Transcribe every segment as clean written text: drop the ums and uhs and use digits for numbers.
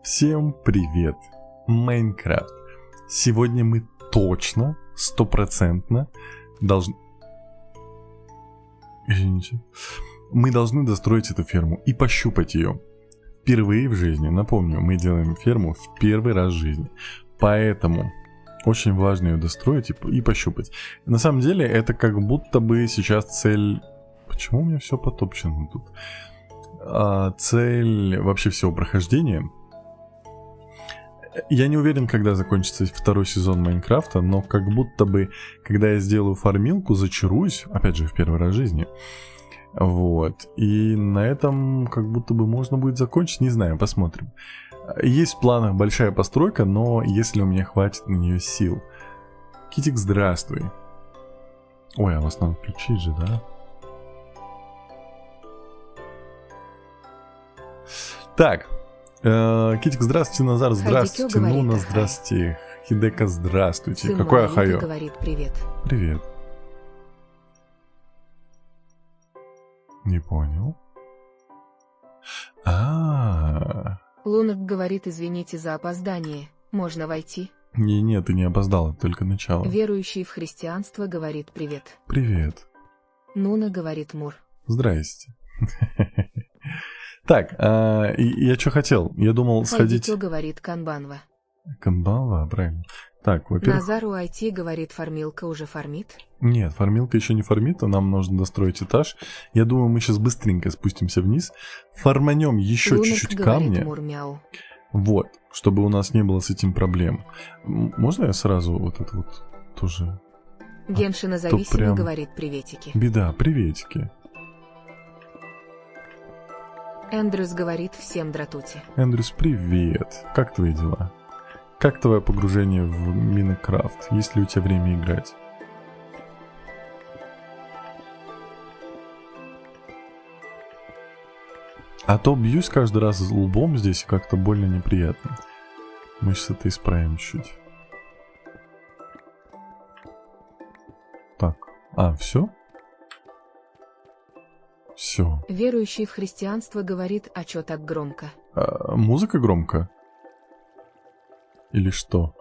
Всем привет! Майнкрафт. Сегодня мы точно, стопроцентно должны... Извините. Мы должны достроить эту ферму и пощупать ее. Впервые в жизни, напомню, мы делаем ферму в первый раз в жизни. Поэтому очень важно ее достроить и пощупать. На самом деле это как будто бы сейчас цель... Почему у меня все потопчено тут? Цель вообще всего прохождения. Я не уверен, когда закончится второй сезон Майнкрафта, но как будто бы, когда я сделаю фармилку, зачаруюсь, опять же, в первый раз в жизни. Вот. И на этом как будто бы можно будет закончить, не знаю, посмотрим. Есть в планах большая постройка, но если у меня хватит на нее сил. Китик, здравствуй. Ой, а вас надо включить же, да? Так. Китик, здравствуйте, Назар, здравствуйте, Нуна, здравствуйте, Хидека, здравствуйте. Сын Какой мой, ахайо? Говорит привет. Привет. Не понял. Лунок говорит, извините за опоздание. Можно войти? Не, ты не опоздала, только начало. Верующий в христианство говорит привет. Привет. Нуна говорит мур. Здрасте. Так, я что хотел? Я думал сходить... Хайдитё говорит канбанва. Канбанва, правильно. Так, во-первых... Назару IT говорит, фармилка уже фармит? Нет, фармилка еще не фармит, а нам нужно достроить этаж. Я думаю, мы сейчас быстренько спустимся вниз, фарманем еще чуть-чуть камня. Мур-мяу. Вот, чтобы у нас не было с этим проблем. Можно я сразу вот это вот тоже... Геншина зависимый прям... говорит приветики. Беда, приветики. Эндрюс говорит всем дратути. Эндрюс, привет. Как твои дела? Как твое погружение в Майнкрафт? Есть ли у тебя время играть? А то бьюсь каждый раз лбом здесь, и как-то больно неприятно. Мы сейчас это исправим чуть. Так, все? Все. Верующий в христианство говорит, а чё так громко? Музыка громко? Или что?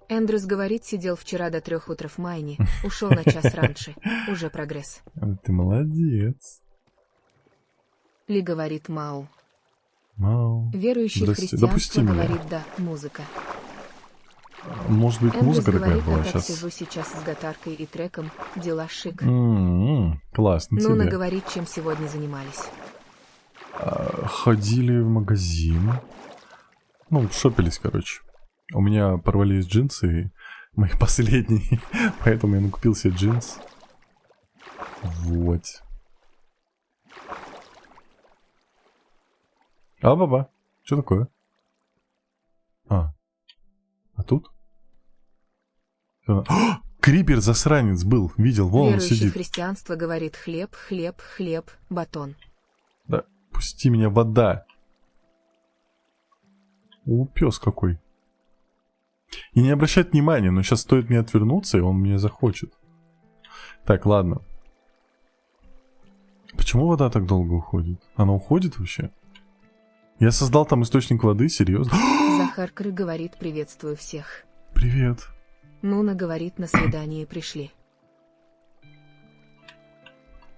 Эндрюс говорит, сидел вчера до 3 утра в майне, ушел на час раньше. Уже прогресс. Ты молодец. Ли говорит мау. Мау. Верующий в христианство говорит да, музыка. Может быть, Эндрюс музыка такая говорит, была а сейчас. сижу сейчас с гатаркой и треком, дела шик. Классно тебе. Нуна говорит, чем сегодня занимались. Ходили в магазин. Ну, шопились, короче. У меня порвались джинсы, мои последние, поэтому я накупил себе джинс. Вот. Баба, что такое? А тут? Крипер засранец был, видел, вон он Верующий сидит. в христианство говорит хлеб, хлеб, хлеб, батон. Да, пусти меня, вода. Пес какой. И не обращать внимания, но сейчас стоит мне отвернуться, и он меня захочет. Так, ладно. Почему вода так долго уходит? Она уходит вообще? Я создал там источник воды, серьезно? Захар Кры говорит, приветствую всех. Привет. Нуна говорит, на свидание пришли.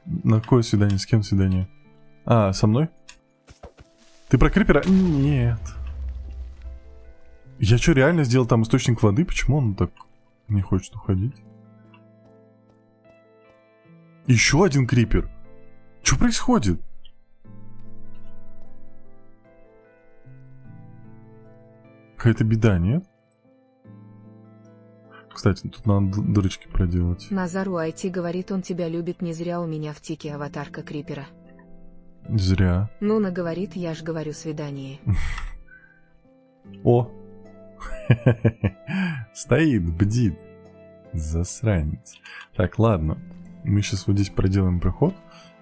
На какое свидание? С кем свидание? Со мной? Ты про крипера? Нет. Я что, реально сделал там источник воды? Почему он так не хочет уходить? Еще один крипер. Что происходит? Какая-то беда, нет? Кстати, тут надо дырочки проделать. Назару IT говорит, он тебя любит, не зря у меня в тике аватарка крипера. Зря. Нуна говорит, я ж говорю свидание. О! Стоит, бдит. Засранец. Так, ладно. Мы сейчас вот здесь проделаем проход,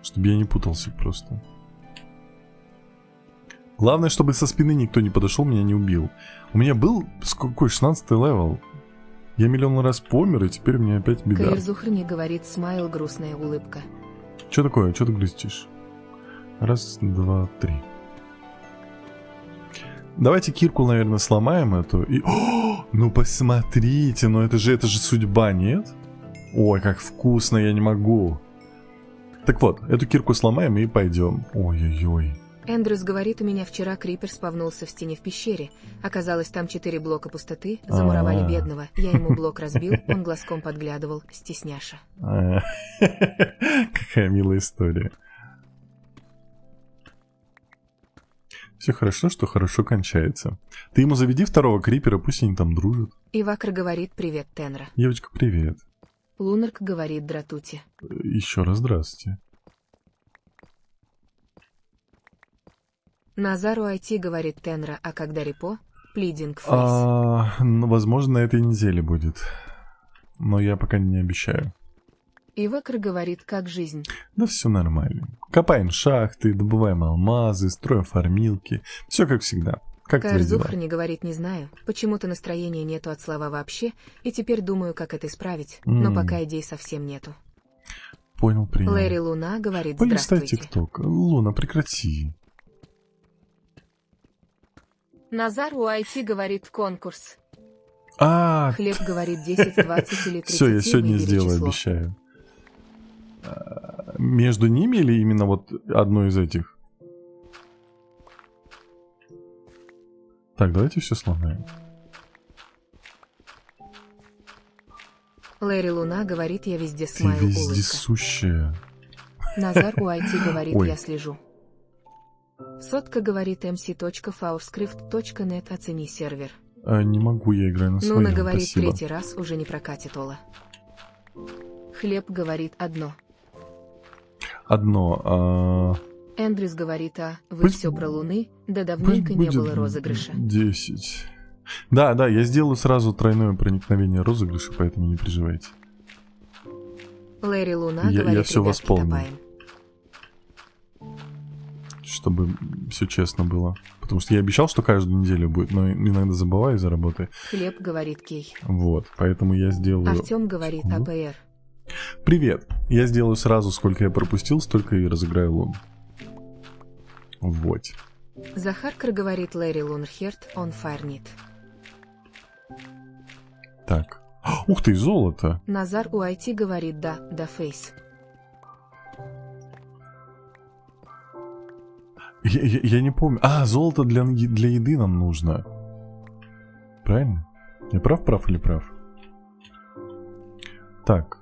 чтобы я не путался просто. Главное, чтобы со спины никто не подошел, меня не убил. У меня был какой 16 левел. Я миллион раз помер, и теперь мне опять беда. Каирзухр не говорит, смайл, грустная улыбка. Что такое? Что ты грустишь? Раз, два, три. Давайте кирку, наверное, сломаем эту и... О, ну посмотрите, ну это же судьба, нет? Ой, как вкусно, я не могу. Так вот, эту кирку сломаем и пойдем. Ой-ой-ой. Эндрюс говорит, у меня вчера крипер спавнулся в стене в пещере. Оказалось, там 4 блока пустоты, замуровали бедного. Я ему блок разбил, он глазком подглядывал, стесняша. Какая милая история. Все хорошо, что хорошо кончается. Ты ему заведи второго крипера, пусть они там дружат. Ивакр говорит, привет, Тенра. Девочка, привет. Лунарк говорит, дратути. Еще раз здравствуйте. Назару IT говорит Тенра, а когда репо? Плидинг фейс. Ну, возможно, на этой неделе будет. Но я пока не обещаю. Ивакр говорит, как жизнь. Да все нормально. Копаем шахты, добываем алмазы, строим фармилки. Все как всегда. Как твои дела? Каирзухр не говорит, не знаю. Почему-то настроения нету от слова вообще, и теперь думаю, как это исправить. Но пока идей совсем нету. Понял, принял. Лэри Луна говорит, Полистай здравствуйте. ТикТок. Луна, прекрати. Назар у IT говорит, конкурс. А, Хлеб говорит 10, 20 или 30. все, я сегодня выбери сделаю, число. обещаю. Между ними или именно вот одно из этих? Так, давайте все сломаем. Лэри Луна говорит, я везде Ты смайл, улыбка. вездесущая. Назар у IT говорит, Ой. я слежу. Сотка говорит mc.fourscript.net, оцени сервер. Не могу, я играю на своем, Нуна говорит, спасибо. третий раз уже не прокатит Ола. Хлеб говорит, одно. Одно, Эндрюс говорит, вы Пусть- все про Луны, да пусть давненько не будет было розыгрыша. 10. Да, я сделаю сразу тройное проникновение розыгрыша, поэтому не переживайте. Лэри Луна Я говорит, всё ребятки, восполню. копаем. Чтобы все честно было. Потому что я обещал, что каждую неделю будет, но иногда забываю из-за работы. Хлеб говорит, Кей. Вот, поэтому я сделаю... Артем говорит, секунду. АПР. Привет! Я сделаю сразу, сколько я пропустил, столько и разыграю лун. Вот. Захаркар говорит, Лэри Лунхерт, он фарнит. Так. Ух ты, золото! Назар у IT говорит, да фейс. Я не помню. Золото для еды нам нужно. Правильно? Я прав или прав? Так.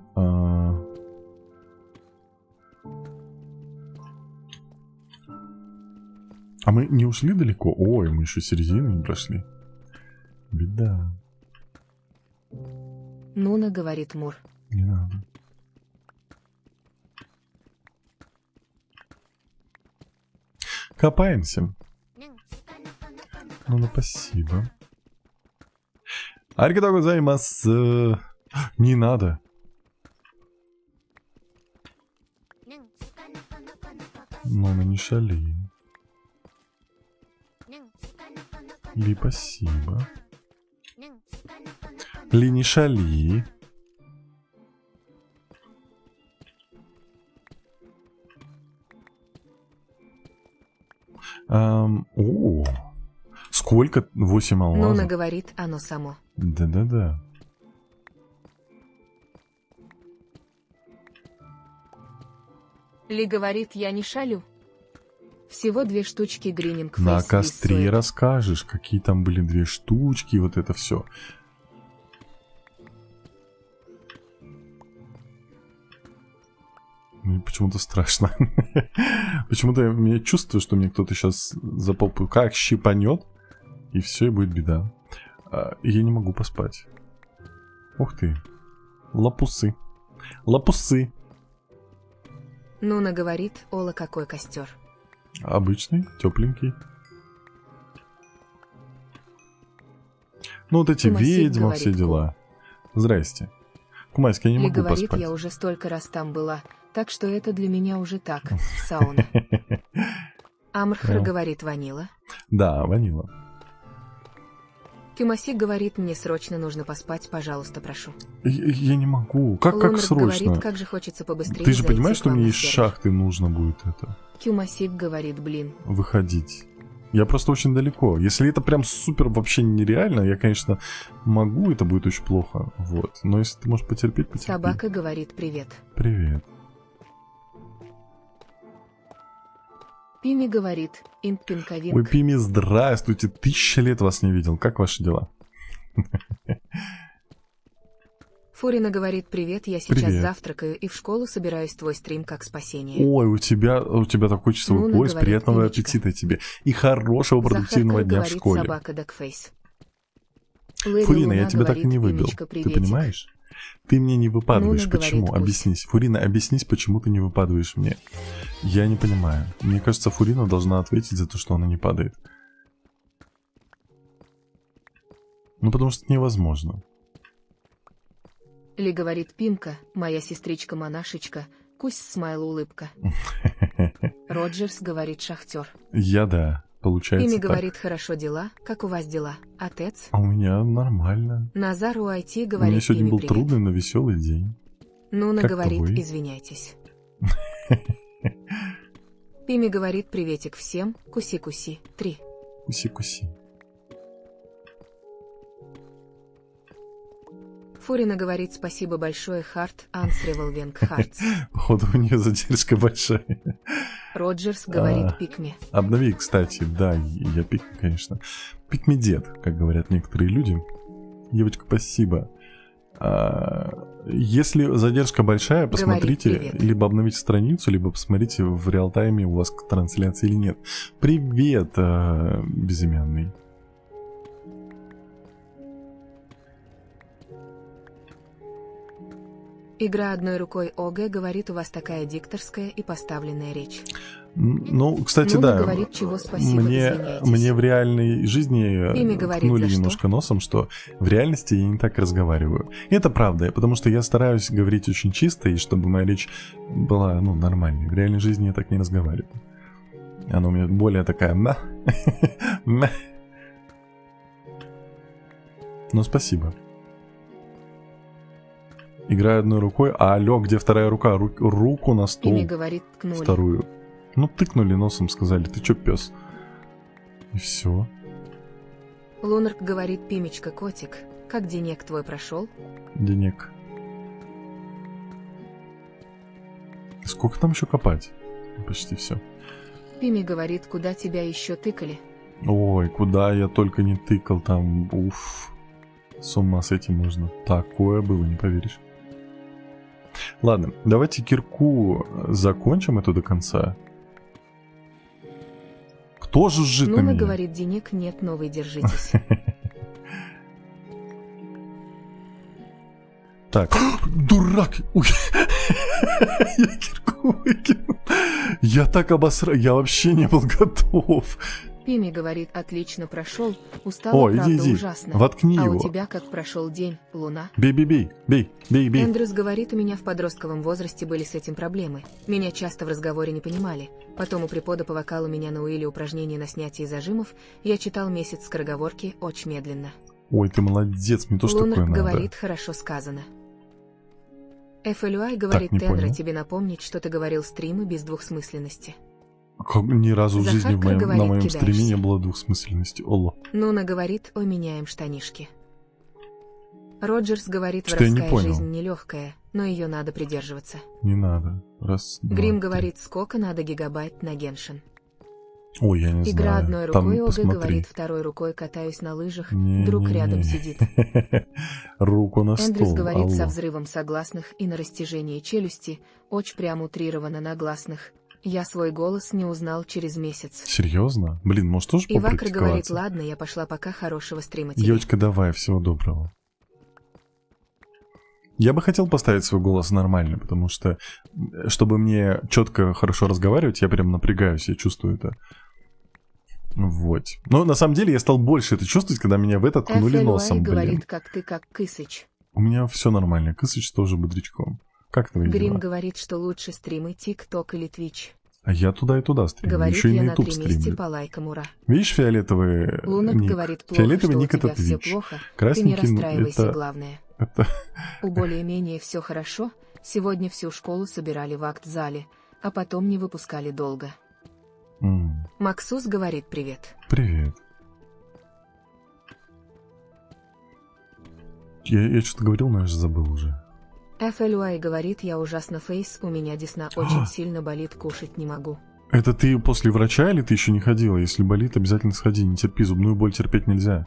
А мы не ушли далеко? Ой, мы еще середину не прошли. Беда. Нуна говорит, Мур. Не надо. Копаемся. Ну, спасибо. Аригато гозаимасу. Не надо. Ну, не шали. Ли, спасибо. Ли, не шали. Сколько? 8 алмазов? Нуна говорит, оно само. Да. Ли говорит, я не шалю. Всего 2 штучки грининг фейс. На костре стоит. расскажешь, какие там были 2 штучки, вот это все. Мне почему-то страшно. Почему-то у меня чувство, что мне кто-то сейчас за попу как щипанет, и все, и будет беда. Я не могу поспать. Ух ты. Лапусы. Лапусы. Нуна говорит, Ола, какой костер. Обычный, тепленький. Ну вот эти Кумасик ведьмы, говорит, все дела. Здрасте. Кумасик, я не Ли могу говорит, поспать. я уже столько раз там была, так что это для меня уже так, сауна. Амрхр Прям. говорит, ванила. Да, ванила. Кюмасик говорит, мне срочно нужно поспать, пожалуйста, прошу. Я не могу. Как Лунард срочно? говорит, как же хочется побыстрее Ты же зайти понимаешь, к что вам мне на из сервер. шахты нужно будет это Кюмасик говорит, блин. выходить. Я просто очень далеко. Если это прям супер вообще нереально, я, конечно, могу, это будет очень плохо. Вот. Но если ты можешь потерпеть, потерпи. Собака говорит, привет. Привет. Пими говорит, инпинковинг. Ой, Пими, здравствуйте. 1000 лет вас не видел. Как ваши дела? Фурина говорит, привет, я сейчас Привет. завтракаю и в школу собираюсь, твой стрим как спасение. Ой, у тебя такой часовой Нуна пояс. говорит, Приятного Пимечка. аппетита тебе. И хорошего продуктивного Захарка дня в говорит, школе. собака Дакфейс. Лэри Фурина, Луна я тебя так и говорит, не выбил. Пимечка, Ты приветик. понимаешь? Ты мне не выпадываешь. Нуна Почему? говорит, Объяснись. Фурина, объяснись, почему ты не выпадываешь мне. Я не понимаю. Мне кажется, Фурина должна ответить за то, что она не падает. Ну, потому что это невозможно. Ли говорит, Пимка, моя сестричка-монашечка, кусь смайл улыбка. Роджерс говорит, шахтер. Я да. Получается Пими так. говорит, хорошо дела, как у вас дела, отец? А у меня нормально. Назар UIT У меня говорит, сегодня Пими, был привет. трудный, но веселый день. Нуна Как говорит, твой? извиняйтесь. Пими говорит, приветик всем, куси-куси, 3. Куси-куси. Фурина говорит, спасибо большое, Харт, Ансревелвенг Хартс. Походу, у нее задержка большая. Роджерс говорит, А. пикми. Обнови, кстати, да, я пикми, конечно. Пикми дед, как говорят некоторые люди. Девочка, спасибо. Если задержка большая, посмотрите, привет. либо обновите страницу, либо посмотрите в реал-тайме у вас трансляция или нет. Привет, безымянный. Игра одной рукой ОГ говорит, у вас такая дикторская и поставленная речь. Ну, кстати, Нуна да. говорит, чего спасибо, извиняйтесь. Мне в реальной жизни Пими говорит, ткнули за что? немножко носом, что в реальности я не так разговариваю. И это правда, потому что я стараюсь говорить очень чисто, и чтобы моя речь была, ну, нормальной. В реальной жизни я так не разговариваю. Она у меня более такая на. Ну, спасибо. Играю одной рукой. А алло, где вторая рука? Руку на стол. Пими говорит, ткнули. Вторую. Ну, тыкнули носом, сказали, ты чё, пес? И все. Лунарк говорит, Пимечка, котик, как денек твой прошел? Денег. Сколько там еще копать? Почти все. Пими говорит, куда тебя еще тыкали? Ой, куда я только не тыкал там. Уф. С ума с этим можно. Такое было, не поверишь. Ладно, давайте кирку закончим эту до конца. Кто жужжит на Нуна меня? говорит, денег нет, новый, держитесь. Так, дурак! Ой. Я кирку выкинул. Я так обосрал. Я вообще не был готов. Пими говорит, отлично прошел, устала, О, правда, иди. ужасно. Воткни А его. у тебя как прошел день, Луна? Бей. Эндрюс говорит, у меня в подростковом возрасте были с этим проблемы. Меня часто в разговоре не понимали. Потом у препода по вокалу меня научили упражнения на снятие зажимов. Я читал месяц скороговорки очень медленно. Ой, ты молодец, мне тоже Лунарк такое надо. говорит, хорошо сказано. FLUI говорит, не Тенра, понял. тебе напомнить, что ты говорил стримы без двухсмысленности. Ни разу в жизни Захарка на говорит, моем кидаешься. стриме не было двухсмысленности. Оло. Нуна говорит, о, меняем штанишки. Роджерс говорит, Что-то я не воровская понял. жизнь нелегкая, но ее надо придерживаться. Не надо. Раз, два, Грим три. говорит, сколько надо гигабайт на Геншин. Ой, я не Игра знаю. одной Там рукой, Ога посмотри. говорит, второй рукой катаюсь на лыжах, Не, друг не, рядом не. сидит. Руку на Эндрюс стол. говорит со Алло. взрывом согласных и на растяжении челюсти, очень прям утрировано на гласных. Я свой голос не узнал через месяц. Серьезно? Блин, может тоже Ивакр говорит, попрактиковаться? ладно, я пошла пока, хорошего стрима тебе. Девочка, давай, всего доброго. Я бы хотел поставить свой голос нормально, потому что, чтобы мне четко, хорошо разговаривать, я прям напрягаюсь, я чувствую это. Вот. Но на самом деле я стал больше это чувствовать, когда меня в это ткнули FLY носом, говорит, блин. как ты, как Кысыч. У меня все нормально. Кысыч тоже бодрячком. Как твои Грим дела? говорит, что лучше стримы ТикТок или Твич. А я туда и туда стримлю. Говорит, Еще и я на на YouTube 3 месяца стримлю. по лайкам, ура. Видишь фиолетовый Лунок ник? говорит, плохо, Фиолетовый что у ник это тебя все Twitch. плохо. Ты не Красненький, ну, расстраивайся, это... главное. это... У более-менее все хорошо. Сегодня всю школу собирали в акт-зале, а потом не выпускали долго. Максус говорит привет. Привет. Я что-то говорил, но я же забыл уже. FLY говорит, я ужасно фейс, у меня десна очень сильно болит, кушать не могу. Это ты после врача или ты еще не ходила? Если болит, обязательно сходи, не терпи, зубную боль терпеть нельзя.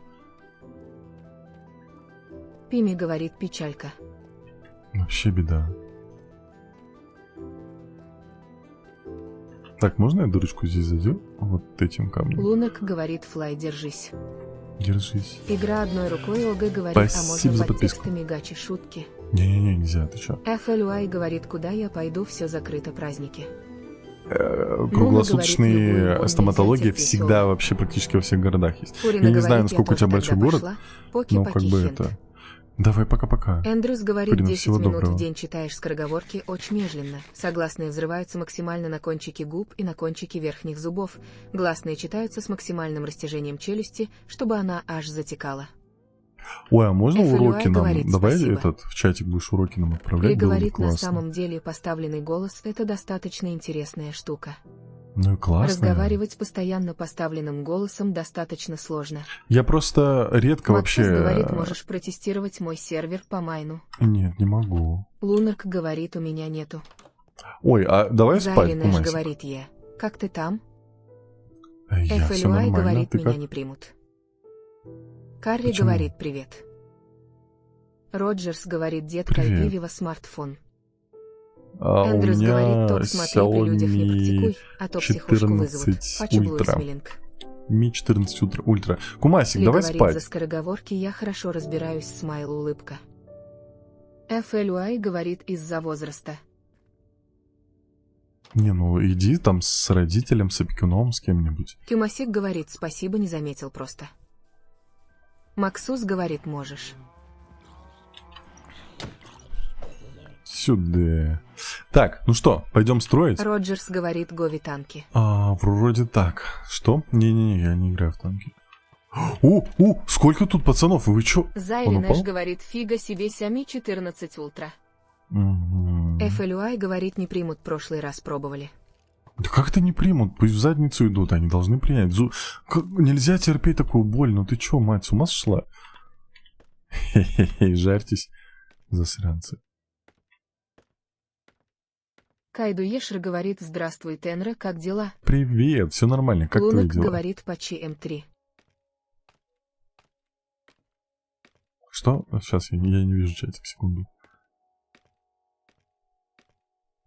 Пими говорит, печалька. Вообще беда. Так, можно я дырочку здесь задел? Вот этим камнем. Лунок говорит, флай, держись. Держись. Игра одной рукой, ОГ говорит, Спасибо а за можно подписку. подтекстами гачи шутки. Не-не-не, нельзя, ты чё? FLY говорит, куда я пойду, все закрыто, праздники. Круглосуточные говорит, стоматологии нельзя терпеть всегда его. вообще практически во всех городах есть. Пурина Я не знаю, говорит, насколько у тебя тоже большой тогда город, пошла. но как Поки-поки, бы хент. это... Давай, пока-пока. Эндрюс говорит, Пурина, 10 всего минут доброго. в день читаешь скороговорки очень медленно. Согласные взрываются максимально на кончике губ и на кончике верхних зубов. Гласные читаются с максимальным растяжением челюсти, чтобы она аж затекала. Ой, а можно FLY уроки нам? говорит, Давай спасибо. этот в чатик будешь уроки нам Ли отправлять, было бы говорит, на классно. самом деле поставленный голос – это достаточно интересная штука. Ну и классно. Разговаривать с постоянно поставленным голосом достаточно сложно. Я просто редко Максус вообще... говорит, можешь протестировать мой сервер по майну. Нет, не могу. Лунарк говорит, у меня нету. Ой, а давай спать, Заринэш Кумасик. говорит, е. Как ты там? Я все FLY нормально, говорит, ты меня как? не примут. Карри Почему? говорит, привет. Роджерс говорит, детка, Привет. Вивива смартфон. А у Эндрюс говорит, меня топ смотри при людях не практикуй, а то психушку вызовут. 14 Хочу ультра. блуисмилинг. Ми 14 ультра. Кумасик, Ли давай говорит, спать. за скороговорки я хорошо разбираюсь, смайл улыбка. FLY говорит, из-за возраста. Не, ну иди там с родителем, с опекуном, с кем-нибудь. Кюмасик говорит, спасибо, не заметил просто. Максус говорит, можешь. Сюда. Так, ну что, пойдем строить? Роджерс говорит, гови танки. Вроде так. Что? Не-не-не, я не играю в танки. Сколько тут пацанов, вы чё? Он Зайринэш упал? говорит, фига себе, сами 14 ультра. Мгм. FLY говорит, не примут, прошлый раз пробовали. Да как это не примут? Пусть в задницу идут, они должны принять. Нельзя терпеть такую боль, ну ты чё, мать, с ума сошла? Хе-хе-хе, жарьтесь, засранцы. Кайду Ешер говорит, здравствуй, Тенра, как дела? Привет, все нормально, как твои Лунок дела? говорит, почти М3. Что? Сейчас я не вижу чатик, секунду.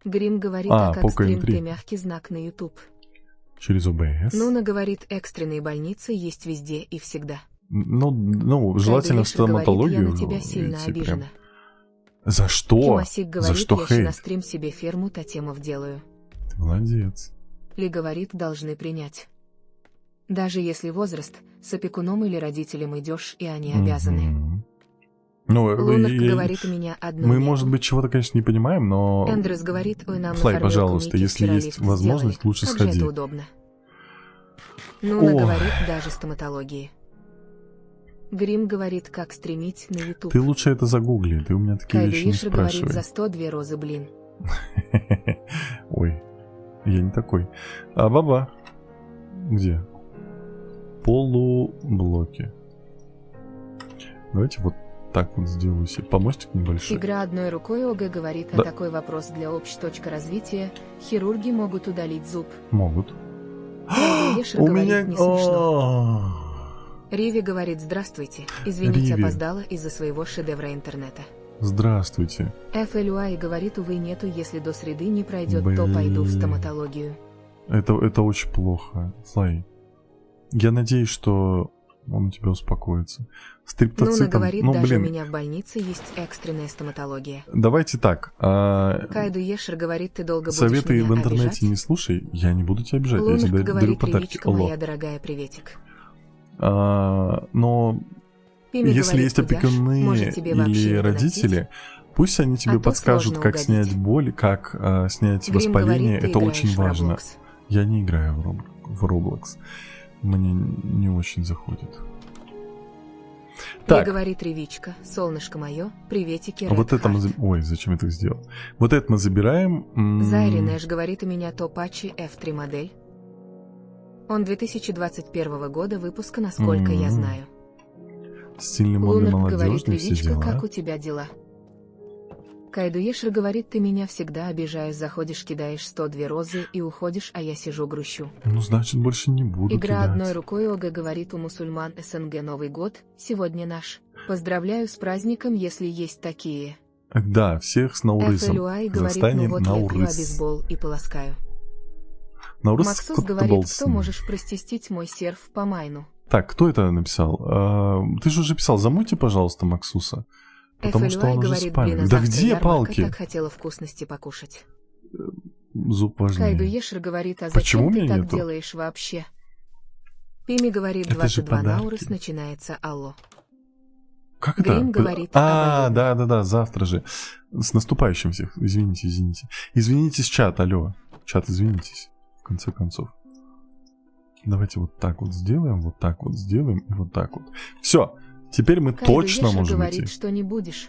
Грим говорит, А, а как Poco стрим M3. ты мягкий знак на YouTube. Через ОБС? Нуна говорит, экстренные больницы есть везде и всегда. Ну, желательно в Кайду Ешер говорит, стоматологию я на тебя сильно идти прям. обижена. За что? Кимасик За говорит, что я щи на хейт? стрим себе ферму тотемов делаю. Ты молодец. Ли говорит, должны принять. Даже если возраст, с опекуном или родителем идешь, и они обязаны. Мгм. Ну, Лунок говорит, у меня одно мы, нету. может быть, чего-то, конечно, не понимаем, но... Эндрюс говорит, ой, нам Флай, на пожалуйста, фармилку если Микки есть вчера лифт возможность, сделали. лучше Как сходи. же это удобно. Нуна Ой. говорит, даже стоматологии. Грим говорит, как стримить на YouTube. Ты лучше это загугли, ты у меня такие Кайду вещи не Ишер говорит, спрашивай. за 102 розы, блин. Ой, я не такой. А баба? Где? Полублоки. Давайте вот так вот сделаю себе помостик небольшой. Игра одной рукой, ОГ говорит, а Да. такой вопрос для развития. Хирурги могут удалить зуб. Могут. Кайду Ишер У говорит, меня... не смешно. А. Риви говорит, здравствуйте. Извините, Риви. опоздала из-за своего шедевра интернета. Здравствуйте. FLY говорит, увы, нету, если до среды не пройдет, то пойду в Блин. стоматологию. Это очень плохо. Флай. Я надеюсь, что он у тебя успокоится. Нуна Стриптоцитом... говорит, Ну, даже у блин, меня в больнице есть экстренная стоматология. давайте так. Кайду Ешер говорит, ты долго будешь Советы меня в интернете обижать? не слушай. Я не буду тебя обижать. Я Лунок тебе дарю говорит, подарки. Ривичка Алло. моя дорогая, приветик. Но Пими если говорит, есть Кудяш, опекуны может, тебе вообще или не родители, Пусть они тебе тут подскажут, сложно как угодить. снять боль, как снять Грим воспаление. говорит, ты Это играешь очень в важно. Roblox. Я не играю в Roblox. Мне не очень заходит. Ли Так, говорит Ревичка, солнышко мое, приветики, а вот Red это мы... Heart. Ой, зачем я так сделал? Вот это мы забираем. Зайри Нэш говорит, у меня Топачи F3 модель. Он 2021 года выпуска, насколько я знаю. Стильный, модный, Лунард говорит, молодежный, все Ревичка, дела. как у тебя дела? Кайдуешер говорит, ты меня всегда обижаешь, заходишь, кидаешь 102 розы и уходишь, а я сижу грущу. Ну, значит, больше не буду Игра кидать. одной рукой. Ога говорит, у мусульман СНГ Новый год, сегодня наш. Поздравляю с праздником, если есть такие. Да, всех с Наурызом. FLUI В говорит, Казахстане ну вот я пью Наурыз. обезбол и полоскаю. Наурыз Максус кто-то говорит, болсын. что можешь простистить мой серф по майну. Так, кто это написал? Ты же уже писал, замойте, пожалуйста, Максуса. Потому что FLUI он уже говорит, спамит. блин, а Да завтра где ярмарка, палки? так хотела вкусности покушать. Зуб важнее. Кайдуешер говорит, а Почему зачем ты меня так нету? делаешь вообще? Пими говорит, Это же 22 подарки. Наурус начинается, алло. Как Грим это? говорит, А, обоюдно. да, завтра же. С наступающим всех. Извините. Извинитесь, чат, алло. Чат, извинитесь. В конце концов. Давайте вот так вот сделаем, вот так вот сделаем и вот так вот. Все. Теперь мы точно Кайдуешер можем говорит, идти. что не будешь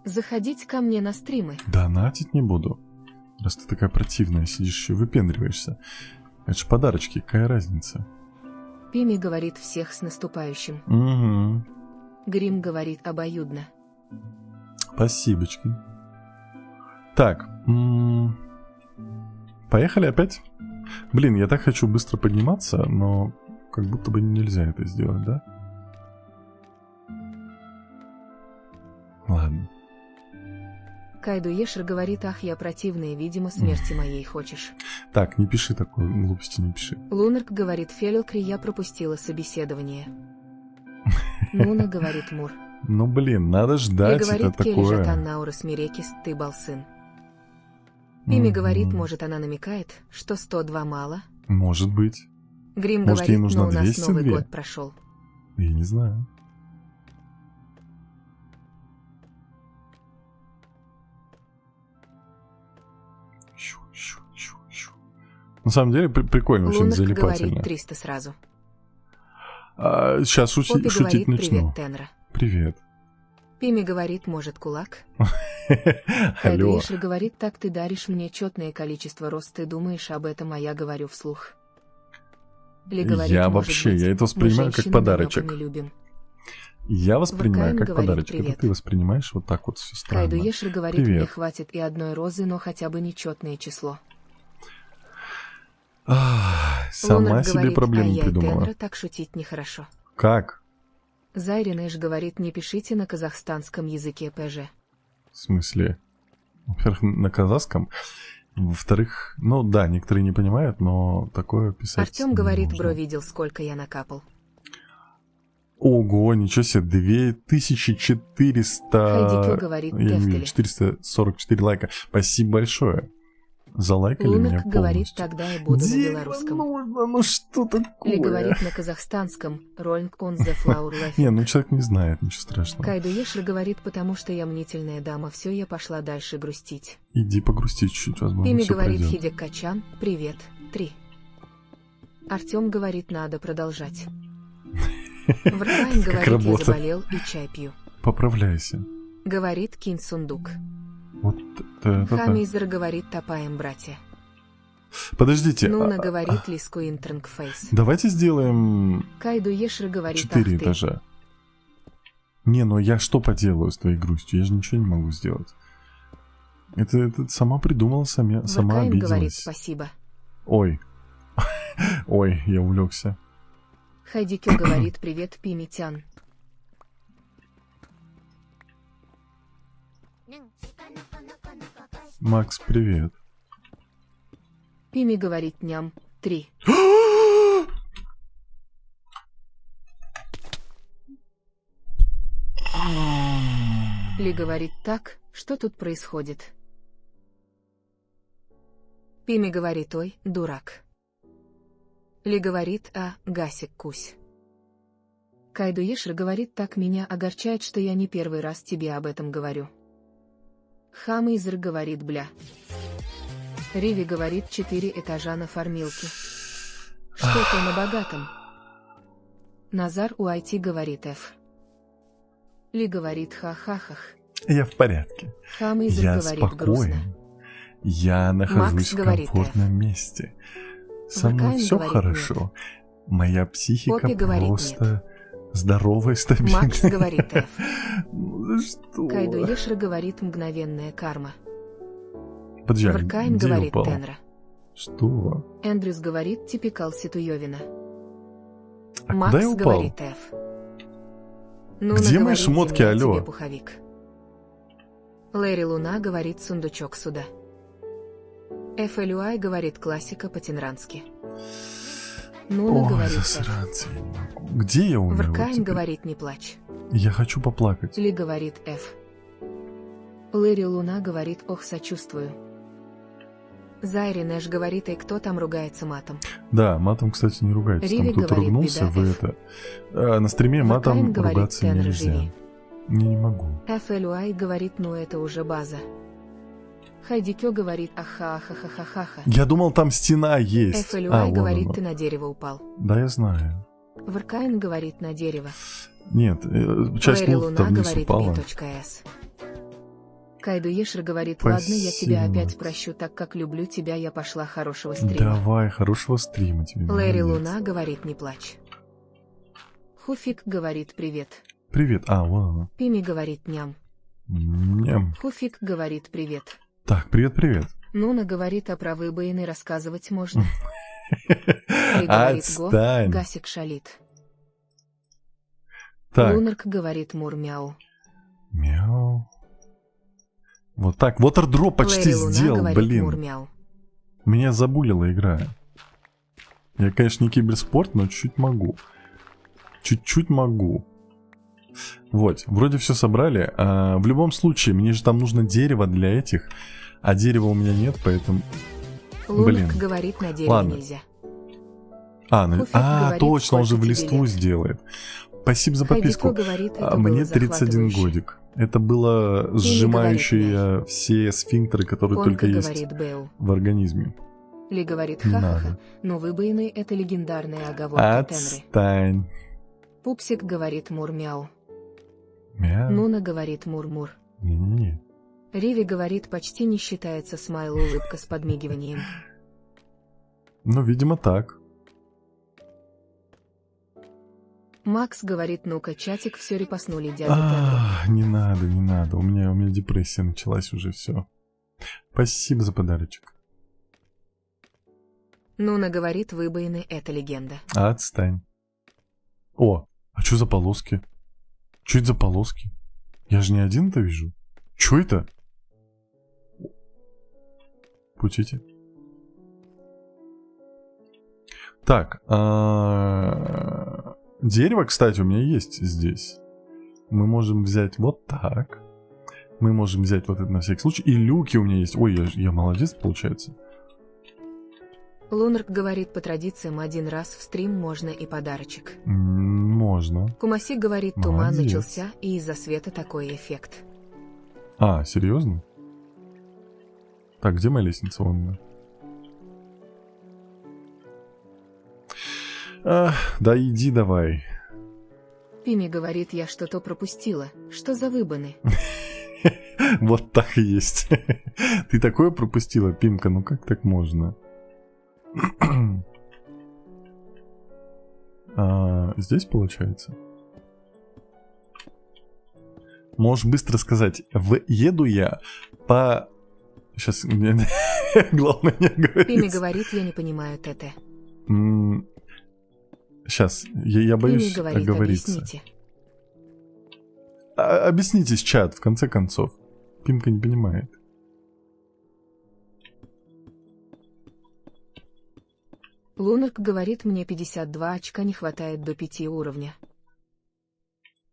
заходить ко мне на стримы. Донатить не буду. Раз ты такая противная, сидишь еще и выпендриваешься. Это же подарочки, какая разница? Пими говорит, всех с наступающим. Угу. Грим говорит, обоюдно. Спасибочки. Так. Поехали опять? Блин, я так хочу быстро подниматься, но как будто бы нельзя это сделать, да? Ладно. Кайдуешер говорит, ах, я противная, видимо, смерти моей хочешь. Так, не пиши такой глупости, не пиши. Лунарк говорит, Фелилкри, я пропустила собеседование. Нуна говорит, Мур. Ну блин, надо Ли ждать говорит, это Келли Жатан такое. Наурус Мирекис, ты балсын. Пими говорит, может, она намекает, что 102 мало. Может быть. Грим Может, ей говорит, нужно но у нас 202? Новый год прошел. Я не знаю. На самом деле прикольно, очень Лунарк залипательно. говорит 300 сразу. Сейчас Поппи шутить говорит, начну. привет, Тенра. Привет. Пими говорит, может, кулак. Алло. Кайдуешер говорит, так ты даришь мне четное количество роз, ты думаешь об этом, а я говорю вслух. Ли говорит, Я может вообще, быть, я это мы воспринимаю как женщины подарочек. намёками любим. Я воспринимаю ВКМ как говорит, подарочек. привет. Это ты воспринимаешь вот так вот все странно. Кайдуешер говорит, мне Привет. хватит и одной розы, но хотя бы нечетное число. Сама Лунард себе говорит, проблему ай-яй, придумала. Тенра, так шутить нехорошо. Как? Зайринэш говорит, не пишите на казахстанском языке ПЖ. В смысле? Во-первых, на казахском. Во-вторых, ну да, некоторые не понимают, но такое писать Артем не говорит, можно. бро, видел, сколько я накапал. Ого, ничего себе, 2400... Хайдикю говорит, я не вижу, тефтели. 444 лайка. Спасибо большое. Залайкали меня Лунарк говорит, полностью. тогда я буду на белорусском. Ну что такое? Ли говорит на казахстанском, Rolling on the floor laughing. Не, ну человек не знает, ничего страшного. Кайдуешер говорит, потому что я мнительная дама, все, я пошла дальше грустить. Иди погрусти чуть-чуть, возможно, Пими все говорит, пройдет. Хидек Качан, привет, 3. Артем говорит, надо продолжать. Вркайн Как говорит, я работа. заболел и чай пью. Поправляйся. Говорит, кинь сундук. Вот это. Хамизер говорит, топаем, братья. Подождите, Нуна говорит, лиску интернг фейс. давайте сделаем Кайдуешер говорит, 4 ах ты. этажа. Не, ну я что поделаю с твоей грустью? Я же ничего не могу сделать. Это сама придумала, сама Вркайн говорит, обиделась. спасибо. Ой. Ой, я увлекся. Хайдикю говорит, привет, Пимитян. Макс, привет. Пими говорит, ням, 3. Ли говорит, так, что тут происходит? Пими говорит, ой, дурак. Ли говорит, а, гасик кусь. Кайдуешер говорит, так меня огорчает, что я не первый раз тебе об этом говорю. Хамейзер говорит бля. Риви говорит 4 этажа на фармилке. Что-то на богатом. Назар у IT говорит F. Ли говорит ха-ха-хах. Я в порядке. Хамейзер Я говорит спокоен. грустно. Я нахожусь Макс в говорит комфортном месте. Со мной Вакайн все говорит хорошо. Моя психика Поппи говорит просто здоровая, стабильная. Макс говорит F. Ну за что? Кайдо Ешра говорит мгновенная карма. Подожди, а Варкайн где я говорит упал? Тенра. Что? Эндрюс говорит типикал Ситуевина. А куда я Макс упал? говорит F. Нуна Где мои говорит, шмотки, «Земля алло?» тебе пуховик. Лэри Луна говорит сундучок сюда. FLUI говорит классика по-тенрански. Нуна Ой, говорит F. засранцы, я не могу. Где я умер? вот Варкайн теперь? говорит не плачь. Я хочу поплакать. Ли говорит F. Лэри Луна говорит ох, сочувствую. Зайри Нэш говорит, и кто там ругается матом? Да, матом, кстати, не ругайтесь. Там Риви кто-то говорит, ругнулся, беда, вы F. это... на стриме матом Варкайн говорит, ругаться Тенра нельзя. живи. Не могу. FLUI говорит, ну это уже база. Хайдикё говорит, аха-аха-ха-ха-ха. Я думал, там стена есть. FLUI вон говорит, оно. ты на дерево упал. Да, я знаю. Варкайн говорит, на дерево. Нет, часть Лэри лута Луна вниз говорит, упала. ми.с. Кайду Ешер говорит, ладно, я тебя Спасибо, опять Макс. прощу, так как люблю тебя, я пошла хорошего стрима. Давай, хорошего стрима тебе. Лэри молодец. Луна говорит, не плачь. Хуфик говорит, привет. Привет. А, вон оно. Пими говорит, ням. Ням. Хуфик говорит, привет. Так, привет. Нуна говорит, а про выбоины рассказывать можно. Ли говорит, го, Отстань. Гасик шалит. Так, Лунарк говорит, мур-мяу. мяу. Вот так, ватердроп почти Лэри Луна сделал, говорит, блин. мур-мяу. Меня забулила игра. Я, конечно, не киберспорт, но чуть-чуть могу. Чуть-чуть могу. Вот, вроде все собрали. В любом случае, мне же там нужно дерево для этих. А дерева у меня нет, поэтому... Блин. Лунарк говорит, на дереве Ладно. нельзя. Хуфик говорит, точно, он же в сколько тебе листву лет? сделает. Спасибо за Хайдикё подписку. говорит, это Мне было 31 захватывающе. годик. Это было сжимающее все сфинктеры, которые Конка только есть говорит, Бэу. в организме. Ли говорит, Не ха-ха-ха, надо. но выбоины — это легендарная оговорка Тенры. Отстань. Пупсик говорит мур-мяу. Мяу. Нуна говорит мур-мур. Не-не-не. Риви говорит, почти не считается смайл улыбка с подмигиванием. Ну, видимо, так. Макс говорит, ну-ка, чатик, все репостнули дядю Тенру. Не надо. У меня депрессия началась уже, все. Спасибо за подарочек. Нуна говорит, выбоины — это легенда. Отстань. О, а что за полоски? Что это за полоски? Я же не один-то вижу. Что это? Путите. Так, дерево, кстати, у меня есть здесь. Мы можем взять вот так. Мы можем взять вот это на всякий случай. И люки у меня есть. Ой, я молодец, получается. Лунарк говорит, по традициям один раз в стрим можно и подарочек. Можно. Кумаси говорит, туман Молодец. начался, и из-за света такой эффект. А, серьезно? Так, где моя лестница? Вон она. Да иди давай. Пими говорит, я что-то пропустила. Что за выбоины? Вот так и есть. Ты такое пропустила, Пимка, ну как так можно? Здесь получается? Можешь быстро сказать, еду я по... Сейчас, главное не Пими говорить. говорит, я не понимаю ТТ. Сейчас, я Пими боюсь говорит, оговориться. объясните. Объяснитесь, чат, в конце концов. Пимка не понимает. Лунарк говорит, мне 52 очка не хватает до 5 уровня.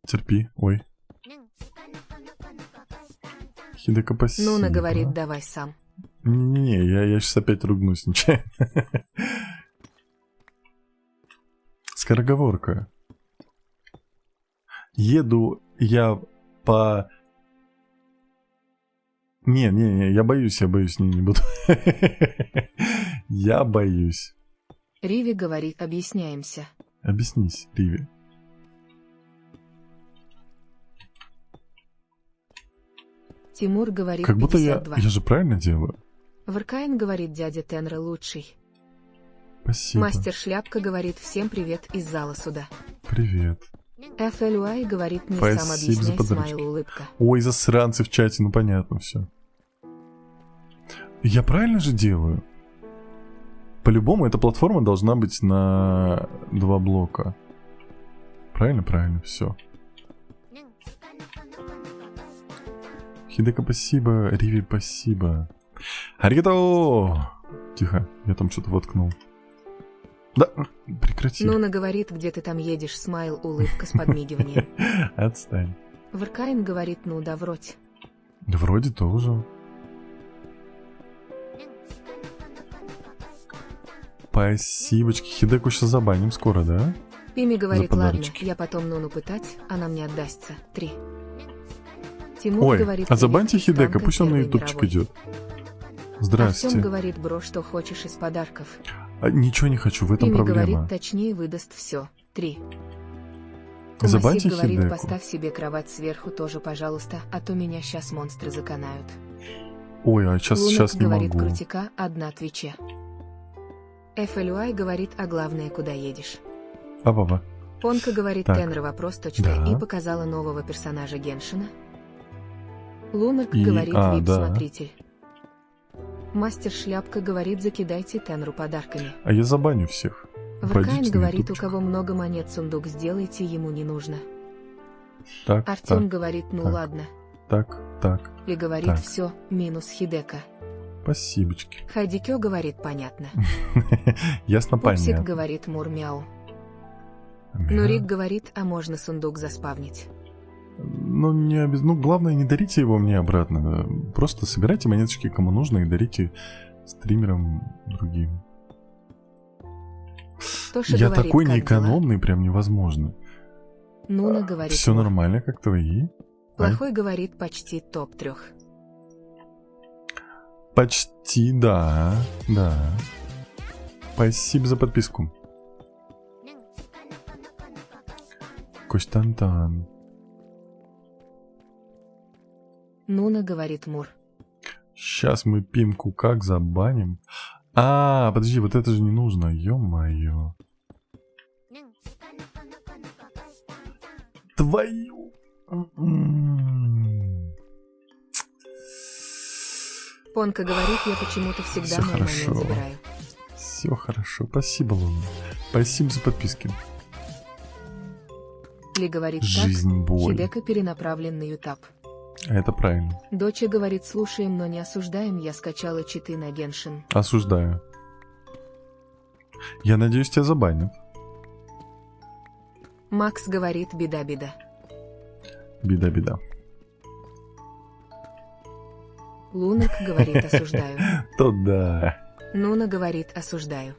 Терпи, ой. Хидека, спасибо. Нуна говорит, давай сам. Не, я сейчас опять ругнусь нечаянно. Скороговорка. Еду я по Не, я боюсь, не буду. Я боюсь. Риви говорит, объясняемся. Объяснись, Риви. Тимур говорит, Как будто 52. я же правильно делаю. Варкаин говорит, дядя Тенра лучший. Спасибо. Мастер Шляпка говорит, всем привет из зала суда. Привет. FLUI говорит, не Спасибо сам за объясняй, подарочки. смайл, улыбка. Ой, засранцы в чате, ну понятно все. Я правильно же делаю? По-любому эта платформа должна быть на 2 блока. Правильно, все. Хидека, спасибо. Риви, спасибо. Аригато! Тихо, я там что-то воткнул. Да, прекрати. Нуна говорит, где ты там едешь, смайл, улыбка с подмигиванием. Отстань. Варкаин говорит, ну да вроде. Да вроде тоже. Спасибочки. Хидеку сейчас забаним скоро, да? Пими говорит, За ладно, подарочки. я потом Нуну пытать, она мне отдастся. 3. Тимур Ой, говорит, а забаньте привет из Хидека, танка пусть он на Первой ютубчик мировой. идет. Артем Здрасте. говорит, бро, что хочешь из подарков. Ничего не хочу, в этом Пими проблема. говорит, точнее выдаст все. 3. Забаньте Тумасик говорит, Хидеку. поставь себе кровать сверху тоже, пожалуйста, а то меня сейчас монстры заканают. Ой, а сейчас не говорит, могу. крутика, одна твиче. FLUI говорит, а главное, куда едешь. Баба. Понка говорит, Так. Тенра вопрос, точка, Да. и показала нового персонажа Геншина. Лунок И- говорит, да. вип-смотритель. Мастер Шляпка говорит, закидайте Тенру подарками. А я забаню всех. Варкайн Пойдите на говорит, у ютубчик. кого много монет, сундук сделайте, ему не нужно. Так, Артем так, говорит, ну так. ладно. так. И говорит, Так. все, минус Хидека. Спасибочки. Хайдикё говорит, понятно. Ясно, Пупсик понятно. говорит, мур-мяу. Мя. Нурик говорит, а можно сундук заспавнить. Ну, не обез... главное, не дарите его мне обратно. Просто собирайте монеточки, кому нужно, и дарите стримерам другим. Тоша Я говорит, такой как неэкономный, прям невозможно. дела? Нуна говорит, Все мур. нормально, как твои? Плохой говорит, почти топ-3. Почти, да. Спасибо за подписку. Костантан. Нуна говорит, мур. Сейчас мы Пимку как забаним? А, подожди, вот это же не нужно, ё-моё. Твою. Понка говорит, я почему-то всегда Всё мой момент хорошо. забираю. Все хорошо, спасибо, Луна. Спасибо за подписки. Ли говорит, Жизнь, так, боль. Хидека перенаправлен на Ютаб. Это правильно. Доча говорит, слушаем, но не осуждаем, я скачала читы на Геншин. Осуждаю. Я надеюсь, тебя забанят. Макс говорит, беда-беда. Беда-беда. Лунок говорит, осуждаю. То да. Нуна говорит, осуждаю.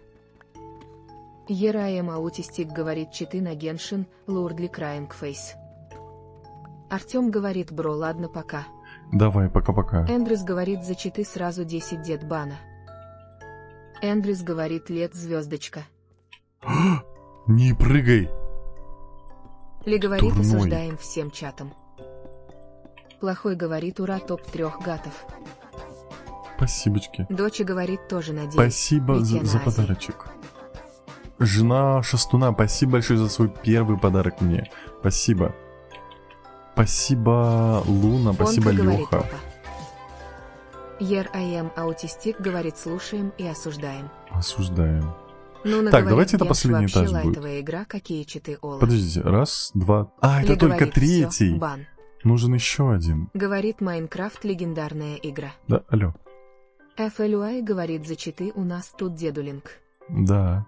Ераем Аутистик говорит, читы на Геншин, Лурдли Крайнгфейс. Артем говорит, бро, ладно, пока. Давай, пока-пока. Эндрюс говорит, за читы сразу 10 дед бана. Эндрюс говорит, лет звездочка. Не прыгай. Ли говорит, Дурной. осуждаем всем чатом. Плохой говорит, ура, топ-3 гатов. Спасибочки. Доча говорит, тоже надеюсь. Спасибо ведь я за на Азии. подарочек. Жена Шастуна, спасибо большое за свой первый подарок мне. Спасибо. Спасибо, Луна, спасибо, Понка говорит, Леха. опа. Ераем Аутистик говорит, слушаем и осуждаем. Осуждаем. Нуна Так, говорит, давайте это Генш последний вообще этаж будет. лайтовая игра, какие читы Ола. Подождите, раз, два. А, это Ли только говорит, всё, третий. бан. Нужен еще один. Говорит, Майнкрафт легендарная игра. Да, алло. FLUI говорит, за читы у нас тут дедулинг. Да.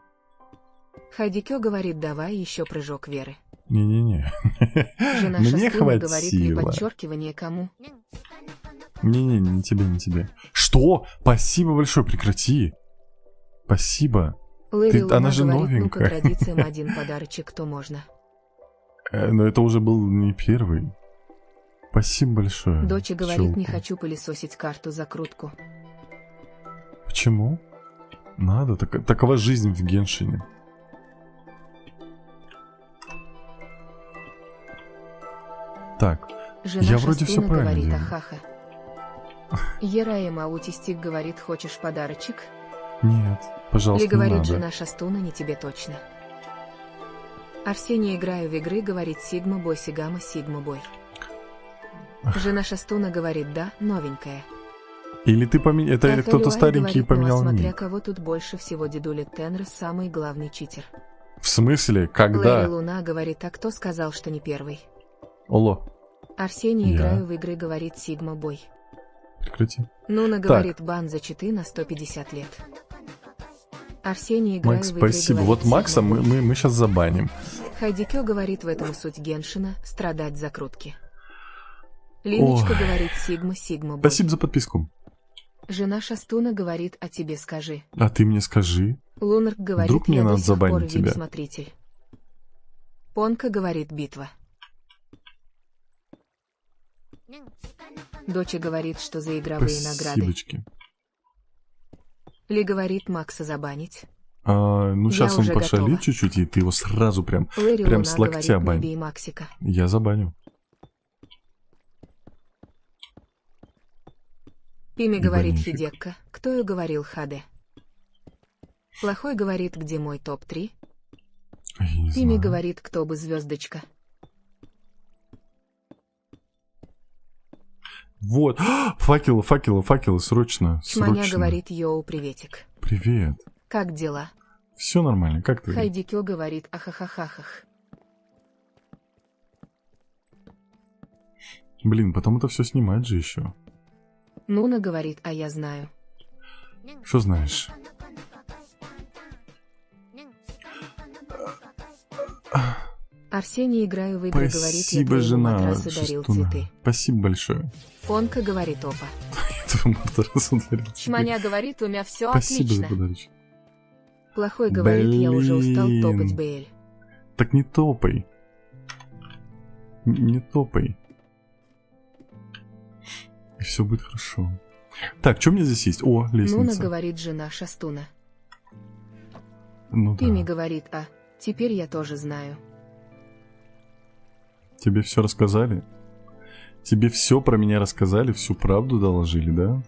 Хайдикё говорит, давай еще прыжок веры. Не-не-не. Жена Мне Шастуна говорит, ли хватило. подчеркивание кому. Не-не, не тебе, не тебе. Что? Спасибо большое, прекрати. Спасибо. Лэри Луна она же говорит, ну по новенькая. традициям один подарочек, то можно. Но это уже был не первый. Спасибо большое. Доча говорит, не пчелка. хочу пылесосить карту закрутку. Почему? Надо, такова жизнь в Геншине. Так, Жена я вроде Шастуна все правильно говорит делаю. ахаха. Ераем Аутистик говорит, хочешь подарочек? Нет, пожалуйста, Ли говорит, не надо. жена Шастуна, не тебе точно. Арсений, играю в игры, говорит Сигма Бой Сигама Сигма Бой. Жена Шастуна говорит, да, новенькая. Или ты поменял... Это FLY кто-то старенький говорит, ну, а поменял смотря ник. кого тут больше всего, дедуля Тенрес самый главный читер. В смысле? Лэри Когда? Луна говорит, а кто сказал, что не первый? Оло, Арсений, Я. играю в игры, говорит Сигма Бой. прекрати. Нуна говорит, бан за читы на 150 лет. Арсений, играю Макс, в игры, спасибо. говорит Вот Макса Сигма Бой. мы сейчас забаним. Хайдикё говорит, в этом и суть Геншина, страдать закрутки. Линочка Ой. говорит, Сигма Сигма Бой. Спасибо за подписку. Жена Шастуна говорит, а тебе скажи. А ты мне скажи. Лунарк говорит, Вдруг мне я надо до сих пор забанить тебя? вип-смотритель. Понка говорит, битва. Доча говорит, что за игровые награды. Спасибочки. Ли говорит, Макса забанить. Ну, Я сейчас он уже пошалит готова. чуть-чуть, и ты его сразу прям Лэри Прям Луна с локтя говорит, бань. не бей Максика. я забаню. Пими И говорит, банифик. Хидекка. Кто и говорил ХД? Плохой говорит, где мой топ-3? Я не Пими знаю. говорит, кто бы звездочка. Вот. Факелы, срочно. Чманя Срочно. говорит, йоу, приветик. Привет. Как дела? Все нормально, как ты? Хайдикё говорит, ахахахахах. Блин, потом это все снимать же еще. Нуна говорит, а я знаю. Что знаешь? Арсений, играю в игры, говорит, я Спасибо, твоему жена. матрасу дарил Шастуна. цветы. Спасибо большое. Понка говорит, опа. Твоему матрасу дарил цветы. Чманя говорит, у меня все Спасибо за отлично. подарочек. Плохой говорит, я уже устал Блин. топать БЛ. Так не топай. Не топай. И все будет хорошо. Так, что у меня здесь есть? О, Нуна лестница. говорит, жена Шастуна. Ну Пими да. говорит, а, теперь я тоже знаю. Тебе все рассказали? Тебе все про меня рассказали, всю правду доложили, да?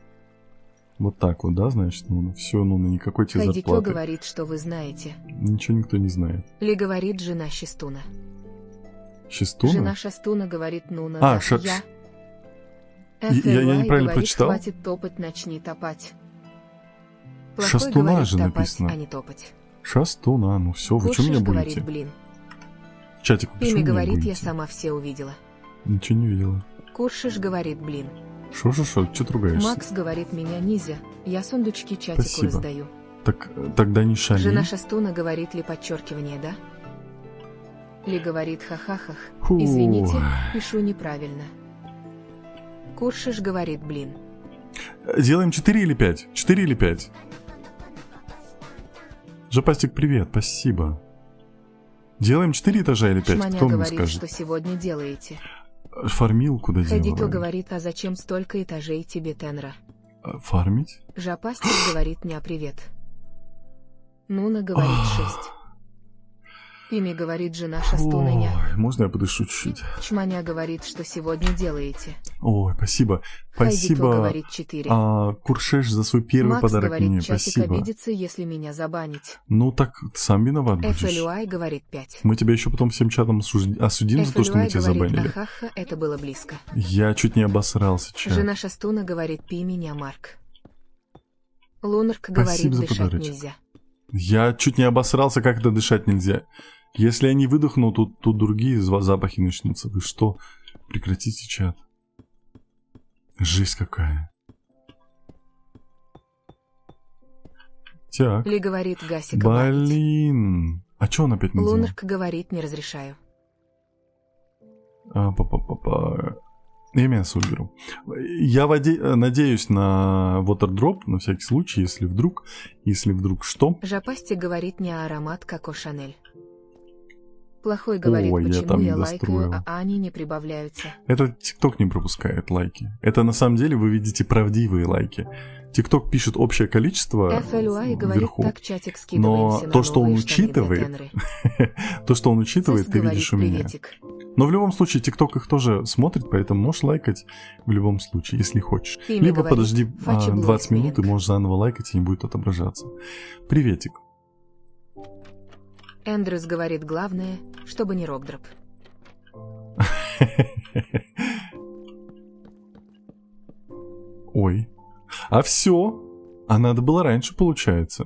Вот так вот, да, значит, Нуна? Все, Нуна, никакой тебе Хайдикё зарплаты. говорит, что вы знаете. Ничего никто не знает. Ли говорит, жена Шастуна. Шестуна? Жена Шастуна говорит, Нуна, А, да, ша- я. я FLY неправильно говорит, прочитал? хватит топать, начни топать. Плохой Шастуна говорит, же топать, написано. а не топать. Шастуна, ну все, вы что Куршиш меня говорит, будете? блин. Чатик, вы чё Пими меня говорит, я будете? сама все увидела. Ничего не видела. Куршиш говорит, блин. Шо, что ты ругаешься? Макс говорит, меня низя. Я сундучки чатику Спасибо. раздаю. Так, тогда не шали. Жена Шастуна говорит ли подчеркивание, да? Ли говорит, хахахах. Фу. Извините, пишу неправильно. Куршиш говорит, блин. Делаем 4 или 5? 4 или 5? Жопастик, привет, спасибо. Делаем 4 этажа или 5? Шманя Кто мне говорит, скажет? что сегодня делаете. Фармилку Хайдикё доделываем. говорит, а зачем столько этажей тебе, Тенра? Фармить? Жопастик говорит, не привет. Нуна говорит, 6. Пими говорит, жена Шастуныня. Ой, можно я подышу чуть-чуть? Чманя говорит, что сегодня делаете. Ой, спасибо. Хайдикё Спасибо, говорит, 4. Куршеш, за свой первый Макс подарок говорит, мне. часик Спасибо. обидится, если меня забанить. Ну так, ты сам виноват будешь. FLY говорит 5. Мы тебя еще потом всем чатом осудим за то, что мы FLY тебя говорит, забанили. ахаха, это было близко. Я чуть не обосрался, чат. Жена Шастуна говорит, пи меня, Марк. Лунарк говорит, Спасибо за дышать подарочек. нельзя. Я чуть не обосрался, как это дышать нельзя. Если я не выдохну, тут другие запахи начнутся. Вы что? Прекратите, чат. Жесть какая. Так. Ли говорит, Гасика банить. Блин. А чё он опять не делал? Лунарк говорит, не разрешаю. Я мясо уберу. Я надеюсь на water на всякий случай, если вдруг что. Жопасти говорит, не аромат, как о Шанель. Плохой говорит, О, я почему там я не лайкаю, достроил. а они не прибавляются. Это ТикТок не пропускает лайки. Это на самом деле вы видите правдивые лайки. ТикТок пишет общее количество FLUI говорит, вверху. так чатик Но скидываемся на то, что он новые штаны для учитывает, Тенры. то, что он учитывает, Цис ты говорит, видишь у меня. приветик. Но в любом случае, ТикТок их тоже смотрит, поэтому можешь лайкать в любом случае, если хочешь. Пими Либо говорит, подожди Фачи 20 минут, и Блэкспиллинг. можешь заново лайкать, и не будет отображаться. Приветик. Эндрюс говорит, главное, чтобы не рок-дроп. Ой. А все. А надо было раньше, получается.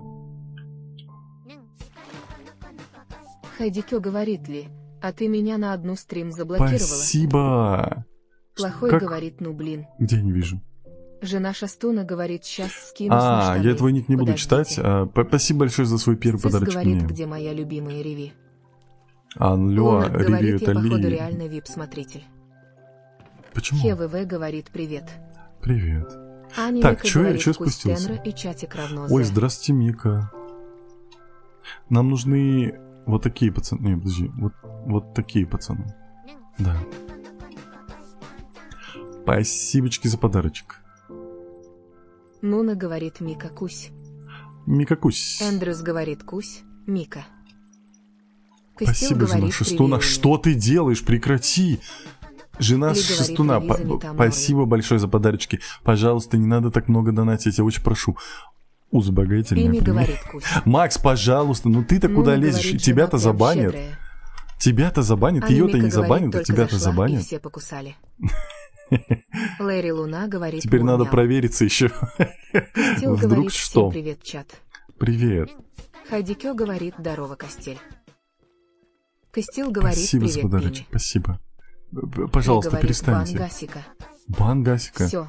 Хайдикё говорит ли, а ты меня на одну стрим заблокировала? Спасибо. Плохой Как? говорит, ну блин. Где я не вижу? Жена Шастуна говорит, сейчас скинусь на штаны. Я твой ник не буду Подождите. читать. Спасибо большое за свой первый Цис подарочек говорит, мне. где моя любимая Реви. Алло, Лунок Риви, говорит, это я походу Ли. реально вип-смотритель. Почему? ХВВ говорит, привет. Привет. Аня Так, Мика чё я- говорит, чё я пусть спустился? Тенра и чатик равно Ой, З. здравствуйте, Мика. Нам нужны вот такие пацаны. Не, подожди. Вот такие пацаны. Да. Спасибочки за подарочек. Нуна говорит, Мика, кусь. Мика Кусь. Эндрюс говорит, кусь, Мика. Костил Спасибо, жена говорит, Шестуна. привет. Что ты делаешь? Прекрати. Жена Или говорит, Шестуна, Лиза не там спасибо большое за подарочки. Пожалуйста, не надо так много донатить, я тебя очень прошу. Узбагательная, Пими привет. говорит, кусь. Макс, пожалуйста, ну ты-то Нуна куда лезешь? говорит, Тебя-то жена прям забанят. щедрая. Тебя-то забанят, Аня ее-то Мика не говорит, забанят, а только тебя-то зашла, и забанят. все покусали. Лэри Луна говорит, Теперь надо мяу. провериться еще. Костил Вдруг говорит, что? всем привет, чат. Привет. Хайдикё говорит, здорово, Костель. Костил говорит, Спасибо за привет, подарочек, Пими. спасибо. Пожалуйста, говорит, перестаньте. Бан Гасика. Бан Гасика. Все.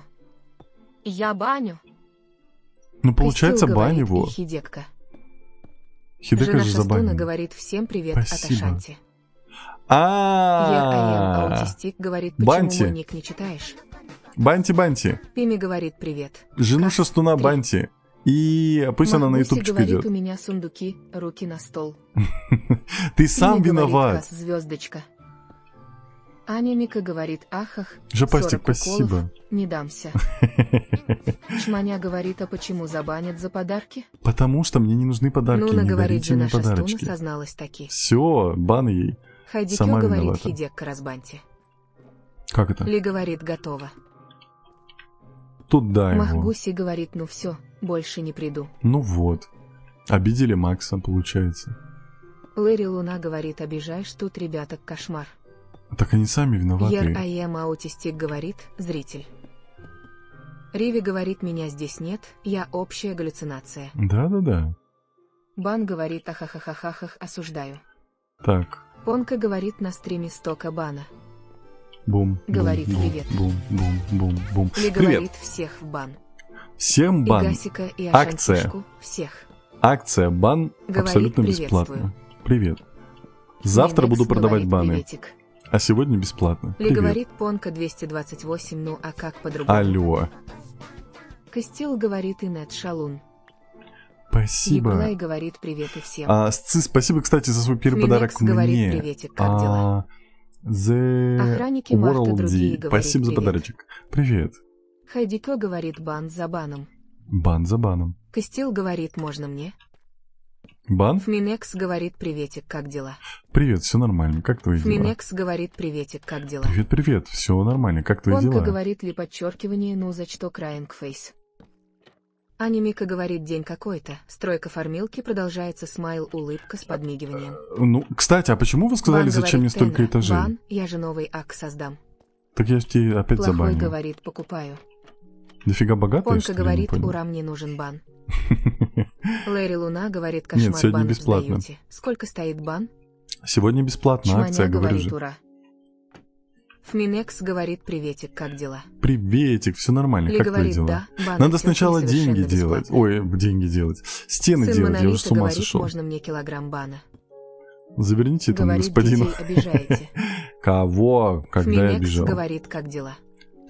Я баню. Ну, получается, Костил бань говорит, его. и Хидекка. Хидека Жена же Шастуна забанили. говорит, всем привет Спасибо. от Ашанти. Я А, аутистик говорит, почему Банти. мой ник не читаешь? Банти. Пими говорит, привет. Жену Как? Шастуна Три. Банти. И пусть она на Махбуси ютубчик говорит, идет. у меня сундуки, руки на стол. Ты сам Пими говорит, виноват. «Хас, звездочка. Аня Мика говорит, ахах, Жопастик, 40 уколов, спасибо. не дамся. Чманя говорит, а почему забанят за подарки? Потому что мне не нужны подарки, Нуна не говорит, дарите мне жена Шастуна подарочки. созналась таки. Все, бан ей. Хайдикё Сама говорит, виновата. Хидекка разбаньте. Как это? Ли говорит, готово. Тут да его. Махбуси говорит, ну все, больше не приду. Ну вот. Обидели Макса, получается. Лэри Луна говорит, обижаешь тут, ребята, кошмар. Так они сами Ер виноваты. Аем Аутистик говорит, зритель. Риви говорит, меня здесь нет, я общая галлюцинация. Да. Бан говорит, ахахахахах, осуждаю. Так. Понка говорит на стриме стока бана. Бум. Говорит, бум, привет. Бум. Ли Привет. говорит, всех в бан. Всем И бан. Гасика, и Акция. Ашантишку, всех. Акция бан Говорит, абсолютно приветствую. бесплатно. Привет. Завтра Минекс буду продавать говорит, баны. приветик. А сегодня бесплатно. Ли Привет. говорит, Понка 228, ну а как по-другому? Алло. Костил говорит, Инет Шалун. Спасибо. Еблай говорит, привет и всем. Спасибо, кстати, за свой первый Минекс подарок говорит, мне. приветик, как дела? The Охранники Марта World другие D. говорит, Спасибо за привет. подарочек. Привет. Хайдикё говорит, бан за баном. Бан за баном. Костил говорит, можно мне? Бан? Фминекс говорит, приветик, как дела? Привет, все нормально. Как твои дела? Фминекс говорит, приветик, как дела? Привет. Все нормально. Как твои Понка дела? говорит ли подчеркивание, ну за что краинг фейс? Аня Мика говорит, день какой-то. Стройка формилки продолжается, смайл, улыбка с подмигиванием. Ну, кстати, а почему вы сказали, Бан зачем мне говорит, столько Тенра, этажей? Бан, я же новый ак создам. Так я ж тебе опять Плохой забанил. говорит, покупаю. Дофига богатая, Понка что ли? Я не говорит, понял. ура, мне нужен бан. Лэри Луна говорит, Нет, кошмар, сегодня бан в бесплатно. Даюте. Сколько стоит бан? Сегодня бесплатно, Чманя акция, говорю говорит, же. ура. Фминекс говорит, приветик, как дела? Приветик, все нормально, Ли как твои говорит, дела? да, бан Надо от сначала Симфони деньги совершенно делать. бесплатно. Ой, деньги делать. Стены Сын делать, я уже Монолита с ума говорит, сошел. можно мне килограмм бана? Заверните этому Говорит, господину. детей обижаете. Кого? Когда я Фминекс обижал? говорит, как дела?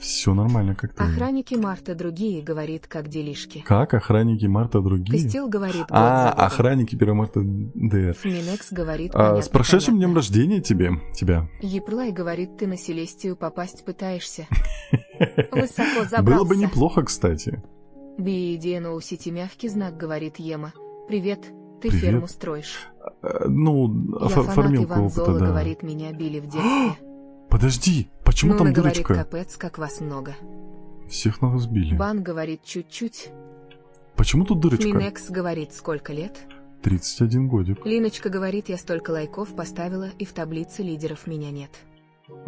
Все нормально как-то. Охранники Марта другие, говорит, как делишки. Как? Охранники Марта другие? Костил говорит, год за годом. Охранники 1 марта ДР. Фминекс говорит, понятно, С прошедшим днем понятно. рождения тебя. Еплай говорит, ты на Селестию попасть пытаешься. Высоко забрался. Было бы неплохо, кстати. Биедино у сети мягкий знак, говорит Ема. Привет, ты Привет. ферму строишь. Ну, Я фанат формилку Иван опыта, Зола, да. говорит, меня били в детстве. Подожди, почему Нуна там говорит, дырочка? капец, как вас много. Всех нас сбили. Бан говорит, чуть-чуть. Почему тут дырочка? Минекс говорит, сколько лет? 31 годик. Линочка говорит, я столько лайков поставила, и в таблице лидеров меня нет. Я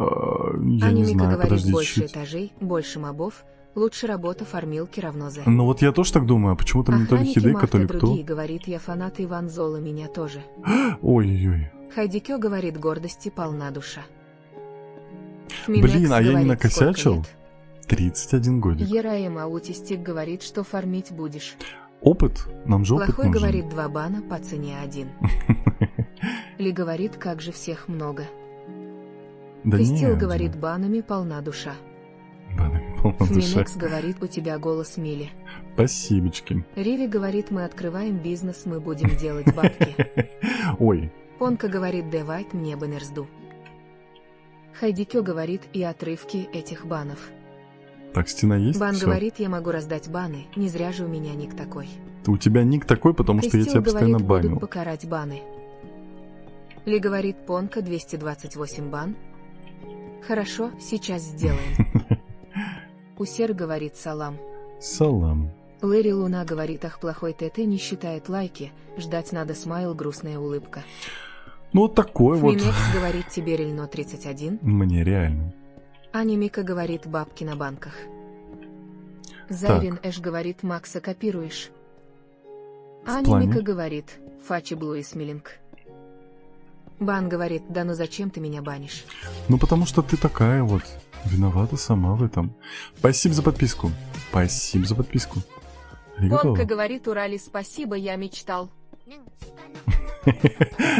не Анимика знаю, говорит, подожди больше чуть. этажей, больше мобов, лучше работа фармилки равно за. Ну вот я тоже так думаю, а почему там не то ли Охранники Хидека, то Марта ли кто? другие, говорит, я фанат Иван Зола, меня тоже. Ой-ой-ой. Хайдикё говорит, гордости полна душа. Блин, а я не говорит, накосячил? сколько лет? 31 годик. Ераем Аутистик говорит, что фармить будешь. Опыт? Нам же опыт Плохой нужен. говорит, 2 бана по цене 1. Ли говорит, как же всех много. Да Костил нет говорит, же. банами полна душа. Банами полна душа. Фминекс говорит, у тебя голос мили. Спасибочки. Рири говорит, мы открываем бизнес, мы будем делать бабки. Ой, Понка говорит, давай мне баннерсду. Хайдикё говорит, и отрывки этих банов. так стена есть? Бан Всё. говорит, я могу раздать баны, не зря же у меня ник такой. У тебя ник такой, потому что я Костил тебя постоянно говорит, банил. будут покарать баны. Ли говорит, Понка 228 бан. Хорошо, сейчас сделаем. Усер говорит, салам. Салам. Лэри Луна говорит, ах, плохой ТТ не считает лайки, ждать надо смайл, грустная улыбка. Ну вот такой вот. Фминекс говорит, тебе Рельно 31. Мне реально. Анимика говорит, бабки на банках. Зайрин Эш говорит, Макса копируешь. Анимика говорит, Фачи Блу и Смилинг. Бан говорит, да ну зачем ты меня банишь? Ну потому что ты такая вот. Виновата сама в этом. Спасибо за подписку. Спасибо за подписку. Аригато. Понка говорит, Урали, спасибо, я мечтал.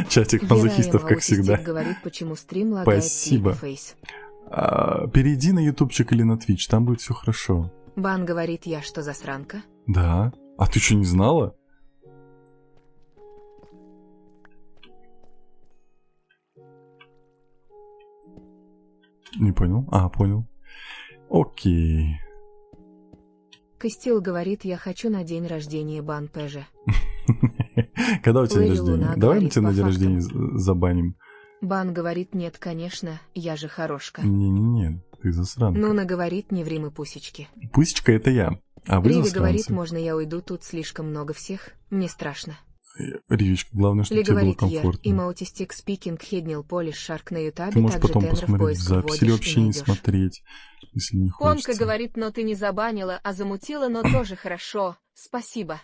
Чатик мазохистов, как всегда. Говорит, почему стрим лагает. Спасибо. Фейс. Перейди на ютубчик или на твич, там будет все хорошо. Бан говорит, я что, засранка? Да. А ты что, не знала? Не понял? Понял. Окей. Костил говорит, я хочу на день рождения бан ПЖ. Когда у тебя день Лэри рождения? Луна Давай мы говорит, тебя на по день фактам. рождения забаним. Бан говорит, нет, конечно, я же хорошка. Не-не-не, ты засранка. Нуна говорит, не ври мы пусечки. Пусечка это я, а вы Риви засранцы. говорит, можно я уйду, тут слишком много всех, мне страшно. Ривичка, главное, чтобы Ли тебе было говорит, я, комфортно. и Маутистик Спикинг Хеднил Полиш Шарк на ютабе, Ты можешь также потом тенор в посмотреть поиск запись или вводишь вообще и не найдешь. смотреть, если не Понка хочется. говорит, но ты не забанила, а замутила, но тоже хорошо, спасибо.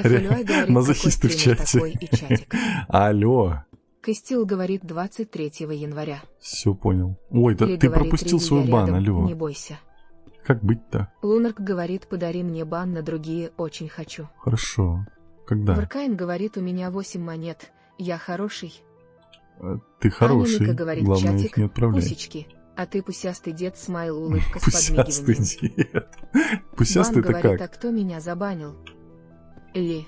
Реально, говорит, мазохисты в какой стример чате. такой и чатик. Алло, Костил говорит 23 января. все понял. Ой, да Ли ты говорит, пропустил Риви, свой я бан, рядом, алло. не бойся. Как быть-то? Лунарк говорит, подари мне бан на другие, очень хочу. Хорошо. Когда? Варкайн говорит, у меня 8 монет, я хороший. Ты хороший, Анимика говорит, главное чатик, их не отправляй. пусечки. А ты пусястый дед, смайл, улыбка с Пусястый подмигиванием. дед. Пусястый Бан это говорит, как? а кто меня забанил? Ли.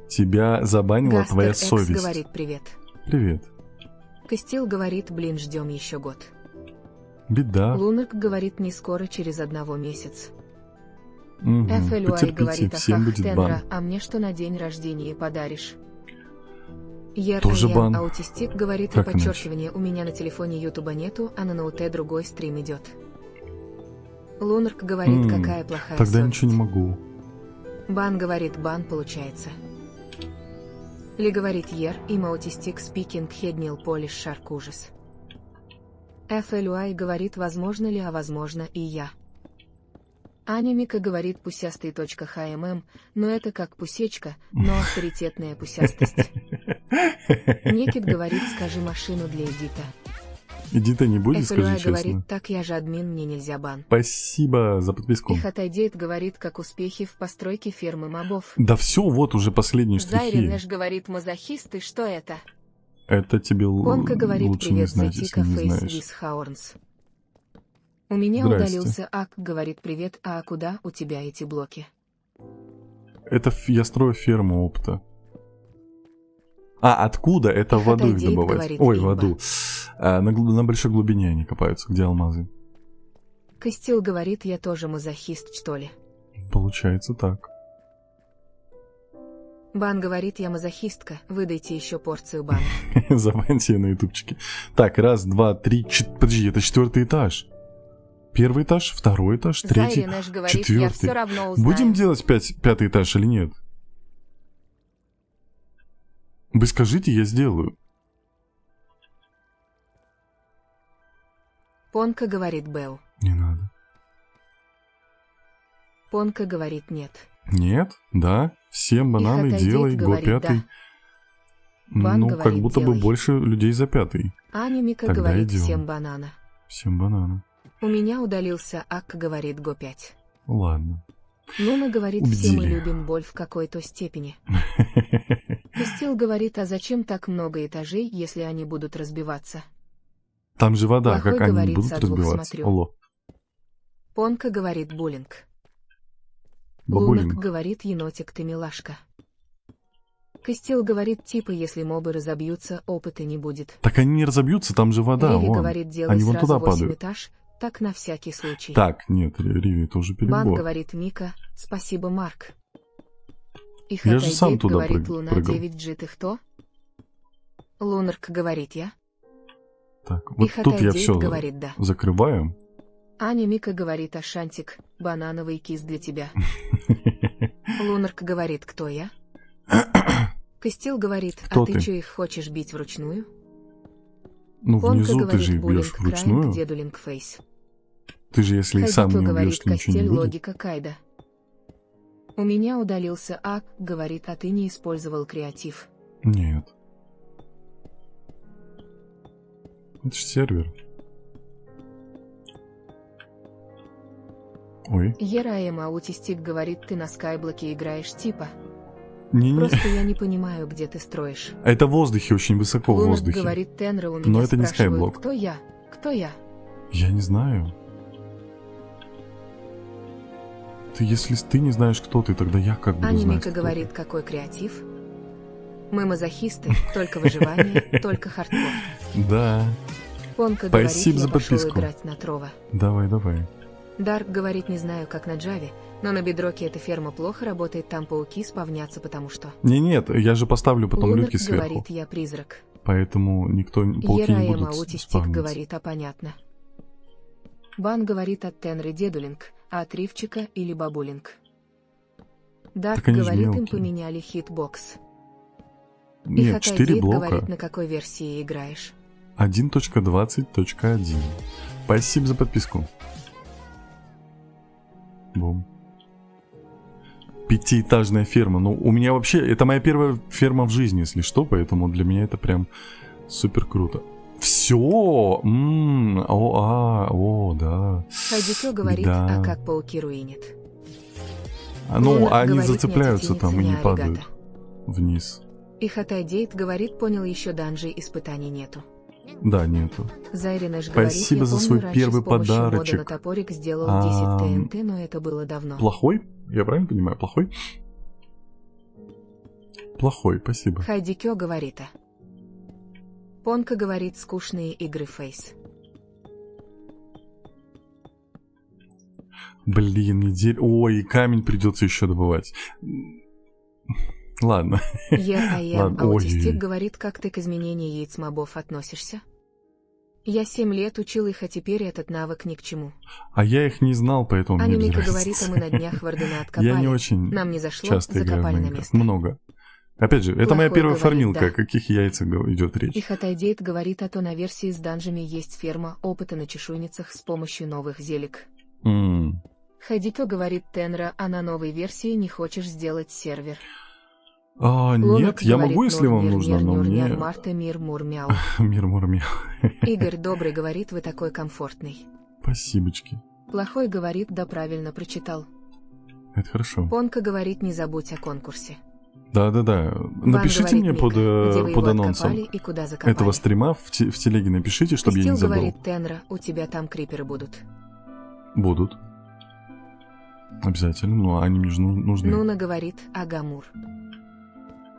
Тебя забанила Гастер твоя Экс совесть. говорит привет. Привет. Костил говорит, блин, ждем еще год. Беда. Лунарк говорит, не скоро, через 1 месяц. Мгм. FLY Потерпите, говорит, всем ахах, будет Тенра, бан. а мне что на день рождения подаришь? Тоже бан. Аутистик говорит, Как и подчеркивание, у меня на телефоне ютуба нету, а на ноуте другой стрим идет. Лунарк говорит, какая плохая Тогда совесть. ничего не могу. Бан говорит, бан получается. Ли говорит, ер, и Маутистик спикинг хеднил полиш шарк ужас. FLY говорит, возможно ли, а возможно и я. Анимика говорит, пусястый.хмм, но это как пусечка, но авторитетная пусястость. Некит говорит, скажи машину для эдита. Иди-то не будет, скажи FLY честно. говорит, так я же админ, мне нельзя бан. Спасибо за подписку. Ихатайдейт говорит, как успехи в постройке фермы мобов. Да все, вот уже последние Зайрин штрихи. Нэш говорит, мазохисты, что это? Это тебе Понка говорит, лучше не привет, знать, если Зетика не Фейс знаешь. Вис Хаорнс. У меня Здрасте. удалился Ак, говорит привет, а куда у тебя эти блоки? Это я строю ферму опыта. А, откуда? Это в воду их Хатайдейт добывать. говорит Ой, в имба. воду. На большой глубине они копаются, где алмазы. Костил говорит, я тоже мазохист, что ли? Получается так. Бан говорит, я мазохистка, выдайте еще порцию бана. Забаньте ее на ютубчике. Так, раз, два, три, подожди, это 4-й этаж. 1-й этаж, 2-й этаж, 3-й, Зайри Нэш говорит, я все 4-й. равно узнаю. Будем делать 5-й этаж или нет? Вы скажите, я сделаю. Понка говорит Бэл. Не надо. Понка говорит нет. Нет? Да? Всем бананы Хатайдейт делай, го говорит 5-й. да. Бан Ну, как говорит, будто бы делай. больше людей за 5-й. Аня Мика Тогда говорит идем. всем банана. Всем бананы. У меня удалился Ак, говорит Го 5. Ладно. Нуна говорит, все мы Убедили. любим боль в какой-то степени. Костил говорит, а зачем так много этажей, если они будут разбиваться? Там же вода, Плохой как они говорит, будут со двух разбиваться? смотрю. Алло. Понка говорит буллинг. Лунок Бабулинг. говорит, енотик ты милашка. Костил говорит, типа, если мобы разобьются, опыта не будет. Так они не разобьются, там же вода, Риви вон. говорит, делай Они вон сразу туда 8 падают. этаж, так на всякий случай. Так, нет, Риви, это уже Бан перебор. говорит Мика, спасибо, Марк. И Я же сам Хатайдейт туда говорит, Луна прыгал. 9 джит и кто? Лунарк говорит я. Так, И вот тут я Хатайдейт все говорит да. закрываю. Аня Мика говорит, Ашантик, банановый кис для тебя. Лунарк говорит, кто я? Костил говорит, Кто а ты ты? чё их хочешь бить вручную? Ну, Понка внизу ты говорит, же их бьешь буллинг вручную. крайнг, дедулинг фейс. Ты же, если их сам Хайдито не убьешь, говорит, то ничего не Костель, будет. логика Кайда. У меня удалился Ак, говорит, а ты не использовал креатив. Нет. Это же сервер. Ой. Ераем Аутистик говорит, ты на скайблоке играешь типа. Не-не. Просто я не понимаю, где ты строишь. А это в воздухе, очень высоко в Лунарк воздухе. говорит, Тенра, у Но меня это не спрашивают, скайблок. кто я? Кто я? Я не знаю. Если ты не знаешь, кто ты, тогда я как буду Аня знать, Мика кто говорит, какой креатив? Мы мазохисты, только выживание, только хардкор. ты. Да. Понка говорит, Спасибо я за пошел подписку. играть на Трова. Давай, давай. Дарк говорит, не знаю, как на Джаве, но на Бедроке эта ферма плохо работает, там пауки спавнятся, потому что... Нет, я же поставлю потом Лунарк люки сверху. говорит, я призрак. Поэтому никто, пауки не Ераем будут Аутистик спавниться. говорит, а понятно. Бан говорит от Тенры дедулинг, а от Ривчика или бабулинг. Дарк Так они ж говорит, им мелкие. поменяли хитбокс. И Нет, 4 Хатайдейт блока. говорит, на какой версии играешь. 1.20.1. Спасибо за подписку. Бум. 5-этажная ферма. Ну, у меня вообще... Это моя первая ферма в жизни, если что, поэтому для меня это прям супер круто. Все! Да. Хайдикё говорит, Да. а как пауки руинят. Ну, Лунарк они говорит, зацепляются нет, там и не аригато. падают вниз. И Хатайдейт говорит, понял, еще данжей испытаний нету. Да, нету. Зайринеш говорит, Спасибо я за помню, свой раньше первый с помощью мода подарочек. на топорик сделал 10 ТНТ, но это было давно. Плохой? Я правильно понимаю? Плохой? Плохой, спасибо. Хайдикё говорит, а. Понка говорит, скучные игры фейс. Блин, неделя... Ой, камень придется еще добывать. Ладно. Ладно, Аутистик ой. говорит, как ты к изменению яиц мобов относишься? Я 7 лет учил их, а теперь этот навык ни к чему. А я их не знал, поэтому мне без Анимика говорит, разницы. а мы на днях Вардена откопали. Я не очень Нам не зашло, часто играю в закопали на Майнкрафт. место. Много. Опять же, это моя Плохой первая говорит, фармилка. да. О каких яйцах идет И речь? Хатайдейт говорит, а то на версии с данжами есть ферма опыта на чешуйницах с помощью новых зелек. М. Хайдикё говорит, Тенра, а на новой версии не хочешь сделать сервер. Нет, Лунарк я говорит, могу, если вам нужно, но мне... Марта, мир, мур, мяу. Мир мурмя. Игорь Добрый говорит, вы такой комфортный. Спасибочки. Плохой говорит, да правильно прочитал. Это хорошо. Понка говорит, не забудь о конкурсе. Да-да-да. Ван Напишите говорит, мне Мика, под, где вы под его анонсом откопали и куда закопали. этого стрима в телеге напишите, чтобы я Костил не забыл. говорит, Тенра, у тебя там криперы будут. Будут. Обязательно, но они мне же нужны. Нуна говорит Агамур.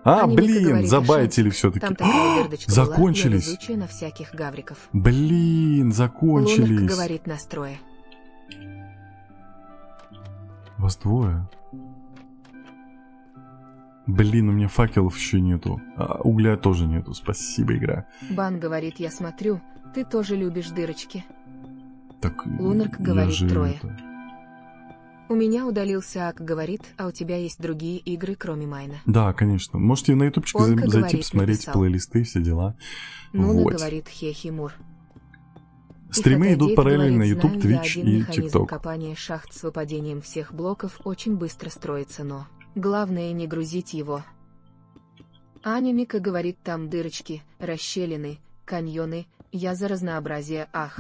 Блин, говорит забайтили все-таки. Там такая дырдочка Закончились. Была, я везучая на всяких гавриков. Блин, закончились. Лунарк говорит настрое. Вас двое. Блин, у меня факелов еще нету. Угля тоже нету. Спасибо, игра. Бан говорит, я смотрю, ты тоже любишь дырочки. Так, Лунарк я говорит же трое. это- У меня удалился Ак говорит, а у тебя есть другие игры, кроме Майна. Да, конечно. Можете на ютубчик Понка зайти, говорит, посмотреть написал. плейлисты, все дела. Нуна Вот. говорит Хехимур. Стримы идут Ихатадейт параллельно говорит, YouTube, знаю я Twitch один и механизм TikTok. копания шахт с выпадением всех блоков очень быстро строится, но главное не грузить его. Аня Мика говорит, там дырочки, расщелины, каньоны, я за разнообразие, ах.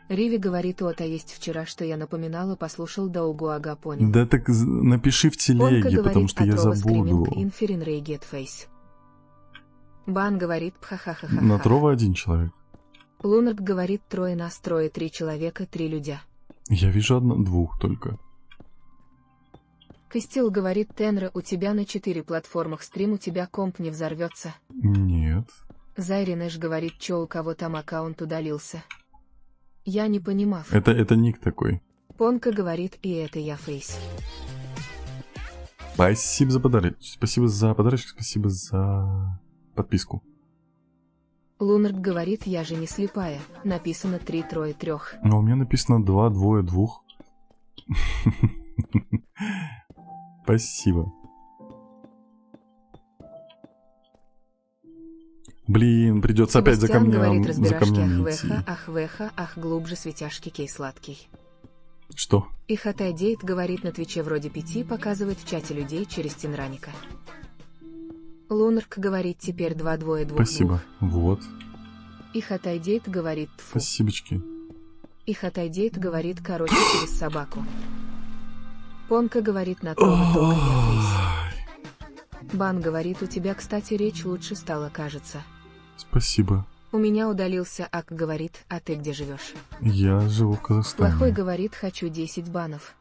Риви говорит, а есть вчера, что я напоминала, послушал Даугуага, понял. Да так напиши в телеге, Понка потому говорит, что я Атрова забуду. скриминг инферин рейгет фейс. Бан говорит, пха-ха-ха-ха. На Трова один человек. Лунарк говорит, трое нас, трое, 3 человека, 3 людя. Я вижу двух только. Костил говорит, Тенра, у тебя на 4 платформах стрим, у тебя комп не взорвется. Нет. Зайринэш говорит, чё у кого там аккаунт удалился. Я не понимав. Это ник такой. Понка говорит, и это я фейс. Спасибо за подарок. Спасибо за подарочек, спасибо за подписку. Лунарк говорит, я же не слепая. Написано 3 3 3. Но у меня написано 2 2 2. Спасибо. Блин, придется опять за Себастьян камнем, говорит, за разбирашки, камнями ах идти. веха, ах веха, ах глубже светяшки кей сладкий. Что? И Хатайдейт говорит, на Твиче вроде 5 показывает в чате людей через Тинраника. Лунарк говорит, теперь 2 2 2. Спасибо. Вот. И Хатайдейт говорит, тьфу. Спасибочки. И Хатайдейт говорит, короче, через собаку. Понка говорит, на Трова только я фейс. Бан говорит, у тебя, кстати, речь лучше стала, кажется. Спасибо. У меня удалился Ак говорит, а ты где живешь? Я живу в Казахстане. Плохой говорит, хочу 10 банов.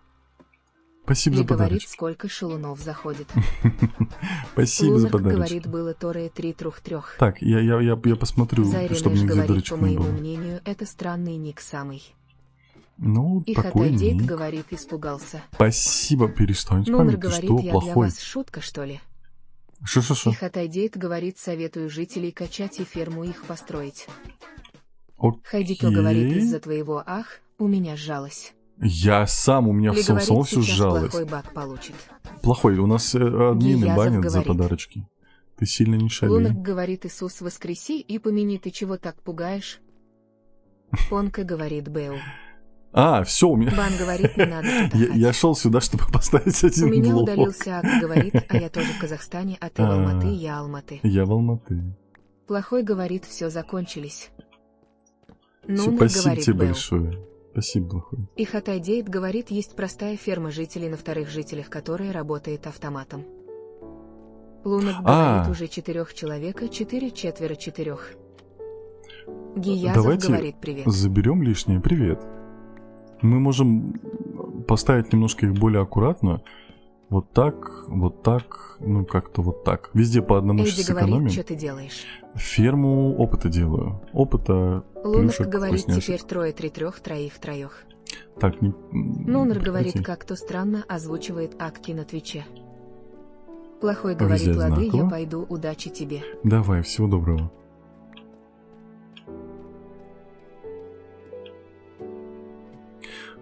Спасибо И за говорит, подарочек. сколько шалунов заходит. Спасибо за Лунарк подарочек. говорит, было Торы 3 3 3. Так, я посмотрю, чтобы Зайринэш нигде говорит, по дырочек не моему было. мнению, это странный ник самый. Ну, И такой Хатайдейт ник. говорит, испугался. Спасибо, перестань Нунер спамить. Ты говорит, что, я для плохой? вас шутка, что ли? Шо-шо-шо? И Хатайдейт говорит, советую жителей качать и ферму их построить. Хайдикё говорит, из-за твоего ах, у меня сжалось. Я сам, у меня Ли в самом говорит, все сейчас сжалось. плохой баг получит. Плохой, у нас админы Гиязов банят за говорит. подарочки. Ты сильно не шали. Лунарк говорит, Иисус воскреси и помяни, ты чего так пугаешь? Понка говорит, Бэу. Все, у меня... Бан говорит, не надо тут Я шел сюда, чтобы поставить У один меня блок. удалился Ак говорит, а я тоже в Казахстане, а ты в Алматы, я Алматы. Я в Алматы. Плохой говорит, все закончились. Всё, Нунер спасибо говорит, тебе Бэу. большое. Спасибо, плохой. И Хатайдейт говорит, есть простая ферма жителей на вторых жителях, которая работает автоматом. Лунок говорит, уже 4 человека, 4 четверо 4. Гиязов Давайте говорит, привет. заберем лишнее. Привет. Мы можем поставить немножко их более аккуратно. Вот так, ну как-то вот так. Везде по одному Эйди сейчас говорит, экономим. что ты делаешь? Ферму опыта делаю. Опыта, Лунок плюшек, говорит, вкусняшек. теперь 3 3 3 3. Так, не... Нунер говорит, прекрати. как-то странно озвучивает акки на Твиче. Плохой Везде говорит, лады, я одинаково. пойду, удачи тебе. Давай, всего доброго.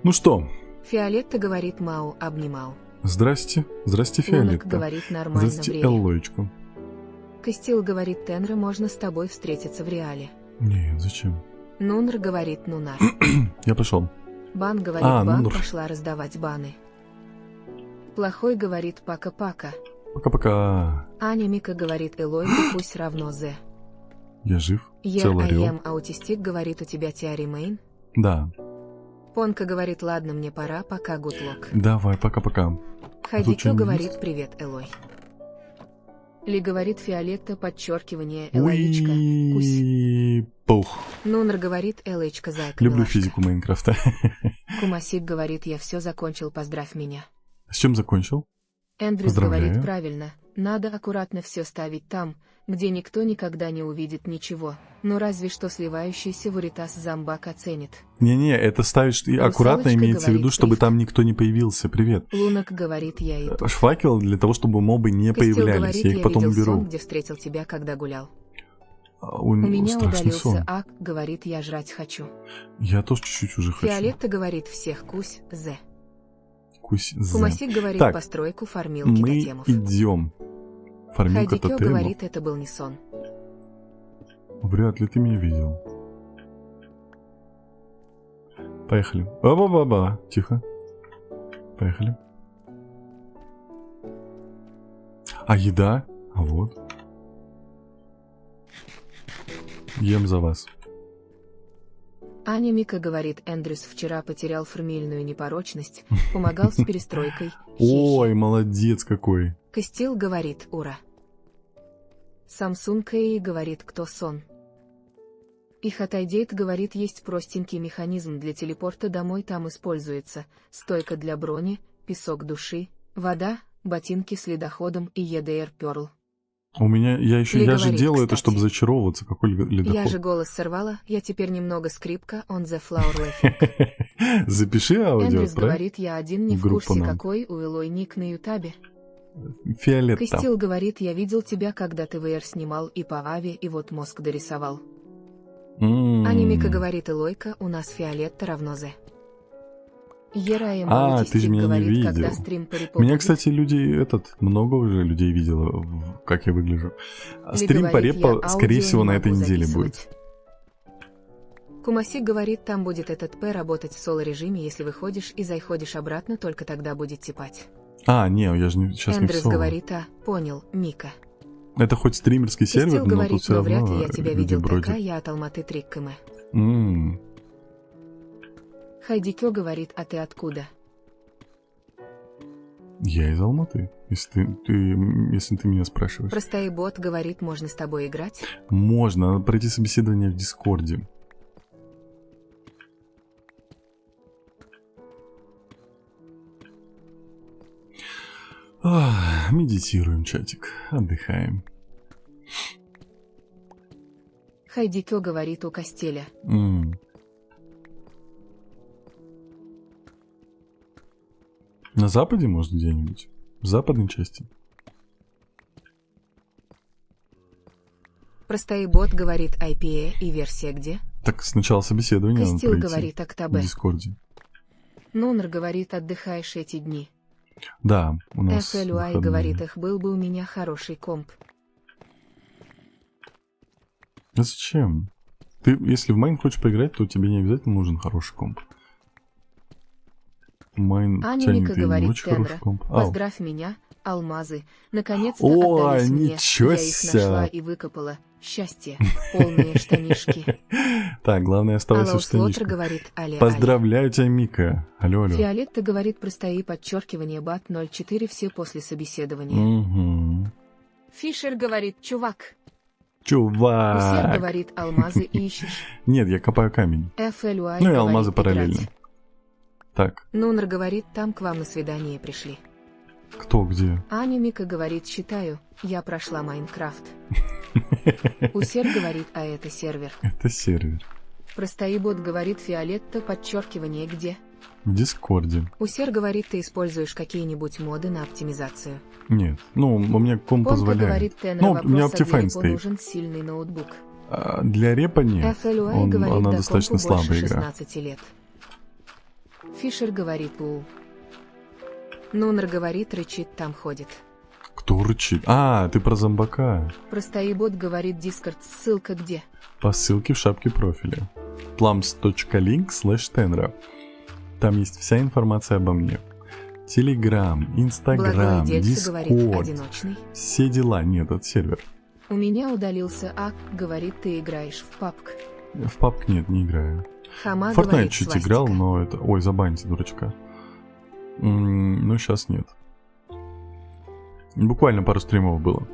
Ну что, Фиолетта говорит, Мау, обнимал. здрасте. Здрасте, Лунок Фиолетта. говорит, нормально Здрасте, время. Эллоечку. Костил говорит, Тенра, можно с тобой встретиться в реале. Нет, зачем? Нунр говорит, Нунар. Я пошел. Бан говорит, Бан Нунр. пошла раздавать баны. Плохой говорит, Пака-Пака. Пока-пока. Аня Мика говорит, Элой, и пусть равно Зе. Я жив. Цел орел. Я аутистик говорит, у тебя теоремейн. Да. Понка говорит, ладно, мне пора, пока гудлок. Давай, пока-пока. Хайдикё Звучание говорит, есть? привет, Элой. Ли говорит, Фиолетта, подчеркивание, Элоичка, кусь. и пух. Нунр говорит, Элэчка зайка Люблю милашка. физику Майнкрафта. Кумасик говорит, я все закончил, поздравь меня. С чем закончил? Эндрюс Поздравляю. говорит правильно, надо аккуратно все ставить там, где никто никогда не увидит ничего, но разве что сливающийся в унитаз зомбак оценит. Не-не, это ставишь аккуратно, имеется в виду, говорит, чтобы Риф. там никто не появился. Привет. Лунок говорит, я и тут. Факел для того, чтобы мобы не Костел появлялись. говорит, Я их потом видел сон, уберу. где встретил тебя, когда гулял. У У меня страшный удалился сон. Ак, говорит, я жрать хочу. Я тоже чуть-чуть уже хочу. Фиолетта говорит, всех кусь, зе. Кусь-зе. Кумасик говорит, Так, постройку фармилки Мы тотемов. идем. Фармилка Хайдикё тотемов. говорит, это был не сон. Вряд ли ты меня видел. Поехали. Ба-ба-ба-ба. Тихо. Поехали. А еда? А вот. Ем за вас. Аня Мика говорит, Эндрюс вчера потерял фамильную непорочность, помогал с перестройкой. Ой, молодец какой. Костел говорит, ура. Samsung Кэй говорит, кто сон. И Хатайдейт говорит, есть простенький механизм для телепорта домой, там используется стойка для брони, песок души, вода, ботинки с ледоходом и EDR Pearl. У меня, я же говорит, делаю это, кстати. чтобы зачаровываться, какой ледоход. Я же голос сорвала, я теперь немного скрипка, on the floor laughing. Запиши аудио, Эндрюс отправь. говорит, я один не в Группу курсе, нам. какой у Элой ник на ютабе. Фиолетта. Костел говорит, я видел тебя, когда ты VR снимал и по Аве, и вот мозг дорисовал. Анимика говорит, Элойка, у нас Фиолетта равно Зе. А, ты же меня не говорит, видел. когда стрим по репорту Меня, будет, кстати, много уже людей видело, как я выгляжу. или Стрим по говорит, я репо, скорее аудио всего, не на этой могу неделе записывать. будет. Кумасик говорит, там будет этот П работать в соло-режиме, если выходишь и заходишь обратно, только тогда будет типать. А, не, я же сейчас не в Эндрюс соло. говорит, понял, Мика. Это хоть стримерский сервер, Костел но говорит, тут все но вряд равно ли я тебя люди видел, бродят. такая я от Алматы 3 км. Хайдикё говорит, а ты откуда? Я из Алматы, если ты меня спрашиваешь. Простой бот говорит, можно с тобой играть? Можно, надо пройти собеседование в Дискорде. Медитируем, чатик, отдыхаем. Хайдикё говорит у Костеля. На западе, может, где-нибудь? В западной части? Простой бот говорит IPA и версия где? Так сначала собеседование надо Костел пройти говорит в Октабе. Дискорде. Нунр говорит, отдыхаешь эти дни. Да, у нас FLUI выходные. говорит, их был бы у меня хороший комп. А зачем? Ты, если в Майн хочешь поиграть, то тебе не обязательно нужен хороший комп. Майн Анника тянет и не говорит, очень хороший Тенра, комп. поздравь меня, алмазы. Наконец-то Ой, отдались мне. ничего Я их ся. нашла и выкопала. Счастье. Полные штанишки. Так, главное осталось Алло в Слотер штанишках. говорит, але. Поздравляю тебя, Мика. Алло. Фиолетта говорит, простои подчеркивание бат 04 все после собеседования. Угу. Фишер говорит, чувак. Усер Чувак. говорит, алмазы ищешь. Нет, я копаю камень. FLUI Ну и говорит, алмазы параллельно. играть. Так, Нунр говорит, там к вам на свидание пришли. кто где? Аня Мика говорит, считаю, я прошла Майнкрафт. Усер говорит, а это сервер. Это сервер. Простоибот говорит, Фиолетта, подчеркивание где? В Дискорде. Усер говорит, ты используешь какие-нибудь моды на оптимизацию. Нет, ну, у меня комп Понка позволяет. говорит, Тенра, Ну, у вопрос, меня а для Optifine репо стоит. нужен сильный ноутбук. А для репа нет. FLUI говорит, Она до достаточно компу больше слабая игра. 16 лет. Фишер говорит, Нунр говорит, рычит, там ходит. Кто рычит? А, ты про зомбака. Простоибот говорит, Дискорд, ссылка где? По ссылке в шапке профиля. plums.link/tenra. Там есть вся информация обо мне. Телеграм, Инстаграм, Благодельцы говорит, Дискорд. одиночный. Все дела. Нет, это сервер. У меня удалился Ак, говорит, ты играешь в папк. В папк нет, не играю. Хама В Fortnite говорит, чуть свастика. играл, но это... Ой, забаньте, дурачка. Ну, сейчас нет. Буквально пару стримов было.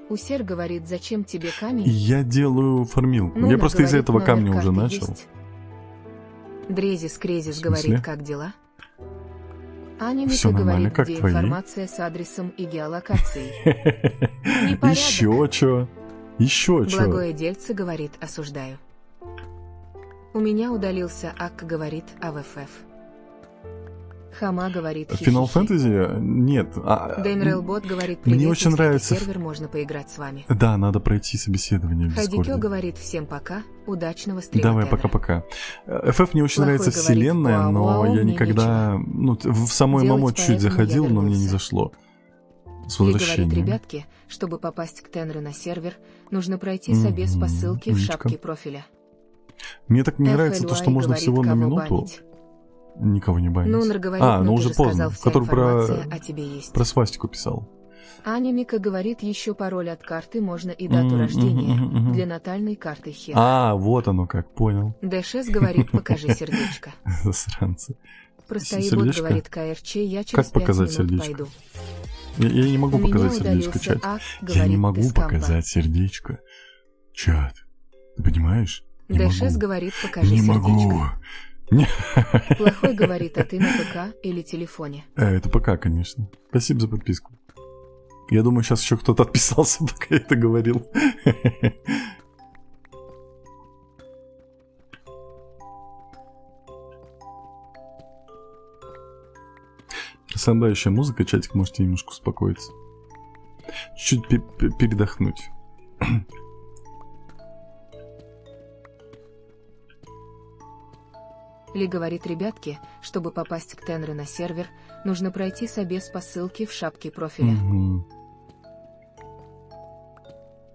Усер говорит, зачем тебе камень? Я делаю фармилку. Я Нуна просто из-за говорит, этого номер камня уже карты начал. есть? Дрезис Крезис В смысле? говорит, как дела? Аня Всё Мика нормально, говорит, как где твои? информация с адресом и геолокацией. Непорядок. Еще чё? Еще чё? Благое дельце говорит, осуждаю. У меня удалился Ак, говорит, АВФФ. Хама говорит, Final хи-хи-хи. Fantasy? Нет. Деймрелбот говорит, Мне привет, очень на нравится сервер, можно поиграть с вами. Да, надо пройти собеседование в Хайдикё Дискорде. говорит, всем пока, удачного стрима. Давай, Тендера. пока-пока. FF мне очень Плохой нравится говорит, вселенная, вау, но вау, я мне никогда... Ну, в самой Делать ММО чуть поэтому заходил, я но мне не вернулся. зашло. С И говорит, возвращением. ребятки, чтобы попасть к Тенре на сервер, нужно пройти собес по ссылке в Умничка. шапке профиля. Мне так не нравится то, FLY что можно говорит, всего на кого минуту банить. никого не банить. Нунер говорит, ну ну уже ты же поздно. сказал, вся Который информация о тебе есть. про свастику писал. Аня Мика говорит, еще пароль от карты можно и дату рождения. Для натальной карты хер. Вот оно как, понял. Дэшес говорит, покажи сердечко. Засранцы. Простоибот Сердечко? говорит, КРЧ, я через Как 5 показать минут сердечко? пойду. Я не могу У меня показать сердечко, удалился чат. Ак, Я говорит, не ты могу с компа. показать сердечко. Чат. Ты понимаешь? Не Дэшес могу. говорит, покажи Не сердечко. могу. Плохой говорит, а ты на ПК или телефоне? Это пока, конечно. Спасибо за подписку. Я думаю, сейчас еще кто-то отписался, пока я это говорил. Расслабляющая музыка, чатик, можете немножко успокоиться. Чуть-чуть передохнуть. Ли говорит, ребятки, чтобы попасть к Тенре на сервер, нужно пройти собес по ссылке в шапке профиля. Мгм.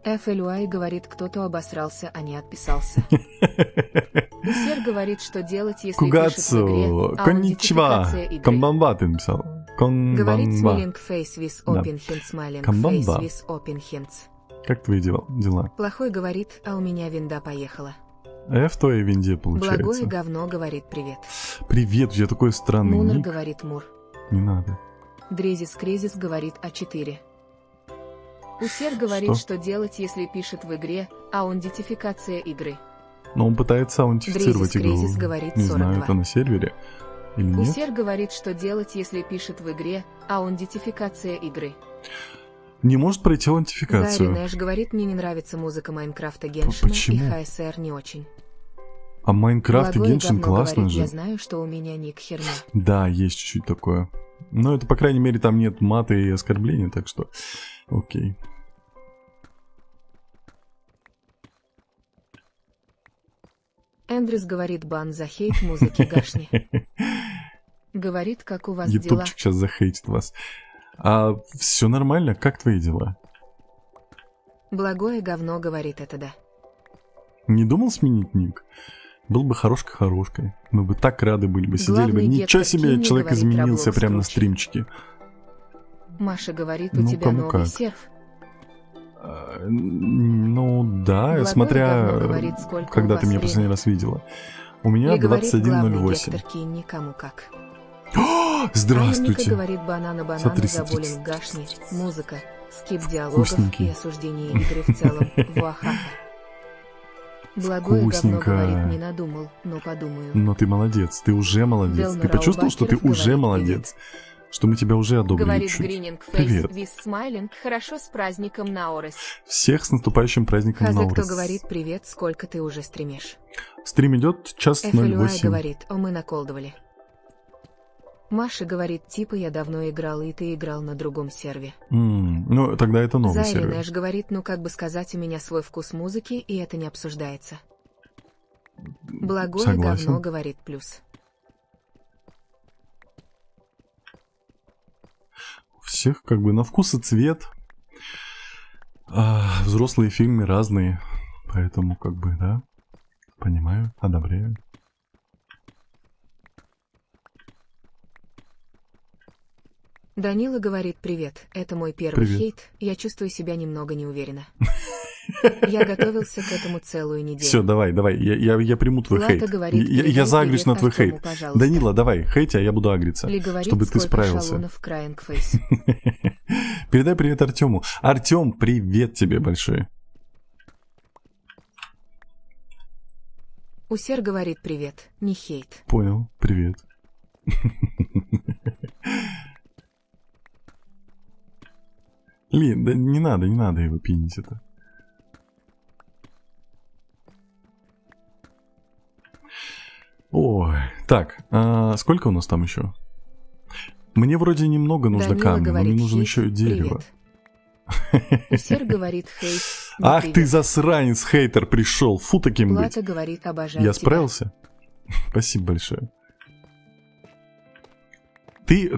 FLY говорит, кто-то обосрался, а не отписался. Усер говорит, что делать, если пишет в игре Кугацу, конничва, аудентификация игры. комбамба ты написал. Говорит Комбамба. smiling face with Да. open hand, smiling Комбамба. face with open hands. Как твои дела? Плохой говорит, а у меня винда поехала. В твоей винде Благое получается. говно говорит привет. Привет, у тебя такой странный Мунер ник. говорит мур. Не надо. Дрезис Крезис говорит А4. Усер говорит, Что? что делать, если пишет в игре аудентификация игры. Но он пытается аутентифицировать Дрезис игру. Крезис говорит Не знаю, 42. это на сервере или нет. Усер говорит, что делать, если пишет в игре аудентификация игры. Не может пройти аутентификацию. Гарри Нэш говорит, мне не нравится музыка Майнкрафта Геншина и Почему? ХСР не очень. А Майнкрафт и Благое Геншин говно классно говорит, же. я знаю, что у меня ник херня. Да, есть чуть-чуть такое. Но это, по крайней мере, там нет мата и оскорбления, так что окей. Эндрюс говорит, бан за хейт музыки Гашни. Говорит, как у вас дела. Ютубчик сейчас захейтит вас. А все нормально? Как твои дела? Благое говно говорит это да. Не думал сменить ник? Был бы хорошкой. Мы бы так рады были бы, сидели бы. Главный Ничего гектор себе, Кинни человек говорит, изменился Роблокс прямо на круче. стримчике. Маша говорит, у Ну, тебя кому новый как. серф. Ну да, Благое смотря говно говорит, сколько у когда вас ты меня времени. последний раз видела. У меня Ли говорит, главный 21:08. гектор Кинни кому как. Здравствуйте. Анника говорит, банана Смотри, заболен смотри. Гашни. Музыка, скип диалогов Вкусненький. и осуждение игры в целом. Вуахаха. Благое говно Вкусненько. говорит, не надумал, но подумаю. Но ты молодец, ты уже молодец. Делмер Ты почувствовал, что ты Аубахеров уже говорит, молодец? Что мы тебя уже одобрили Говорит чуть. Грининг Привет. Фейс Виз Смайлинг, хорошо с праздником Наорес. Всех с наступающим праздником Хаза, кто Наурес. говорит, привет, сколько ты уже стримишь. Стрим идет час FLY 08. говорит, о, мы наколдовали. Маша говорит, типа я давно играл, и ты играл на другом серве. Ну, тогда это новый Зайри сервер. Нэш говорит, ну как бы сказать, у меня свой вкус музыки, и это не обсуждается. Благое Согласен. говно говорит плюс. У всех как бы на вкус и цвет. Взрослые фильмы разные. Поэтому как бы, да. Понимаю, одобряю. Данила говорит, привет, это мой первый Привет. хейт, я чувствую себя немного неуверенно. Я готовился к этому целую неделю. Все, давай, я приму твой Лата хейт. говорит, Я передай заагрюсь привет на твой Артему, хейт. пожалуйста. Данила, давай, хейти, а я буду агриться. Ли говорит, Чтобы ты сколько справился. шалунов Crying Face. Передай привет Артему. Артем, привет тебе большой. Усер говорит привет, не хейт. Понял, привет. Лин, да не надо его пинить это. Ой, так, сколько у нас там еще? Мне вроде немного нужно Данила камня, но говорит мне нужно хейт, еще и дерево. Усер говорит хейт, не Ах привет. ты засранец, хейтер пришел, фу таким быть. Плата говорит обожаю Я тебя. справился? Спасибо большое. Ты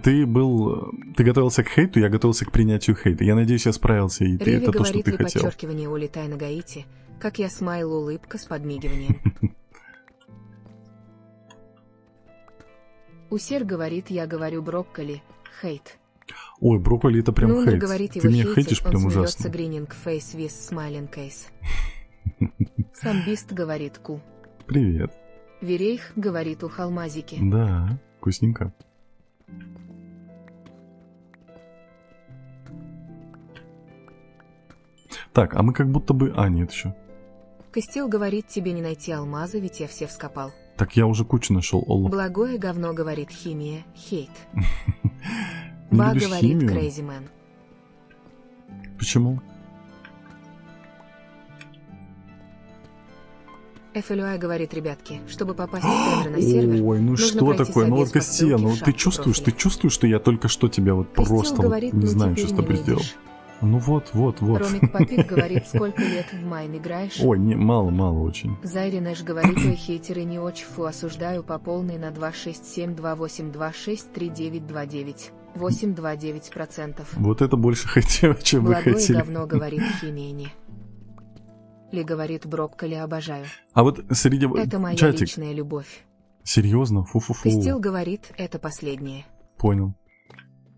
готовился к хейту, я готовился к принятию хейта. Я надеюсь, я справился, и ты, Риви это то, что говорит ты ли хотел. подчеркивание улетай на Гаити, как я смайл улыбка с подмигиванием. Усер говорит я говорю брокколи, хейт. Ой, брокколи это прям Нунер хейт. говорит Ты его меня хейтит, хейтишь он прям смеется ужасно. грининг фейс with smiling case. Самбист говорит ку. Привет. Верейх говорит у халмазики. Да, вкусненько. Так, а мы как будто бы... А, нет еще. Костил говорит тебе не найти алмазы, ведь я все вскопал. Так я уже кучу нашел. Олла. Благое говно говорит химия, хейт. Не Ба любишь говорит химию? crazy man. Почему? FLUI говорит, ребятки, чтобы попасть в тендер на сервер, Ой, ну нужно что пройти такое? Ну вот, собес по Костя, ссылке ну в ты шапке чувствуешь, профиля. что я только что тебя вот Костил просто вот говорит, не ну знаю, теперь что с не тобой сделал. выйдешь. Ну вот. Ромик Попик говорит, сколько лет в Майн играешь? Ой, не, мало очень. Зайри Нэш говорит, ой, хейтеры не очень фу, осуждаю по полной на 26728263929. 829%. Вот это больше хотел, чем вы Благое хотели. говно говорит химия не. Ли говорит брокколи обожаю. А вот среди... Это моя Чатик, личная любовь. серьезно? Фу-фу-фу. Костил говорит, это последнее. Понял.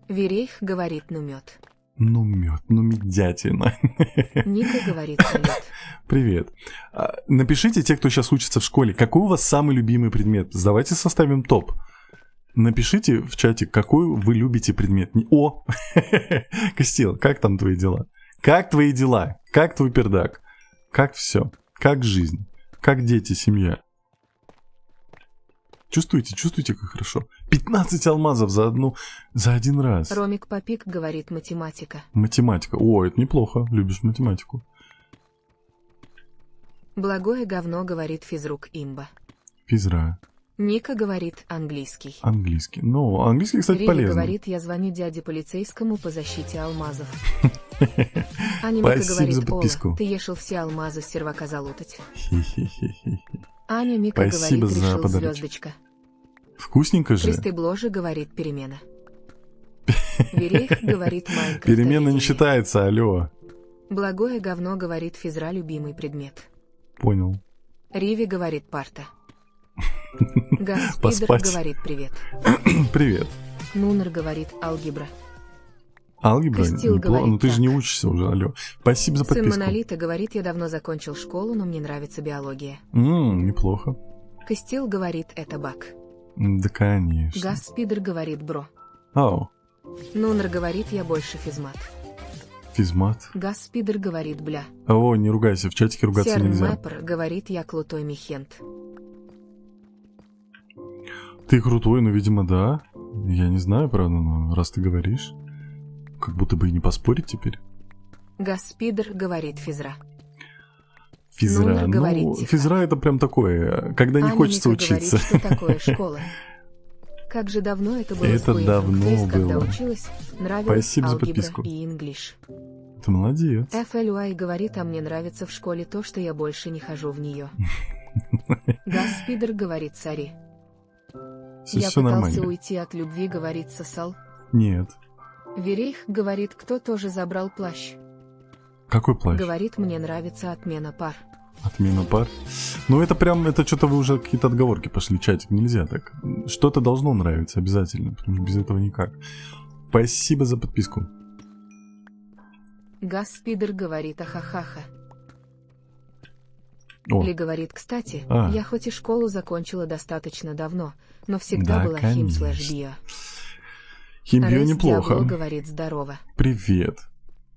Верейх говорит, ну мед. Ну мед, ну медятина. Ника говорит, салют. Привет. Напишите, те, кто сейчас учится в школе, какой у вас самый любимый предмет? Давайте составим топ. Напишите в чате, какой вы любите предмет. О! Костил, как там твои дела? Как твои дела? Как твой пердак? Как все? Как жизнь? Как дети, семья? Чувствуете, как хорошо? 15 алмазов за один раз. Ромик Попик говорит, математика. Математика. О, это неплохо. Любишь математику. Благое говно говорит физрук имба. Физра. Ника говорит, английский. Английский. Ну, английский, кстати, Риви полезно. говорит, я звоню дяде полицейскому по защите алмазов. Аня Спасибо Мика говорит, за подписку. Ола, ты ешил все алмазы с сервака залутать. Хи-хи-хи-хи. Аня Мика Спасибо говорит, за решил подарочек. звездочка. Вкусненько же. Кристый Бложи говорит, перемена. Верейх говорит, Майнкрафт. Перемена не объединение. считается, алло. Благое говно говорит, физра любимый предмет. Понял. Риви говорит, парта. Гаспидер Поспать. говорит, привет. Привет. Нунер говорит, алгебра. Алгебра Костил неплохо. говорит Ну ты же так. не учишься уже, алло. Спасибо за Сын подписку. Монолита говорит, я давно закончил школу, но мне нравится биология. Неплохо. Костил говорит, это баг. Да, конечно. Гаспидер говорит, бро. Ау, Нунер говорит, я больше физмат. физмат. Гаспидер говорит, бля. О, не ругайся, в чатике ругаться Серн нельзя. Мэппер говорит, я крутой михент. Ты крутой, ну, видимо, да. Я не знаю, правда, но раз ты говоришь, как будто бы и не поспорить теперь. Гаспидер говорит, физра. Физра. Нунер говорит Ну, тихо. физра это прям такое, когда не Аня хочется Мика учиться. говорит, что такое школа. Как же давно это было Это с Queen давно Face, когда было. училась, нравилась Спасибо за алгебра подписку. и инглиш. Ты молодец. FLUI говорит, а мне нравится в школе то, что я больше не хожу в нее. Гаспидер говорит, сори. Все, Я все пытался нормально. уйти от любви, говорит, сосал. Нет. Верейх говорит, кто тоже забрал плащ. Какой плащ? Говорит, мне нравится отмена пар. Отмена пар. Ну это прям, это что-то вы уже какие-то отговорки пошли, чатик, нельзя так. Что-то должно нравиться обязательно, потому что без этого никак. Спасибо за подписку. Гаспидер говорит, ахахаха. О, Ли говорит, кстати, А. я хоть и школу закончила достаточно давно, но всегда Да, была конечно. хим/био. Химбио Рейс неплохо. Диабло говорит здорово. Привет.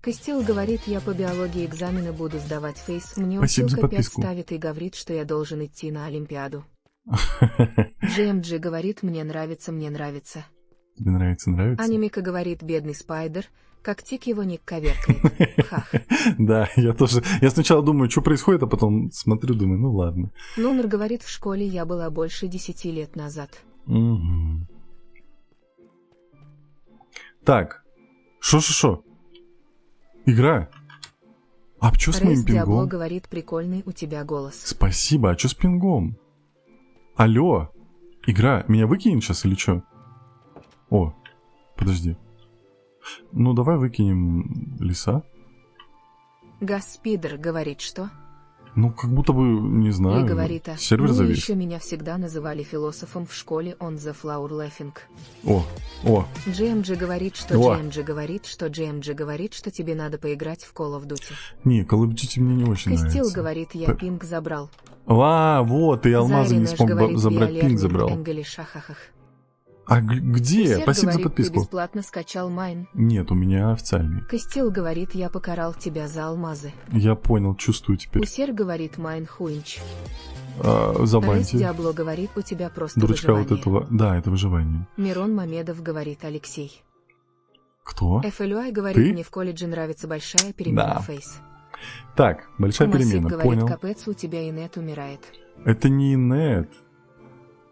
Костил говорит, я по биологии экзамены буду сдавать фейс. Мне Спасибо за училка 5 подписку. ставит и говорит, что я должен идти на Олимпиаду. GMG говорит, мне нравится, мне нравится. Тебе нравится? Анимика говорит, бедный спайдер, как тик его ник коверкает. Хах. Да, я тоже. Я сначала думаю, что происходит, а потом смотрю, думаю, ну ладно. Номер говорит, в школе я была больше 10 лет назад. Угу. Так, шо? Игра. А что с моим Рейс Диабло пингом? говорит, прикольный у тебя голос. Спасибо, а что с пингом? Алло, игра, меня выкинет сейчас или что? О, подожди. Ну, давай выкинем леса. Гаспидер говорит, что? Ну, как будто бы, не знаю, Ли говорит, сервер ну завис. еще меня всегда называли философом в школе on the floor laughing. О, GMG говорит, что О. GMG говорит, что GMG говорит, что тебе надо поиграть в Call of Duty. не, Call of Duty мне не очень Костил нравится. говорит, я пинг забрал. Вот, и алмазы не Зайринаш смог говорит, забрать, Виолер пинг не забрал. Энгели шахахах. А где? Усер Спасибо говорит, за ты подписку. бесплатно скачал майн. Нет, у меня официальный. Костил говорит, я покарал тебя за алмазы. Я понял, чувствую теперь. Усер говорит, майн хуинч. Рейс Забаньте. Диабло говорит, у тебя просто Дурачка выживание. вот этого. Да, это выживание. Мирон Мамедов говорит, Алексей. Кто? FLUI говорит, Ты? мне в колледже нравится большая перемена Да. фейс. Так, большая Кумасик перемена, говорит, понял. капец, у тебя инет умирает. Это не инет.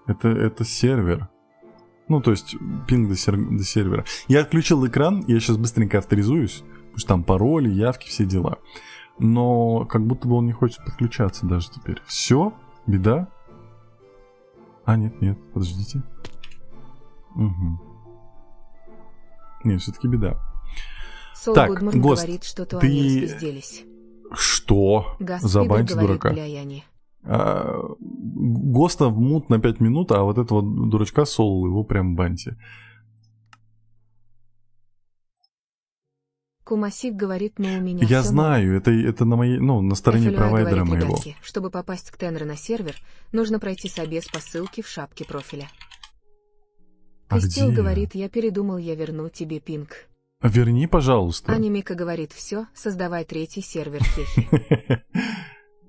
Это сервер. Ну, то есть, пинг до сервера. Я отключил экран, я сейчас быстренько авторизуюсь. Потому что там пароли, явки, все дела. Но как будто бы он не хочет подключаться даже теперь. Все? Беда? А, нет, подождите. Угу. Нет, все-таки беда. Сол Так, Гудман Гост, говорит, что ты- туалет спизделись. Что? Гаспидер Забаньте говорит, дурака. бля, я не. Госта в мут на 5 минут, а вот этого дурачка Соло, его прям баньте. Кумасик говорит, ну у меня Я всё знаю, это на моей, ну, на стороне FLUI провайдера говорит, моего. ребятки, чтобы попасть к Тенру на сервер, нужно пройти собес по ссылке в шапке профиля. А Костил где? говорит, я передумал, я верну тебе пинг. Верни, пожалуйста. Анимика говорит, все, создавай третий сервер хехи.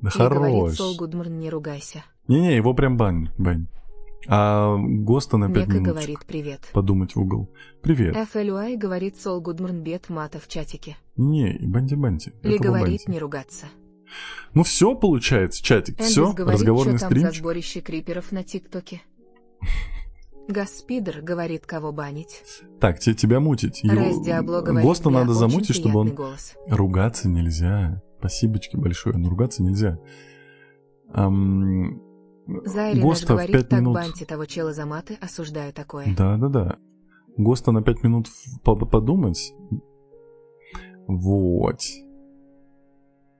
Да И говорит, хорош. Сол Гудман, не ругайся. Не-не, его прям бань. А Госта на 5 Мека минут говорит, привет. подумать в угол. Привет. FLUI говорит, Сол Гудман бед мата в чатике. Не, банти. Ли Этого говорит, банти. не ругаться. Ну все получается, чатик. Все, Эндрюс говорит, разговорный что там за стримчик. сборище криперов на ТикТоке. Гаспидер говорит, кого банить. Так, тебя мутить. Рейс Диабло говорит, Госта бля, надо очень замутить, чтобы он... приятный голос. Ругаться нельзя. Спасибочки большое, но ругаться нельзя. Зайринаш Госта в говорит, 5 так минут. баньте того чела за маты, осуждаю такое. Да. Госта на 5 минут подумать. Вот.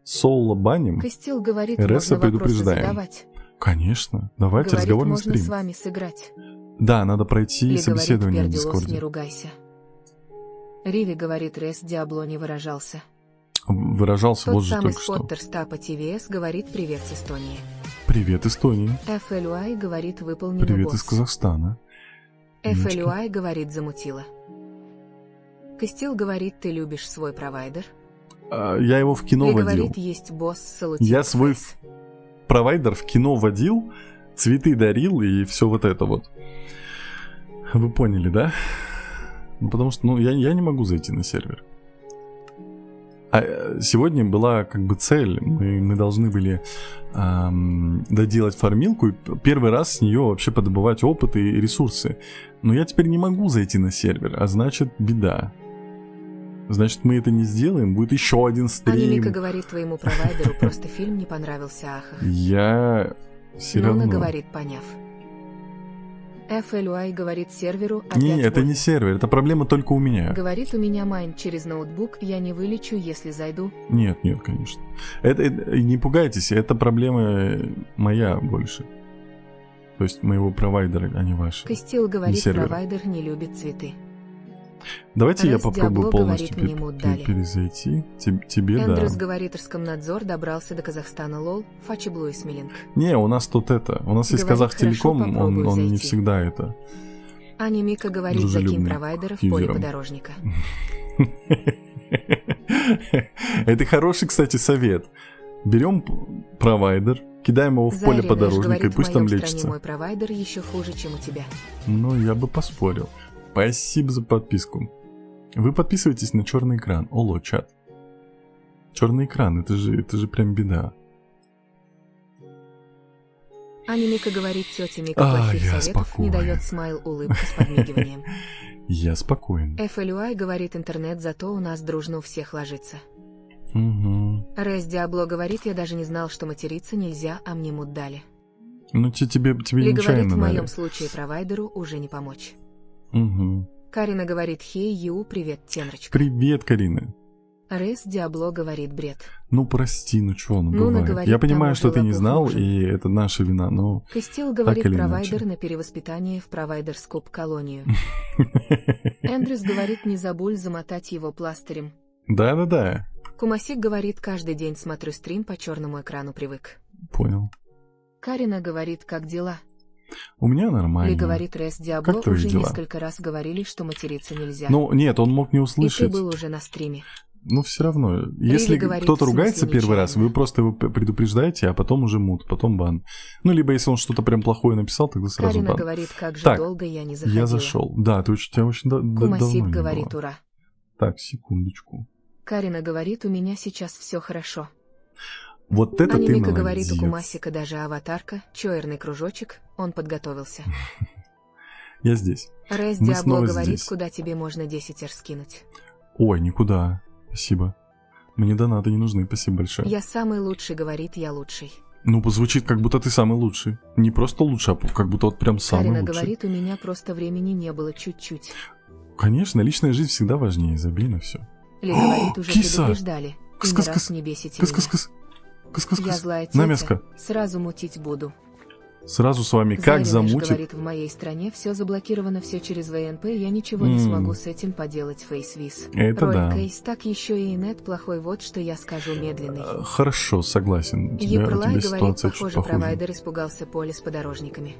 Соло баним. Костил говорит, РСа можно вопросы предупреждаем. задавать. Конечно. Давайте Говорит, разговорный можно стрим. с вами сыграть. Да, надо пройти Ли собеседование в говорит, пердилос, не Дискорде. ругайся. Риви говорит, Рес Диабло не выражался. Выражался Тот вот же самый только что. споттер Стапа ТВС говорит, привет с Эстонии. Привет, Эстонии. FLUI говорит, выполнено Привет босс. из Казахстана. FLUI говорит, замутила. Костил говорит, ты любишь свой провайдер. Я его в кино Ли водил. говорит, есть босс, салутит. Я свой провайдер в кино водил, цветы дарил и все вот это вот. Вы поняли, да? Ну, потому что, я не могу зайти на сервер. А сегодня была как бы цель. Мы должны были доделать фармилку и первый раз с нее вообще подобывать опыт и ресурсы. Но я теперь не могу зайти на сервер, а значит беда. Значит, мы это не сделаем, будет еще один стрим. Анимика говорит, твоему провайдеру просто фильм не понравился, ахах. Я все равно... Нуна говорит, поняв. FLUI говорит серверу, опять Не, это больно. не сервер, это проблема только у меня. Говорит, у меня майн через ноутбук, я не вылечу, если зайду. Нет, конечно. Не пугайтесь, это проблема моя больше. То есть моего провайдера, а не ваша. Костил говорит, сервера. провайдер не любит цветы. Давайте я Рейс попробую Диабло полностью говорит, мне мут дали. перезайти. Тебе, да. Эндрюс говорит, Роскомнадзор добрался до Казахстана, лол, Фачи Блу и Смилинг. Не, у нас тут это. У нас есть Говорит, Казахтелеком, хорошо, он попробую не зайти. всегда это. Аня Мика говорит, закинь дружелюбным провайдера в к поле юзерам. подорожника. Это хороший, кстати, совет. Берем провайдер, кидаем его в поле Зайрин Эш подорожника, и говорит, в пусть там моем стране лечится. мой провайдер еще хуже, чем у тебя. Ну, я бы поспорил. Спасибо за подписку. Вы подписываетесь на черный экран. Оло, чат. Черный экран, это же прям беда. Аня Мика говорит, тетя Мика плохих я советов не спокоен. дает смайл улыбку с подмигиванием. Я спокоен. FLUI говорит, интернет, зато у нас дружно у всех ложится. Угу. Рэс Диабло говорит, я даже не знал, что материться нельзя, а мне мут дали. Ну, тебе Ли говорит, нечаянно в моем дали. случае провайдеру уже не помочь. Угу. Карина говорит, хей, ю, привет, Тенрочка. Привет, Карина. Рэс Диабло говорит, бред. Ну, прости, ну чё, ну Ну, бывает. наговорит, Я понимаю, тому что ты не жила знал, похуже. и это наша вина, но... Костил говорит, или провайдер иначе. на перевоспитание в провайдерскую колонию. Эндрюс говорит, не забудь замотать его пластырем. Да-да-да, Кумасик говорит, каждый день смотрю стрим, по черному экрану привык. понял. Карина говорит, как дела? У меня Ли нормально. говорит, Рэс Диабло, Как твои уже дела? несколько раз говорили, что материться нельзя. Ну, нет, он мог не И ты услышать. был уже на стриме. Ну, все равно. Если говорит, кто-то в смысле, ругается первый раз, нечаянно. вы просто его предупреждаете, а потом уже мут, потом бан. Ну, либо если он что-то прям плохое написал, тогда сразу Карина бан. говорит, как же Так, долго я не заходила. Я зашел. Да, тебя очень давно Кумасик не говорит, было. ура. Так, секундочку. Карина говорит, у меня сейчас все хорошо. Вот это Аня ты Мика молодец. говорит, у Кумасика даже аватарка, чоерный кружочек, он подготовился. Я здесь. Рэс Мы Диабло снова говорит, здесь. куда тебе можно 10 скинуть. Ой, никуда. Спасибо. Мне донаты не нужны, спасибо большое. Я самый лучший, говорит, я лучший. Ну, звучит, как будто ты самый лучший. Не просто лучший, а как будто вот прям самый Карина лучший. говорит, у меня просто времени не было чуть-чуть. Конечно, личная жизнь всегда важнее, забей на все. Ли говорит, уже киса! предупреждали. И ни Кыс-кыс-кыс! раз не бесите меня. Кыс-кыс-кыс. Я Кыс-кыс-кыс. злая На тетя, мяско. сразу мутить буду. Сразу с вами как Зайрин Эш замутит. говорит, в моей стране все заблокировано, все через ВНП, я ничего не смогу с этим поделать, фейсвиз. Это Роль да. Кейс, так еще и инет плохой, вот что я скажу, медленный. Хорошо, согласен. У тебя Епрлай говорит, ситуация чуть похоже, похуже. провайдер испугался поля с подорожниками.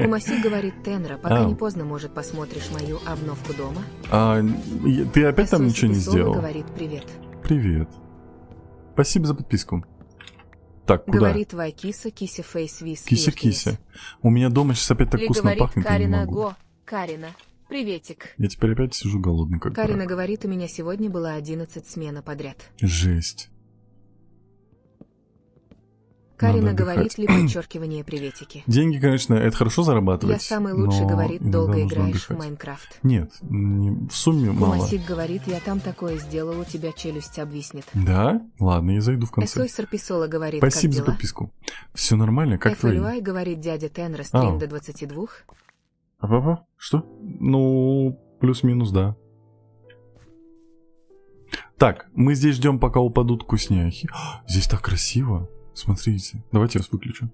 Умасик говорит, Тенра, пока А. не поздно, может, посмотришь мою обновку дома? Ты опять там SOS ничего не Писола сделал? говорит, привет. Привет. Спасибо за подписку. Так, куда? Говорит Вайкиса, Кися Фейсвиз. Кися-кися. У меня дома сейчас опять так Ли вкусно говорит, пахнет, я не Карина, могу. го, Карина, приветик. Я теперь опять сижу голодный, как Карина дурак. говорит, у меня сегодня было 11 смена подряд. Жесть. Карина Надо говорит, отдыхать. ли подчеркивание приветики. Деньги, конечно, это хорошо зарабатывать. Я самый лучший, но говорит, иногда долго нужно играешь отдыхать. в Майнкрафт. Нет, в сумме мало. Кумасик говорит, я там такое сделал, у тебя челюсть обвиснет. Да? Ладно, я зайду в конце. Эсой Сарписола говорит, Спасибо как за дела? подписку. Все нормально, как твои? FLUI говорит, дядя Тенра, стрим А. до 22. Папа? Что? Ну, плюс-минус, да. Так, мы здесь ждем, пока упадут вкусняхи. Здесь так красиво. Смотрите. Давайте я вас выключу.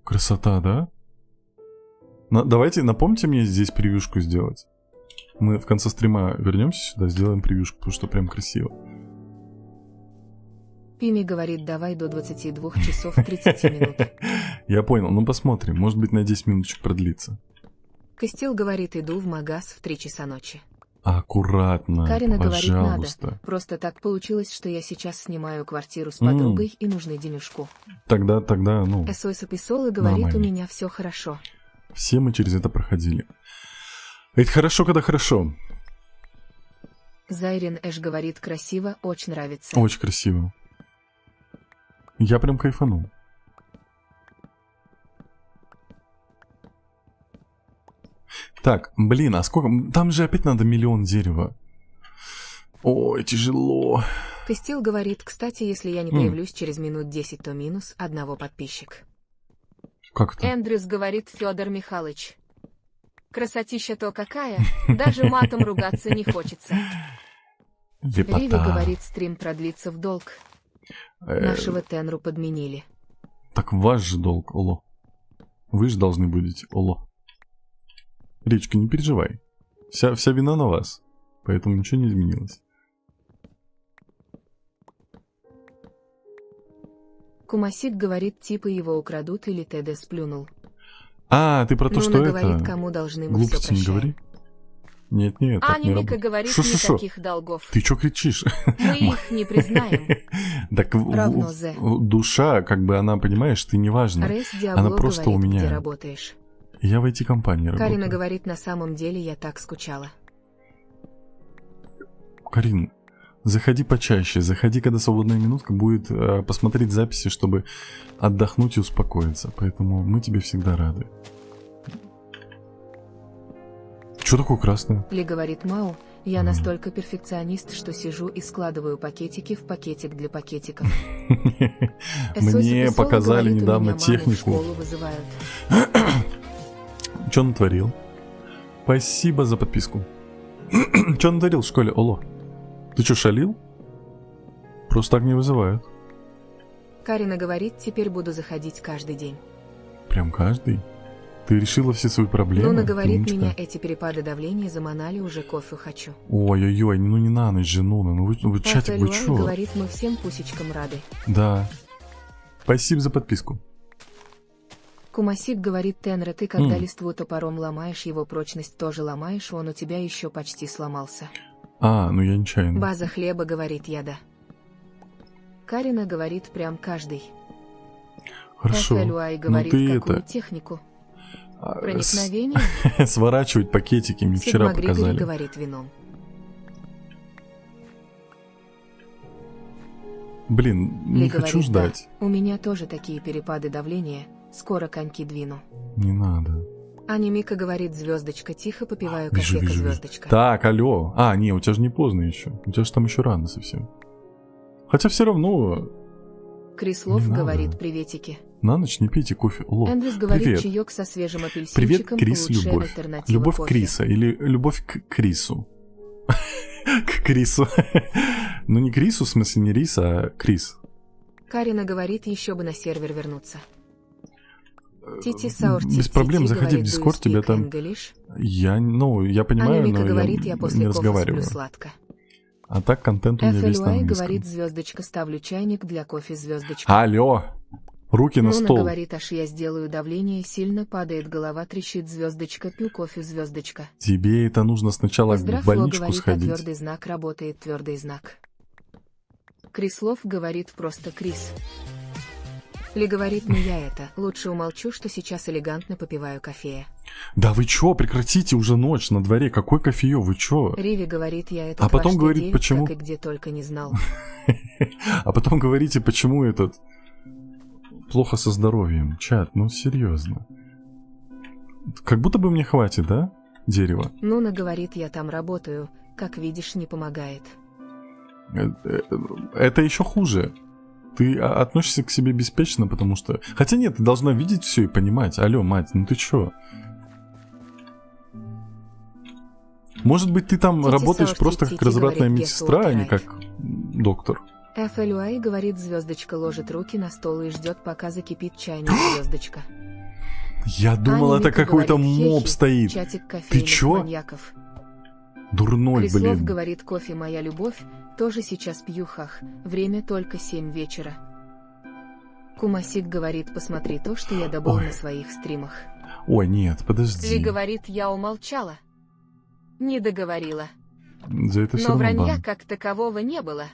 Красота, да? Давайте, напомните мне здесь превьюшку сделать. Мы в конце стрима вернемся сюда, сделаем превьюшку, потому что прям красиво. Пими говорит, давай до 22 часов 30 минут. Я понял, ну посмотрим. Может быть, на 10 минуточек продлится. Костил говорит, иду в магаз в 3 часа ночи. Аккуратно, Карина говорит, пожалуйста. надо. Просто так получилось, что я сейчас снимаю квартиру с подругой и нужны денежку. Тогда, ну, Эсой Саписола говорит, Нормально. у меня все хорошо. все мы через это проходили. Это хорошо, когда хорошо. Зайрин Эш говорит, красиво, очень нравится. Очень красиво. Я прям кайфанул. Так, блин, а сколько? Там же опять надо 1 000 000 дерева. Ой, тяжело. Костил говорит, кстати, если я не появлюсь через минут 10, то минус одного подписчик. Как это? Эндрюс говорит, Федор Михайлович. Красотища то какая, даже матом ругаться не хочется. Риви Лепота. говорит, стрим продлится в долг. Нашего Тенру подменили. Так ваш же долг, Оло. Вы же должны будете, Оло. Речка, не переживай. Вся вина на вас. Поэтому ничего не изменилось. Кумасик говорит, типа его украдут или ТД сплюнул. А, ты про то, Нуна что говорит, это... кому должны мы все Глупости не прощаем. говори. Нет, так Аня не Мика работает. говорит, Шо? никаких долгов. Ты чё кричишь? Мы их не признаем. Так Равно Зе. душа, как бы она, понимаешь, ты не важна. Рес Она Диабло просто говорит, у меня. где работаешь. Я в IT-компании Карина работаю. говорит, на самом деле я так скучала. Карин, заходи почаще, заходи, когда свободная минутка будет посмотреть записи, чтобы отдохнуть и успокоиться. Поэтому мы тебе всегда рады. Чё такое красное? Ли говорит Мау, я настолько перфекционист, что сижу и складываю пакетики в пакетик для пакетиков. Мне Эсоси показали говорит, у недавно меня маму в технику. школу вызывают. Чё натворил? Спасибо за подписку. Чё натворил в школе, Оло? Ты чё, шалил? Просто так не вызывают. Карина говорит, теперь буду заходить каждый день. Прям каждый? Ты решила все свои проблемы? Нуна Ты говорит, умничка. меня эти перепады давления заманали, уже кофе хочу. Ой-ой-ой, ну не на ночь же, Нуна. Ну вы чатик, вы чё? говорит, мы всем пусечкам рады. Да. Спасибо за подписку. Кумасик говорит, Тенра, ты когда листву топором ломаешь, его прочность тоже ломаешь, он у тебя еще почти сломался. А, ну я нечаянно. База хлеба говорит, я да. Карина говорит, прям каждый. Хорошо. Эфэлюай Ну говорит, ты какую это... технику? Проникновение? Сворачивать пакетики мне вчера Сигма Григори показали. говорит вином. Блин, не Ли хочу говорит, да, ждать. у меня тоже такие перепады давления, скоро коньки двину. Не надо. Аня Мика говорит, звездочка, тихо попиваю Вижу, кофе, вижу. звездочка. Так, алло. А, не, у тебя же не поздно еще. У тебя же там еще рано совсем. Хотя все равно Крислов не надо. говорит, приветики. на ночь не пейте кофе. Ло. Эндрюс говорит, Привет. чаек со свежим апельсинчиком. Привет, Крис, лучшая любовь. альтернатива Любовь кофе. Криса или любовь к Крису. К Крису. Ну не Крису, в смысле не Рис, а Крис. Карина говорит, еще бы на сервер вернуться. Тити Саур Без проблем, заходи в Дискорд, тебя там... Я понимаю, Аня Мика но говорит, я после не кофе разговариваю. сплю сладко. А так контент у меня весь на FLY английском. говорит, звездочка, ставлю чайник для кофе, звездочка. Алло! Руки на Нуна стол. говорит, аж я сделаю давление, сильно падает голова, трещит, звездочка, пью кофе, звездочка. Тебе это нужно сначала Поздрав, в больничку говорит, сходить. а твердый знак работает, твердый знак. Крислов говорит, просто Крис. Ли говорит, ну я это, лучше умолчу, что сейчас элегантно попиваю кофея. Да вы чё, прекратите, уже ночь на дворе, какой кофеё, вы чё? Риви говорит, я этот А потом ваш говорит, Т9, почему- как и где только не знал. А потом говорите, почему этот... Плохо со здоровьем. Чат, ну серьезно. Как будто бы мне хватит, да? Дерева. Нуна говорит, я там работаю, как видишь, не помогает. Это еще хуже. Ты относишься к себе беспечно, потому что... Хотя нет, ты должна видеть все и понимать. Алло, мать, ну ты чё? Может быть, ты там Тити работаешь Саур, просто Тити как развратная говорит, медсестра, а не Гесу как доктор. FLY говорит, звездочка ложит руки на стол и ждет, пока закипит чайник, звездочка. Я думал, Аня это Мика какой-то говорит, моб хехи, стоит. Чатик кофейных чё? маньяков. Дурной, Крислов блин. говорит, кофе моя любовь, тоже сейчас пью, хах, время только 7 вечера. Кумасик говорит, посмотри то, что я добыл Ой. на своих стримах. Ой, нет, Ли подожди. говорит, я умолчала. Не договорила. За это все Но равно вранья бан. как такового не было.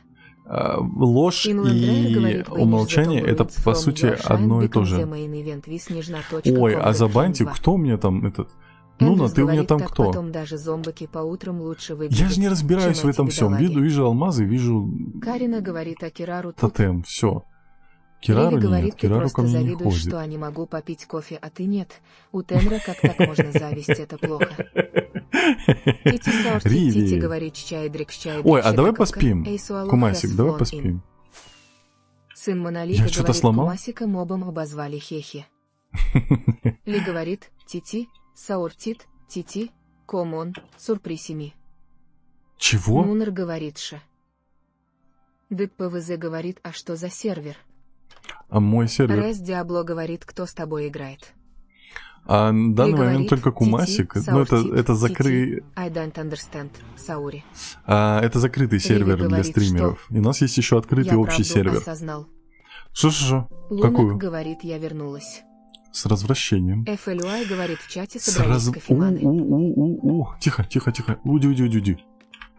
Ложь Инлендер и говорит, «Вы не умолчание ждете это Worlds по from сути your shine одно и become то the же. main event with нижна.com Ой, а за Dotcom бантик 2». кто у меня там этот? Нуна, Эндрюс ты у меня говорит, там так кто? Потом даже зомбаки по утрам лучше выглядят, Я же не разбираюсь чем в этом эти всем. бедолаги. Вижу алмазы, вижу Карина говорит, а Кирару тут. тотем, все. Риви Кирару говорит, нет, ты Кирару просто ко мне не завидуешь, ходит. что я не могу попить кофе, а ты нет. У Тенра как так можно зависть, это плохо. Тити Саур, Риви. Тити говорит, чайдрик, чайдрик. Ой, а давай щепаковка, поспим, Эйсу Аллах Кумасик, has давай flown in. поспим. Сын Монолита Я что-то говорит, сломал? Кумасика мобом обозвали хехи. Ли говорит, Тити, Сауртит, Тити, Комон, Сурприсими. Чего? Мунер говорит ше. Дык ПВЗ говорит, а что за сервер? А мой сервер? Рез Диабло говорит, кто с тобой играет. А на данный Ли момент говорит, только Тити, Кумасик. Ну Сауртит, это Тити, закрытый... I don't understand, Саури. Это закрытый сервер для говорит, стримеров. И у нас есть еще открытый Я общий правду сервер. осознал. Что? Лунок Какую? говорит, я вернулась. С развращением. FLUI говорит в чате, С собрались кофеманы. Тихо. Уйди.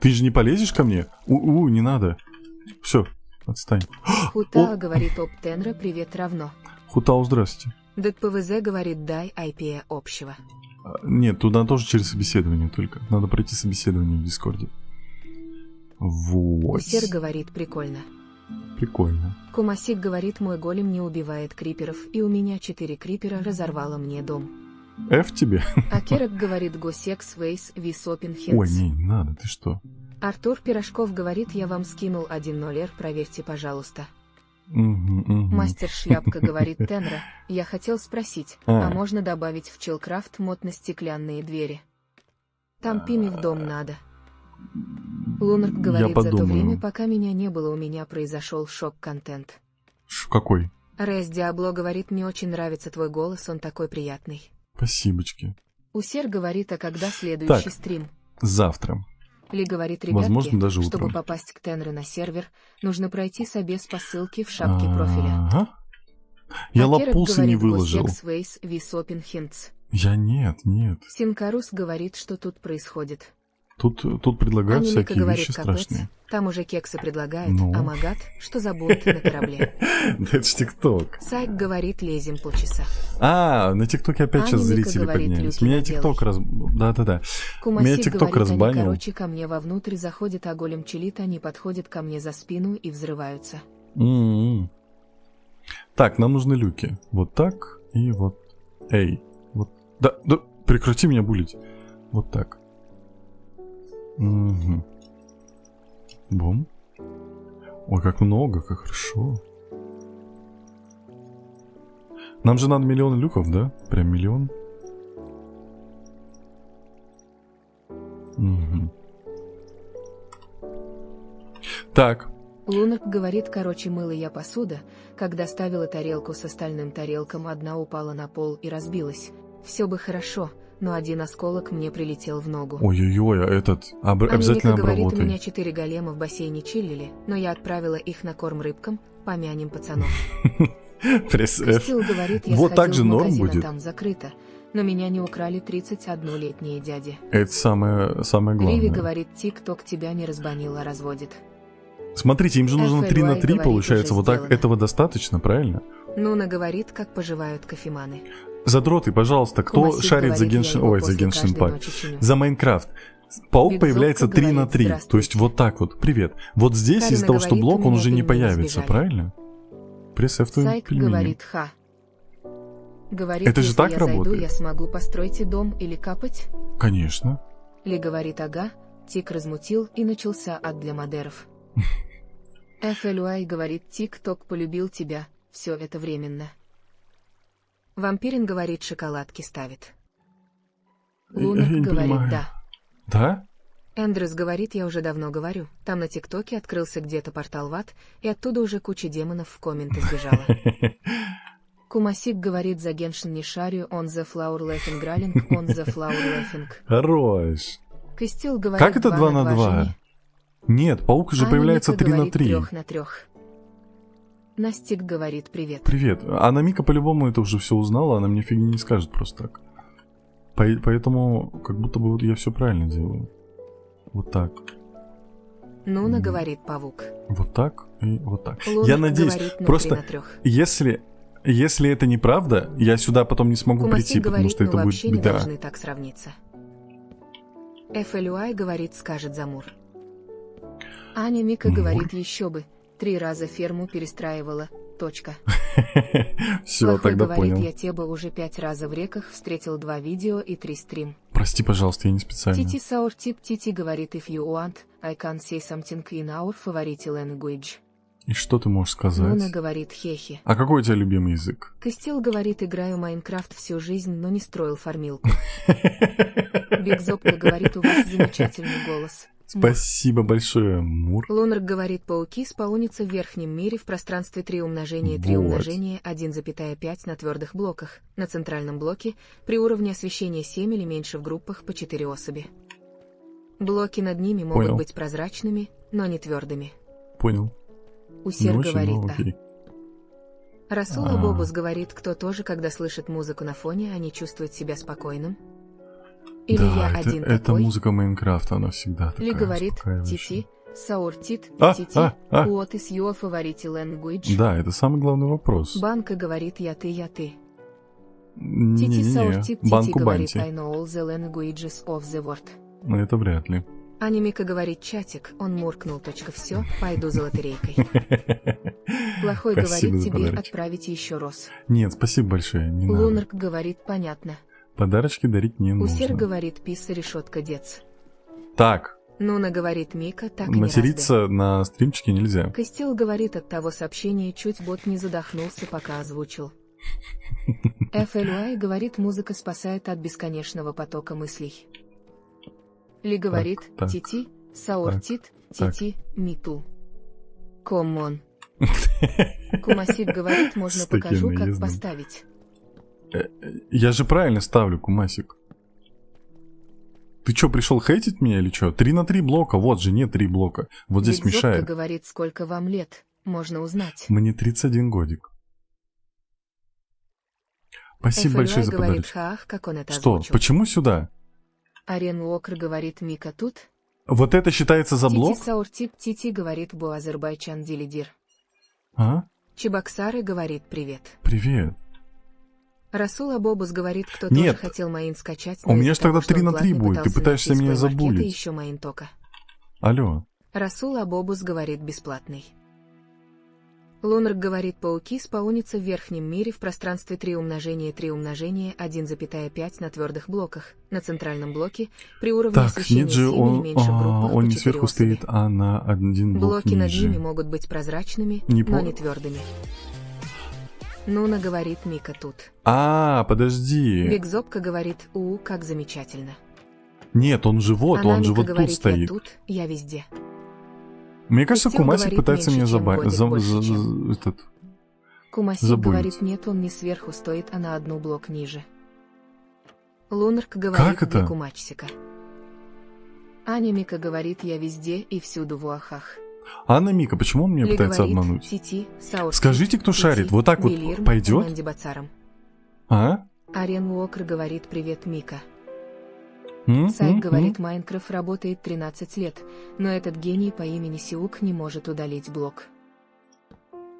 Ты же не полезешь ко мне? Не надо. Все, отстань. Хутао говорит об Тенра, привет равно. Хутао, здрасте. ДПВЗ говорит дай IP общего. Нет, туда тоже через собеседование только. Надо пройти собеседование в Дискорде. Вот. Усер говорит прикольно. Прикольно. Кумасик говорит, мой голем не убивает криперов, и у меня 4 крипера разорвало мне дом. F тебе? Акерок говорит Госекс Вейс Висопин Ой, Хинц. не надо, ты что? Артур Пирожков говорит, я вам скинул 1.0R, проверьте, пожалуйста. Мгм. Мастер Шляпка говорит Тенра, я хотел спросить, а можно добавить в Чилкрафт мод на стеклянные двери? Там пими в дом надо. Лунарк говорит, за то подумаю. время, пока меня не было, у меня произошел шок-контент. Какой? Рейс Диабло говорит, мне очень нравится твой голос, он такой приятный. Спасибочки. Усер говорит, а когда следующий Так. стрим? Завтра. Ли говорит, ребятки, Возможно, даже чтобы утром. попасть к Тенре на сервер, нужно пройти собес по ссылке в шапке профиля. Ага. Я Акерок лапусы не говорит, выложил. Госекс Вейс Висопин Хинц. Я нет. Синкарус говорит, что тут происходит. Тут предлагают Анника всякие говорит, вещи капец, страшные. там уже кексы предлагают, Ну. а Магат, что за бунт на корабле. Да это ж ТикТок. Сайк говорит, лезем полчаса. На ТикТоке опять сейчас Анника зрители говорит, поднялись. люки Меня наделай. ТикТок Да. Кумасик Меня ТикТок говорит, они, разбанил. короче, ко мне вовнутрь заходят, а голем чилит, они подходят ко мне за спину и взрываются. М-м. Так, нам нужны люки. Вот так и вот. Эй. Вот. Да, прекрати меня булить. Вот так. Угу. Бум. Ой, как много, как хорошо. Нам же надо 1 000 000 люков, да? Прям 1 000 000. Угу. Так. Лунарк говорит, короче, мыла я посуда, когда ставила тарелку с остальным тарелкам, одна упала на пол и разбилась. Все бы хорошо, но один осколок мне прилетел в ногу. Ой-ой-ой, обязательно Анника говорит, у меня обработай. 4 голема в бассейне чилили, но я отправила их на корм рыбкам, помянем пацанов. Пресс F. Кристил говорит, я Вот так сходил же в норм магазин, а будет. там закрыто, но меня не украли 31-летние дяди. Это самое Риви главное. говорит, ТикТок тебя не разбанил, а разводит. Смотрите, им же нужно 3 на 3, говорит, получается. уже Вот так сделано. этого достаточно, правильно? Нуна говорит, как поживают кофеманы. Задроты, пожалуйста, кто Кумасик шарит за говорит, я Геншин... его Ой, за после Геншин каждой Импакт. ночи чиню. За Майнкрафт. Паук Биг появляется Зобка 3 на говорит, 3. То есть здравствуйте. вот так вот. Привет. Вот здесь Карина из-за того, что говорит, блок, у он меня уже не пельмени появится, сбежали. правильно? Пресс F твоим Сайк пельменем. говорит, ха. Говорит, Это же если так я зайду, работает? я смогу построить дом или капать? Конечно. Ли говорит, ага. Тик размутил и начался ад для модеров. FLUI говорит, ТикТок полюбил тебя, все это временно. Вампирин говорит, шоколадки ставит. Лунарк Я не говорит, понимаю. да. Да? Эндрюс говорит, я уже давно говорю, там на ТикТоке открылся где-то портал в ад, и оттуда уже куча демонов в комменты сбежала. Кумасик говорит, за Геншин не шарю, on the flower laughing growling, on the flower laughing. Хорош. Кристил говорит, Как это 2 на 2? Нет, паук же появляется 3 на 3. 3 на 3. Настик говорит, привет. Привет. А Намика по-любому это уже все узнала, она мне фигни не скажет просто так. Поэтому как будто бы вот я все правильно делаю. Вот так. Нуна говорит, павук. Вот так и вот так. Лунарк Я надеюсь, говорит, ну, просто 3 на 3. если это неправда, я сюда потом не смогу Кумасик прийти, потому говорит, что это ну будет вообще не беда. должны так сравниться. FLUI говорит, скажет Замур. Аня Мика Мур. говорит, еще бы. 3 раза ферму перестраивала. Точка. Все, Плохой тогда говорит, понял. я тебя уже 5 раз в реках встретил 2 видео и 3 стрим. Прости, пожалуйста, я не специально. Тити Саур Тип Тити говорит, if you want, I can say something in our favorite language. И что ты можешь Нуна сказать? говорит, хехи. А какой у тебя любимый язык? Костел говорит, играю Майнкрафт всю жизнь, но не строил фармилку. Биг Зобка говорит, у вас замечательный голос. Спасибо большое, Мур. Лунарк говорит, пауки спаунятся в верхнем мире в пространстве 3 умножения 3 Вот. умножения 1,5 на твердых блоках, на центральном блоке, при уровне освещения 7 или меньше в группах по 4 особи. Блоки над ними могут Понял. быть прозрачными, но не твердыми. Понял. Не Усер очень, говорит, но да. окей. Расула Бобус говорит, кто тоже, когда слышит музыку на фоне, они чувствуют себя спокойным. Или Да, я это, один это такой. музыка Майнкрафта, она всегда такая Ли говорит успокаивающая. Тити, Сауртит, Тити, а. what is your favorite language? Да, это самый главный вопрос. Банка говорит я ты. Тити Не-не-не, Сауртит, Тити банку говорит банти. I know all the languages of the world. Но это вряд ли. Анимика говорит чатик, он муркнул. Все, пойду за лотерейкой. Плохой Спасибо говорит за тебе подарочек. отправить еще раз. Нет, спасибо большое, не надо. Лунарк говорит понятно. Подарочки дарить не Усер нужно. говорит писа решетка дец. Так, Нуна говорит Мика, так и не материться на стримчике нельзя. Костил говорит от того сообщения, чуть бот не задохнулся, пока озвучил. FLY говорит, музыка спасает от бесконечного потока мыслей. Ли говорит, так, Тити, Сауртит, так. Тити, Миту. Коммон. Кумасик говорит, можно С таким покажу, как наездом. поставить. Я же правильно ставлю, Кумасик. Ты что, пришел хейтить меня или что? 3 на 3 блока, вот же, нет 3 блока. Вот здесь Ведь Зобка мешает. говорит, сколько вам лет, можно узнать. Мне 31 годик. Спасибо FLY большое за говорит, подарочек. хаах, как он это Что, озвучил. почему сюда? Арен Уокр говорит, Мика тут. Вот это считается за блок? Тити Сауртит, Тити говорит, Бу Азербайджан Дилидир. А? Чебоксары говорит, привет. Привет. Расул Абобус говорит, кто Нет. тоже хотел Маин скачать. У меня ж тогда 3 на 3 будет, ты пытаешься меня забулить. Еще Маин тока. Алло. Расул Абобус говорит бесплатный. Лунарк говорит, пауки спаунятся в верхнем мире в пространстве 3 умножения 1,5 на твердых блоках. На центральном блоке при уровне Так, освещения нет же, 7 он, или меньше в группах он по не 4 сверху особи. стоит, а на один блок Блоки над ниже. ними могут быть прозрачными, Не но по- не твердыми. Нуна говорит, Мика тут. Подожди. Бигзопка говорит, как замечательно. Нет, он же вот, он же Анамика вот тут говорит, я стоит. тут, я везде. Мне кажется, Костел Кумасик говорит, пытается меньше, меня чем годик, больше, чем. этот. Кумасик Забудь. говорит, нет, он не сверху стоит, а на одну блок ниже. Лунарк говорит, Как это? для Кумачсика. Анимика говорит, я везде и всюду в уахах. Анна Мика, почему он меня Ли пытается говорит, обмануть? Тити, Сауртит, Скажите, кто Тити, шарит, вот так вот Вильерм, пойдет? Манди Бацаром. А? Арен Уокр говорит, привет, Мика. М? Сайт М? говорит, Майнкрафт работает 13 лет, но этот гений по имени Сиук не может удалить блок.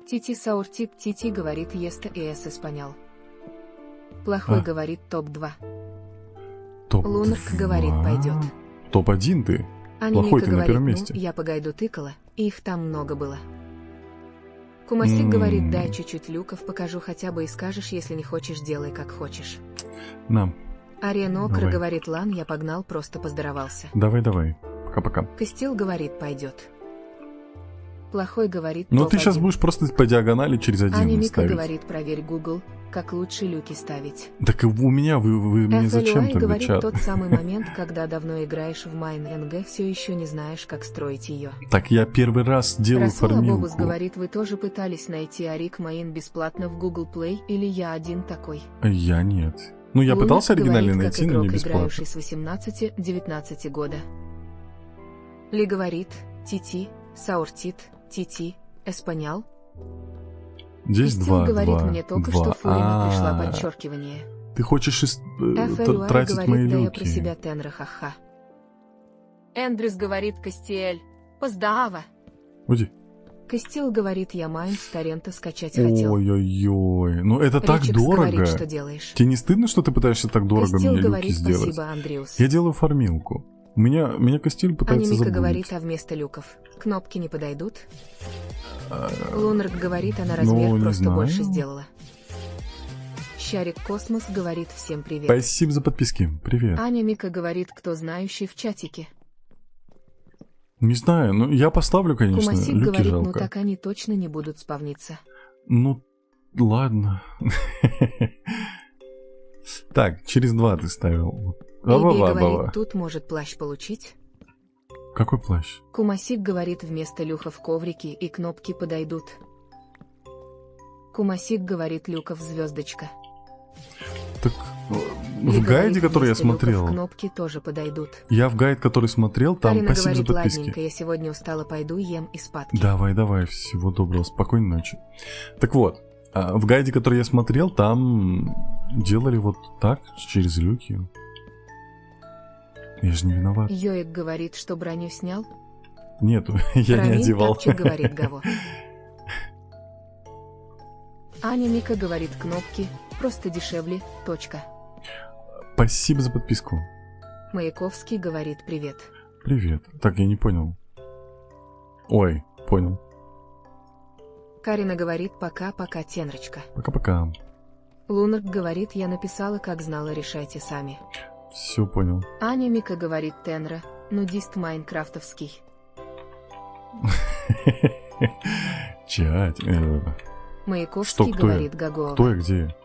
Тити Сауртит, Тити говорит, еста и эс испанял. Плохой говорит, топ-2. Топ Лунарк 2. говорит, пойдет. Топ-1 ты. Анимика Плохой ты на говорит, первом месте. я погайду тыкала, и их там много было. Кумасик говорит, дай чуть-чуть люков, покажу хотя бы и скажешь, если не хочешь, делай как хочешь. На, Ариен Окр Давай. говорит, лан, я погнал, просто поздоровался. давай. Пока-пока. Костил говорит, пойдет. Плохой говорит, Но ты топ-1. сейчас будешь просто по диагонали через один Анимика ставить. говорит, проверь Google, как лучше люки ставить. Так и у меня, вы мне зачем FLY тогда говорит, чат? тот самый момент, когда давно играешь в Майн-НГ, все еще не знаешь, как строить ее. Так я первый раз делаю Расул фармилку. Абобус говорит, вы тоже пытались найти Арик Маин бесплатно в Google Play, или я один такой? Я нет. Ну, я Лунарк пытался оригинально говорит, найти, как но не игрок, бесплатно. играющий с 18-19 года. Ли говорит, Тити, Сауртит, Тити, Эспанял. Здесь Костил 2, говорит, 2, мне только 2. что Фурина пришла подчеркивание. Ты хочешь FLY тратить говорит, мои да я люки? про себя тенра, ха-ха. Эндрюс говорит, Костель, поздава. Уйди. Костил говорит, я Майн с торрента скачать хотел. Ой-ой-ой. Ну это так Ричикс дорого. говорит, что делаешь. Тебе не стыдно, что ты пытаешься так дорого Костил мне говорит, люки сделать? спасибо, Андреус. Я делаю фармилку. Меня Костиль пытается Анимика забулить. говорит, а вместо люков кнопки не подойдут? Лунарк говорит, она ну, размер не просто знаю. больше сделала. Щарик Космос говорит, всем привет. Спасибо за подписки. Привет. Аня Мика говорит, кто знающий в чатике. Не знаю, ну я поставлю, конечно. Кумасик Люки говорит, жалко. ну так они точно не будут спавниться. Ну, ладно. Так, через 2 ты ставил. Биби Ба-ба-ба-ба. говорит, тут может плащ получить. Какой плащ? Кумасик говорит, вместо люхов коврики и кнопки подойдут. Кумасик говорит, люков звездочка. Так, Ли в гайде, говорит, который я вместо люков смотрел, кнопки тоже подойдут. я в гайд, который смотрел, там Карина спасибо за говорит, подписки. ладненько, я сегодня устала, пойду ем и спадки. Давай, всего доброго, спокойной ночи. Так вот, В гайде, который я смотрел, там делали вот так, через люки. Я же не виноват. Йоик говорит, что броню снял. Нет, я не Рамин одевал. тапчик говорит Гаво. Аня Мика говорит кнопки, просто дешевле, точка. Спасибо за подписку. Маяковский говорит привет. Привет. Так, я не понял. Ой, понял. Карина говорит пока-пока, Тенрочка. Пока-пока. Лунарк говорит, я написала, как знала, решайте сами. Все понял. Аня Мика говорит Тенра, нудист майнкрафтовский. Чать. Маяковский кто говорит я? Гагова. Кто я, где?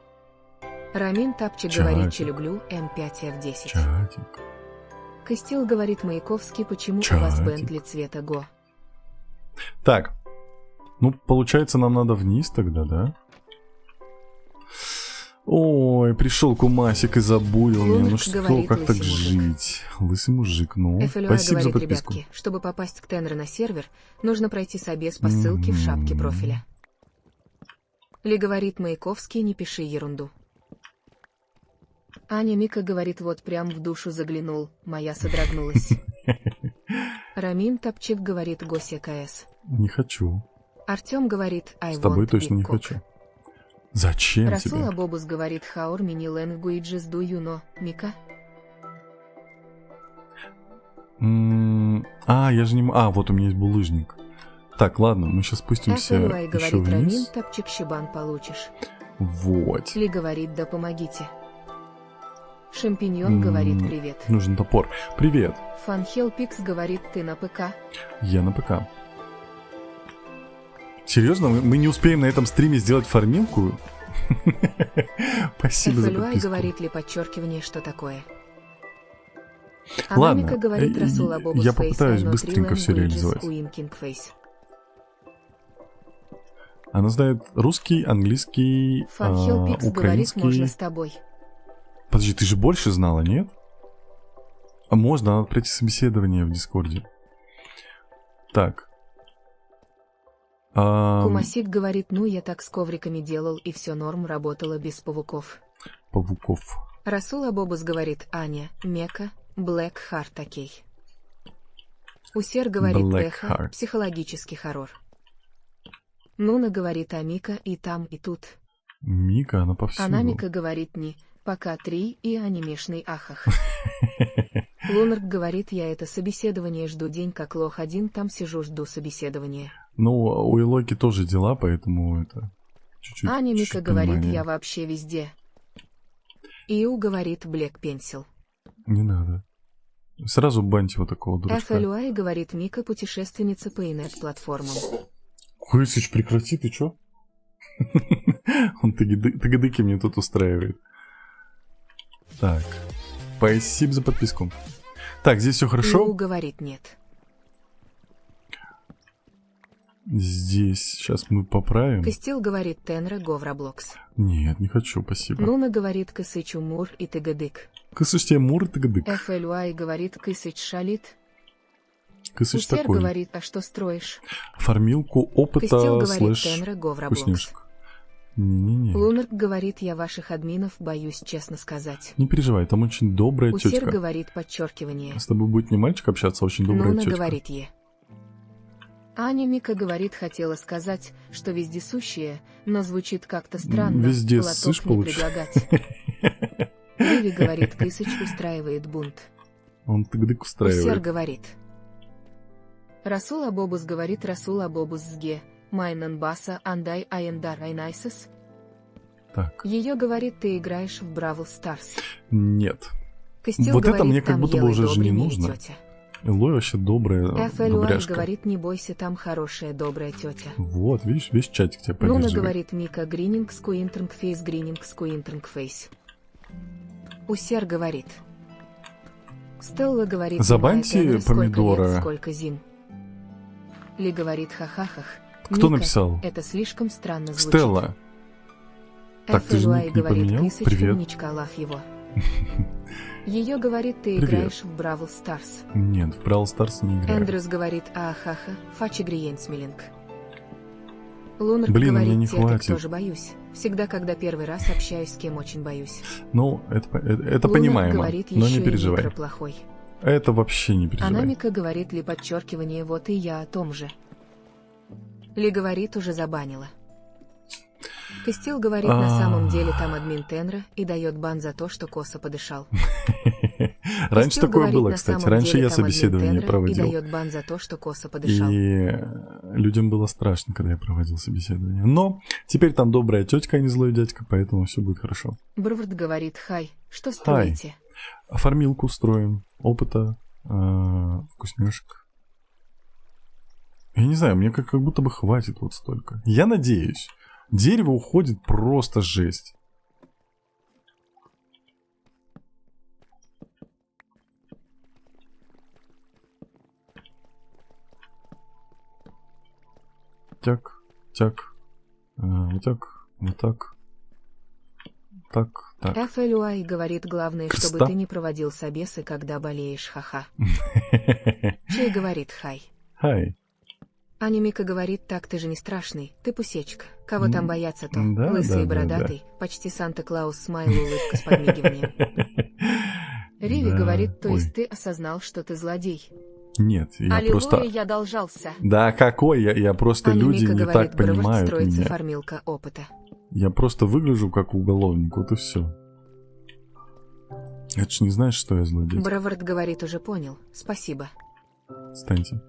Рамин Тапчик Чатик. говорит, че люблю, М5F10. Чатик. Костил говорит Маяковский, почему у вас Чатик. Бентли цвета Го. Так. Ну, получается, нам надо вниз тогда, да? Ой, пришел Кумасик и забулил меня. Ну Лунарк что, говорит, как так лысый мужик. жить? Лысый мужик, ну. FLY Спасибо за говорит, подписку. ребятки, чтобы попасть к Тенре на сервер, нужно пройти собес по ссылке в шапке профиля. Ли говорит Маяковский, не пиши ерунду. Аня Мика говорит, вот прям в душу заглянул, моя содрогнулась. Рамин Тапчик говорит, Гося КС. Не хочу. Артем говорит, I С тобой want точно big не cock. хочу. Зачем Расул тебе? Абобус говорит, Хаур мини languages do you know, Мика? Я же не... вот у меня есть булыжник. Так, ладно, мы сейчас спустимся FLY еще говорит, Рамин вниз. Тапчик щебан получишь. Вот. Ли говорит, да помогите. Шампиньон говорит, привет. Нужен топор. Привет. Фанхел Пикс говорит, ты на ПК. Я на ПК. Серьезно? Мы не успеем на этом стриме сделать фармилку? Спасибо за FLY подписку. говорит ли подчеркивание, что такое? Ладно, Анамика говорит, Расул Абобус я Face, попытаюсь I know быстренько three всё languages, реализовать. Winking Face. Она знает русский, английский, Фанхел Пикс говорит, можно украинский. с тобой. Подожди, ты же больше знала, нет? А можно, надо пройти собеседование в Дискорде. Так. Кумасик говорит, ну я так с ковриками делал и все норм, работало без пауков. Павуков. Расул Абобус говорит, Аня, Мека, Блэк Харт окей. Усер говорит, Black Эхо, Heart. психологический хоррор. Нуна говорит, Амика и там, и тут. Мика, она повсюду. Анамика говорит, не, пока 3 и анимешный ахах. Лунарк говорит, я это собеседование жду день как лох один, там сижу, жду собеседования. Ну, у Илоки тоже дела, поэтому это... Чуть-чуть, Аня Мика чуть-чуть говорит, понимания. я вообще везде. Иу говорит, Блэк Пенсил. Не надо. Сразу баньте вот такого дурачка. FLY говорит, Мика путешественница по инет-платформам. Хуесыч, прекрати, ты чё? Он тыгадыки мне тут устраивает. Так. Спасибо за подписку. Так, здесь все Иу хорошо. говорит, нет. Здесь сейчас мы поправим. Костил говорит, Тенра го в Роблокс. Нет, не хочу, спасибо. Нуна говорит, Кысычу Мур и Тыгадык. Кысыч тебе мур, тыгадык. FLY говорит, Кысыч шалит. Кысыч Усер такой. говорит, а что строишь? Фармилку опыта Костил говорит, слэш Тенра го в Роблокс. вкусняшек. Не-не-не. Лунарк говорит, я ваших админов боюсь, честно сказать. Не переживай, там очень добрая Усер тетка. говорит подчеркивание. С тобой будет не мальчик общаться, а очень добрая Нуна тетка. говорит е. Аня Мика говорит, хотела сказать, что вездесущие, но звучит как-то странно. Везде лоток ссышь, не получается. предлагать. Леви говорит, Кысыч устраивает бунт. Он тыгадык Усер устраивает. говорит. Расул Абобус говорит, Расул Абобус сге. Майнан Баса Андай Аендар Айнайсес. Так, Ее говорит, ты играешь в Бравл Старс. нет. Костил Вот это говорит, мне как там будто бы Елы уже же не добренькая нужно. тетя. Элой вообще добрая FLY добряшка. говорит, не бойся, там хорошая добрая тетя. Вот, видишь, весь чатик тебя Нуна поддерживает. говорит, Мика Грининг Скуинтинг Фейс Грининг Скуинтинг Фейс. Усер говорит. Стелла говорит, Забаньте «Зимая, Тенра, помидора». Сколько лет, сколько зим. Ли говорит, ха-ха-хах. Кто Мика, написал? Это слишком странно звучит. Стелла. Так, ты же FLY ник не говорит, поменял? Кысыч, Привет. умничка, лав его. Ее говорит, ты Привет. играешь в Бравл Старс. Нет, в Brawl Stars не играю. Эндрюс говорит, ахаха, фачи гриенсмилинг. Лунар Блин, у меня говорит, не я так хватит. тоже боюсь. Всегда, когда первый раз общаюсь с кем очень боюсь. Ну, это Лунар понимаемо, говорит но еще не и переживай. микро плохой. Это вообще не переживай. Анамика говорит ли подчеркивание, вот и я о том же. Ли говорит, уже забанила. Костил говорит, на самом деле там админ Тенра и дает бан за то, что косо подышал. Раньше Костил такое говорит, было, на кстати. самом Раньше деле я там админ собеседование Тенра проводил. И дает бан за то, что косо подышал. И людям было страшно, когда я проводил собеседование. Но теперь там добрая тетка, а не злой дядька, поэтому все будет хорошо. Брвард говорит, хай, что строите? Фармилку строим, опыта, вкусняшек. Я не знаю, мне как будто бы хватит вот столько. Я надеюсь. Дерево уходит просто жесть. Так, вот так, вот так. Так. FLUI говорит, главное, Креста. чтобы ты не проводил собесы, когда болеешь, ха-ха. Чей говорит, хай. Хай. Анимика говорит, так ты же не страшный, ты пусечка. Кого там бояться то? Да, Лысый и да, бородатый, почти Санта-Клаус, смайл, улыбка с подмигиванием. Риви Да, говорит, то ой. есть ты осознал, что ты злодей. Нет, я Аллилуйя, просто... я должался. Да какой я просто люди Анимика не говорит, так Брвард понимают строится меня. фармилка опыта. Я просто выгляжу как уголовник, вот и все. Это ж не знаешь, что я злодей. Бравард говорит, уже понял, спасибо. Встаньте.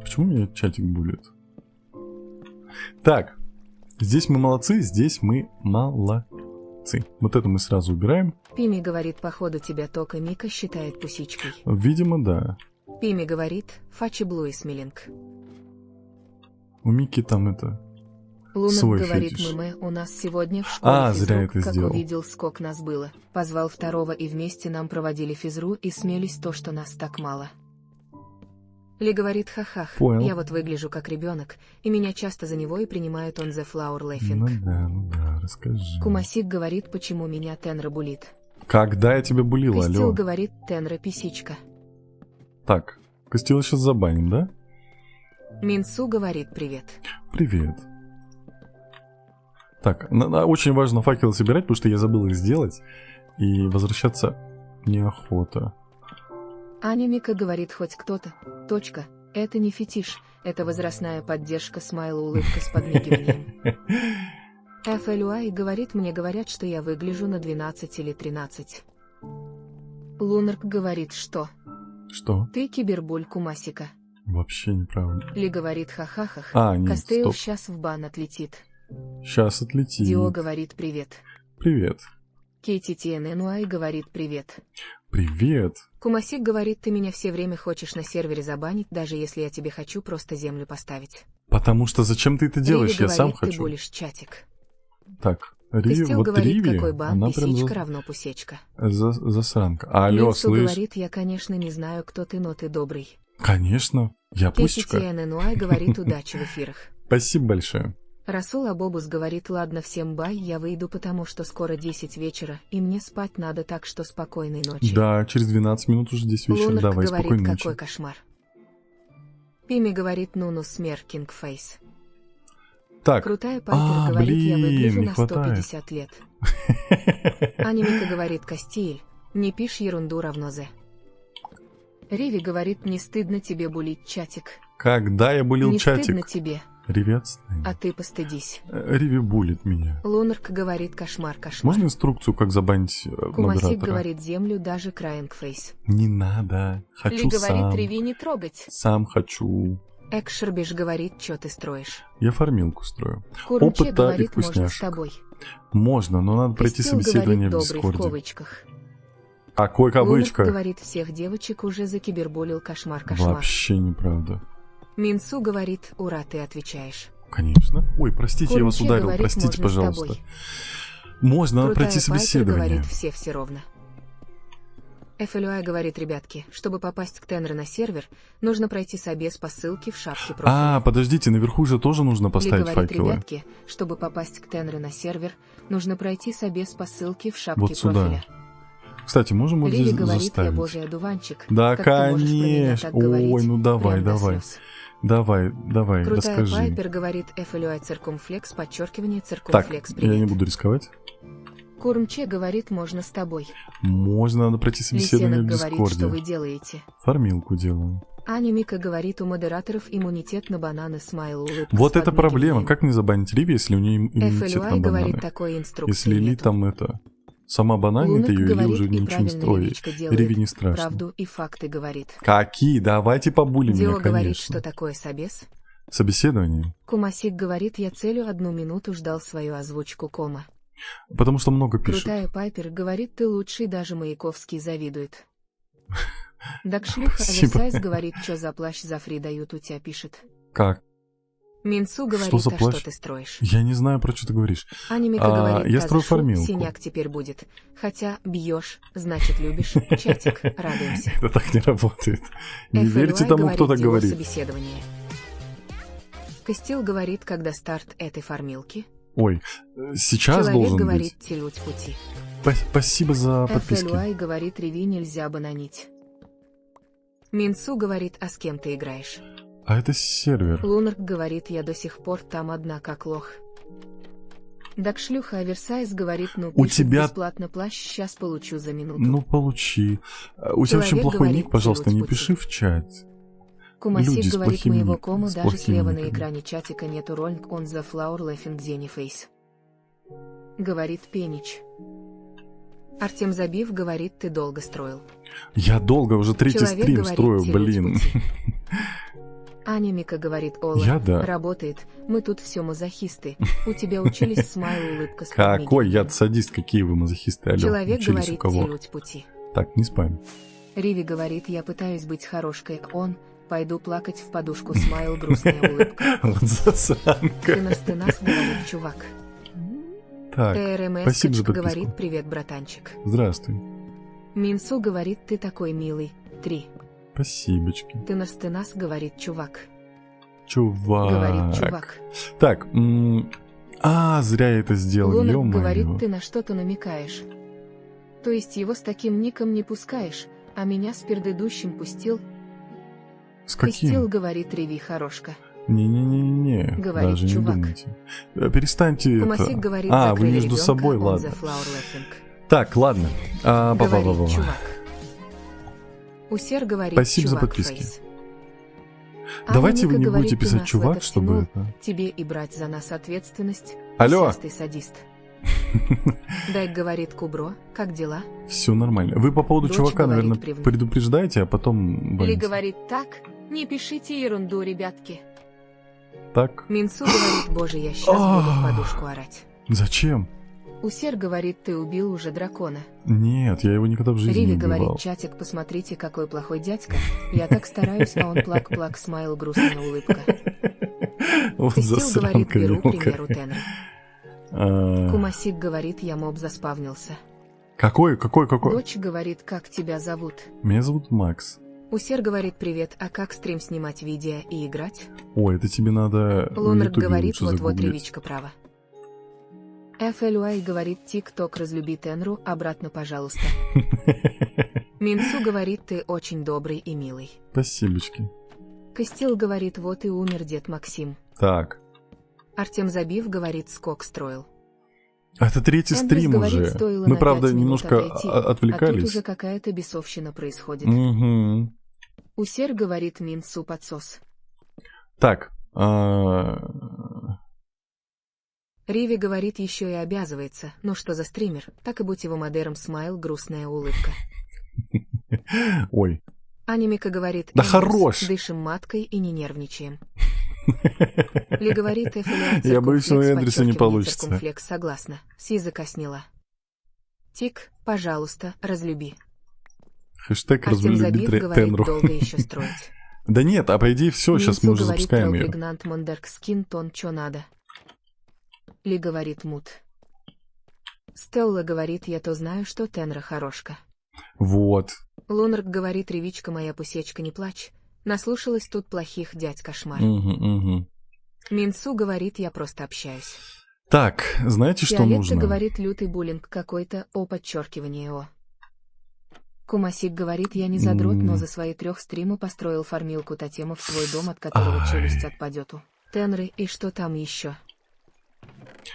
Почему меня чатик булит? Так, здесь мы молодцы, здесь мы молодцы. Вот это мы сразу убираем. Пими говорит, походу тебя Тока Мика считает пусичкой. Видимо, да. Пими говорит, Фачи Блуи Смилинг. У Мики там это... Лунар свой говорит, фетиш. мымы, у нас сегодня в школе А, физрук, зря это как сделал. увидел, скок нас было. Позвал второго, и вместе нам проводили физру, и смелись то, что нас так мало. Ли говорит, ха-хах, Понял. я вот выгляжу как ребенок, и меня часто за него и принимают он the flower laughing. Ну да, расскажи. Кумасик говорит, почему меня Тенра булит. Когда я тебя булил, Костил алло? говорит, Тенра писичка. Так, Костила сейчас забаним, да? Минсу говорит, привет. Привет. Так, очень важно факелы собирать, потому что я забыл их сделать. И возвращаться неохота. Анимика говорит, хоть кто-то. Точка. Это не фетиш, это возрастная поддержка, смайл, улыбка с подмигиванием. FLUI говорит, мне говорят, что я выгляжу на 12 или 13. Лунарк говорит, что? Что? Ты кибербуль Кумасика. Вообще неправильно. Ли говорит, ха-ха-ха. А, нет, Костейл стоп. сейчас в бан отлетит. Сейчас отлетит. Дио говорит, привет. Привет. KTTNNY говорит, привет. Привет. Кумасик говорит, ты меня все время хочешь на сервере забанить, даже если я тебе хочу просто землю поставить. Потому что зачем ты это делаешь? Риви Я сам говорит, ты хочу. булишь чатик. Так, Риви, Костил вот говорит, Риви, какой бан, она прям писичка равно пусечка. засранка. Алло, Минсу слышь? говорит, я, конечно, не знаю, кто ты, но ты добрый. Конечно, я пусечка. KTTNNY говорит, удачи в эфирах. Спасибо большое. Расул Абобус говорит, ладно, всем бай, я выйду, потому что скоро 10 вечера, и мне спать надо, так что спокойной ночи. Да, через 12 минут уже 10 вечера. Лунарк Давай, говорит, спокойной какой ночи. кошмар. Пими говорит, ну смер, кингфейс. Так, Крутая Пайпер говорит, я блин, выгляжу не на хватает. 150 лет. Анимика говорит, Костиль, не пишь ерунду равно зе. Риви говорит, не стыдно тебе булить, чатик. Когда я булил Не стыдно чатик? тебе, Риви, отстань. а ты постыдись. Риви булит меня. Лунарк говорит, кошмар, кошмар. Можно инструкцию, как забанить Кумасик модератора? говорит, землю даже краингфейс. Не надо. Ли Хочу говорит, сам. Риви не трогать. Сам хочу. Экшербиш говорит, что ты строишь. Я фармилку строю. Курнче Опыта и говорит, можно с вкусняшек. тобой. Можно, но надо пройти Костил собеседование в говорит, добрый в Дискорде. кавычках. Какой Лунарк кавычка? говорит, всех девочек уже закиберболил, кошмар, кошмар. Вообще неправда. Минсу говорит, ура, ты отвечаешь. Конечно. Ой, простите, я вас Курнче ударил. говорит, Простите, можно с пожалуйста. тобой. Можно, надо Крутая пройти Пайпер собеседование. говорит, все равно. FLUI говорит, ребятки, чтобы попасть к Тенре на сервер, нужно пройти собес по ссылке в шапке профиля. А, подождите, наверху же тоже нужно Ли поставить говорит, факелы. ребятки, чтобы попасть к Тенре на сервер, нужно пройти собес по ссылке в шапке Вот сюда. профиля. Кстати, можем вот Риви здесь говорит, я заставить. божий одуванчик. Да, как ты можешь про меня конечно. так говорить? Ой, ну давай, Прям до давай. слез. Давай, Крутая расскажи. Пайпер говорит FLUI циркумфлекс, подчеркивание Так, циркумфлекс, я не привет. буду рисковать. Курмче говорит, можно с тобой. Можно, надо пройти собеседование Лисенок в говорит, что Дискорде. вы делаете. Фармилку делаю. Аня Мика говорит, у модераторов иммунитет на бананы, смайл, улыбка. Вот с это проблема. подмигиванием. Как мне забанить Риви, если у нее иммунитет на FLUI говорит, бананы? такой инструкции Если Ли нету. там это... Сама бананит Лунок ее, или говорит, уже и ничего не правильно строит. Ривичка делает. Риви не страшно. Правду и факты говорит. Какие? Давайте побули Дио меня, говорит, конечно. что такое собес. Собеседование. Кумасик говорит, я целью 1 минуту ждал свою озвучку кома. Потому что много пишут. Крутая Пайпер говорит, ты лучший, даже Маяковский завидует. Дакшлюха Спасибо. Оверсайз говорит, что за плащ за фри дают, у тебя пишет. Как? Минцу говорит, Что за а плащ? что ты строишь? Я не знаю, про что ты говоришь. Анимика говорит, я строю «Казашу, фармилку». синяк теперь будет. Хотя бьешь, значит любишь. Чатик, радуемся. Это так не работает. Не FLY верьте тому, кто так дело говорит. собеседование. Костил говорит, когда старт этой фармилки. Ой, сейчас Человек должен говорит, быть. телють пути. Спасибо за подписки. FLY говорит, Реви нельзя бананить. Минцу говорит, а с кем ты играешь? А это сервер. Лунарк говорит, я до сих пор там одна как лох. Дакшлюха Оверсайз говорит, ну У пишет тебя- бесплатно плащ, сейчас получу за минуту. Ну, получи. У тебя очень Человек плохой говорит, ник, пожалуйста, не «Телють пути». пиши в чат. Кумасик люди с говорит, плохими моего ник- кому с даже плохими слева на никами. экране чатика нету ролик on the floor laughing Jenny face. Говорит Пенич. Артем Забив говорит, ты долго строил. Я долго, уже третий Человек стрим говорит, строю, «Телють блин. пути». Аня Мика говорит, Ола, Я да. работает, мы тут все мазохисты. У тебя учились смайл, улыбка с Какой подмигиванием. я садист, какие вы мазохисты, алло. Человек Учились у говорит, кого? телють пути. Так, не спам. Риви говорит, я пытаюсь быть хорошкой, он, пойду плакать в подушку, смайл, грустная улыбка. Вот засранка. Ты нас говорит, чувак. Так, ТРМС спасибо за подписку. говорит, привет, братанчик. Здравствуй. Минсу говорит, ты такой милый. 3. Спасибочки. Ты нас говорит, чувак. Чувак. Говорит, чувак. Так, зря я это сделал, Лунок ё-моё. говорит, ты на что-то намекаешь. То есть его с таким ником не пускаешь, а меня с предыдущим пустил. С Костил каким? говорит, реви, хорошка. Не-не-не-не, Говорит, даже чувак. не думайте. Перестаньте Кумасик это. говорит, Вы закрыли между ребенка, собой, on ладно. the floor laughing. Так, ладно. Говорит, чувак. Усер говорит, Спасибо за чувак, подписки. фейс. Давайте вы Анника не говорит, будете ты писать нас в чувак, это чтобы втянул, это... тебе и брать за нас ответственность. Алло. Сейчас ты садист. Дай, говорит Кубро, как дела? Все нормально. Вы по поводу Дочь чувака, говорит, наверное, привык. предупреждаете, а потом... Ли баните. говорит так, не пишите ерунду, ребятки. Так. Минцу говорит, боже, я сейчас буду в подушку орать. Зачем? Усер говорит, ты убил уже дракона. Нет, я его никогда в жизни Риви не убивал. говорит, чатик, посмотрите, какой плохой дядька. Я так стараюсь, а он плак-плак, смайл, грустная улыбка. Вот Костил говорит, засранка беру, к мелкая. примеру, Тенри. Кумасик говорит, я моб заспавнился. Какой? Дочь говорит, как тебя зовут? Меня зовут Макс. Усер говорит, привет, а как стрим снимать видео и играть? Ой, это тебе надо в Лунарк Ютубе говорит, лучше вот-вот загуглить. ревичка права. FLY говорит, тик-ток разлюби Тенру, обратно, пожалуйста. Минцу говорит, ты очень добрый и милый. Спасибочки. Костил говорит, вот и умер дед Максим. Так. Артем Забив говорит, скок строил. Это третий Эндрюс стрим говорит, уже. стоило Мы, на правда, 5 минут немножко отойти, А тут отвлекались. уже какая-то бесовщина происходит. Угу. Усер говорит, Минцу подсос. Так. Риви говорит, еще и обязывается. Ну что за стример? Так и будь его модером, смайл, грустная улыбка. Ой. Анимика говорит, Да «Эндрюс, хорош!» дышим маткой и не нервничаем. Ли говорит, Я боюсь, у Эндрюса не получится. Циркумфлекс, согласна. С языка сняла. Тик, пожалуйста, разлюби. Хэштег Артем разлюби Забив говорит, Тенру. долго еще строить. Да нет, а по идее все, сейчас мы уже говорит, запускаем ее. прегнант Мондерк скин, тон, чё надо. Ли говорит, мут. Стелла говорит, я то знаю, что Тенра хорошка. Вот. Лунарк говорит, ревичка моя пусечка, не плачь. Наслушалась тут плохих дядь кошмар. Угу. Минсу говорит, я просто общаюсь. Так, знаете, что Фиолетта нужно? говорит, лютый буллинг какой-то, о подчеркивание о. Кумасик говорит, я не задрот, но за свои 3 стрима построил фармилку тотемов в свой дом, от которого челюсть отпадет у Тенры, и что там еще?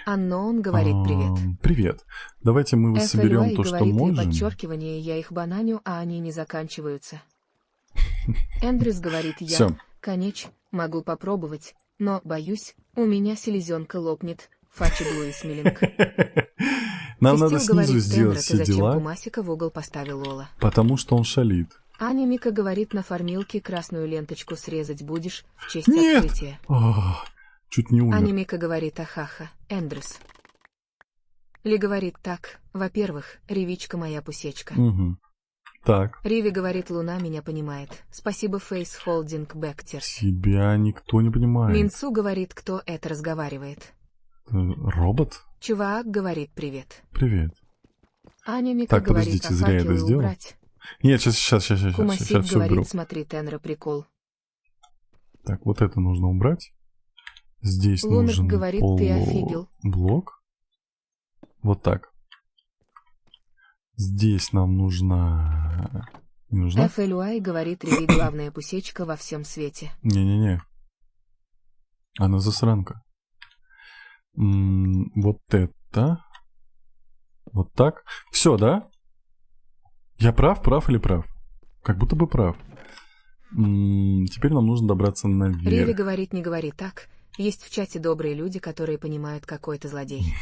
Анноун говорит привет. Привет. Давайте мы соберем то, что можем. Подчеркивание, я их бананю, а они не заканчиваются. Эндрюс говорит, я, Всё. конечно, могу попробовать, но, боюсь, у меня селезенка лопнет. Фачи Блуи Смилинг. Нам надо снизу сделать все зачем дела, Кумасика в угол поставил Лола? потому что он шалит. Аня Мика говорит, на фармилке красную ленточку срезать будешь в честь Нет! открытия. Чуть не умер. Аня Мика говорит, ахаха, Эндрюс. Ли говорит так, во-первых, Ривичка моя пусечка. Угу. Так. Риви говорит, Луна меня понимает. Спасибо, Фейс Холдинг Бэктер. Тебя никто не понимает. Минцу говорит, кто это разговаривает. Робот? Чувак говорит привет. Привет. Аня Мика Так, говорит, подождите, зря я это факелы сделал. убрать. Нет, сейчас Кумасик все уберу. говорит, смотри, Тенра, прикол. Так, вот это нужно убрать. Здесь Лунок нужен говорит, ты офигел. блок. Вот так. Здесь нам нужна... Не нужна? FLUI говорит, Риви главная пусечка во всем свете. Не-не-не. Она засранка. Вот это. Вот так. Все, да? Я прав или прав? Как будто бы прав. Теперь нам нужно добраться наверх. Риви говорит, не говори так. Есть в чате добрые люди, которые понимают, какой ты злодей.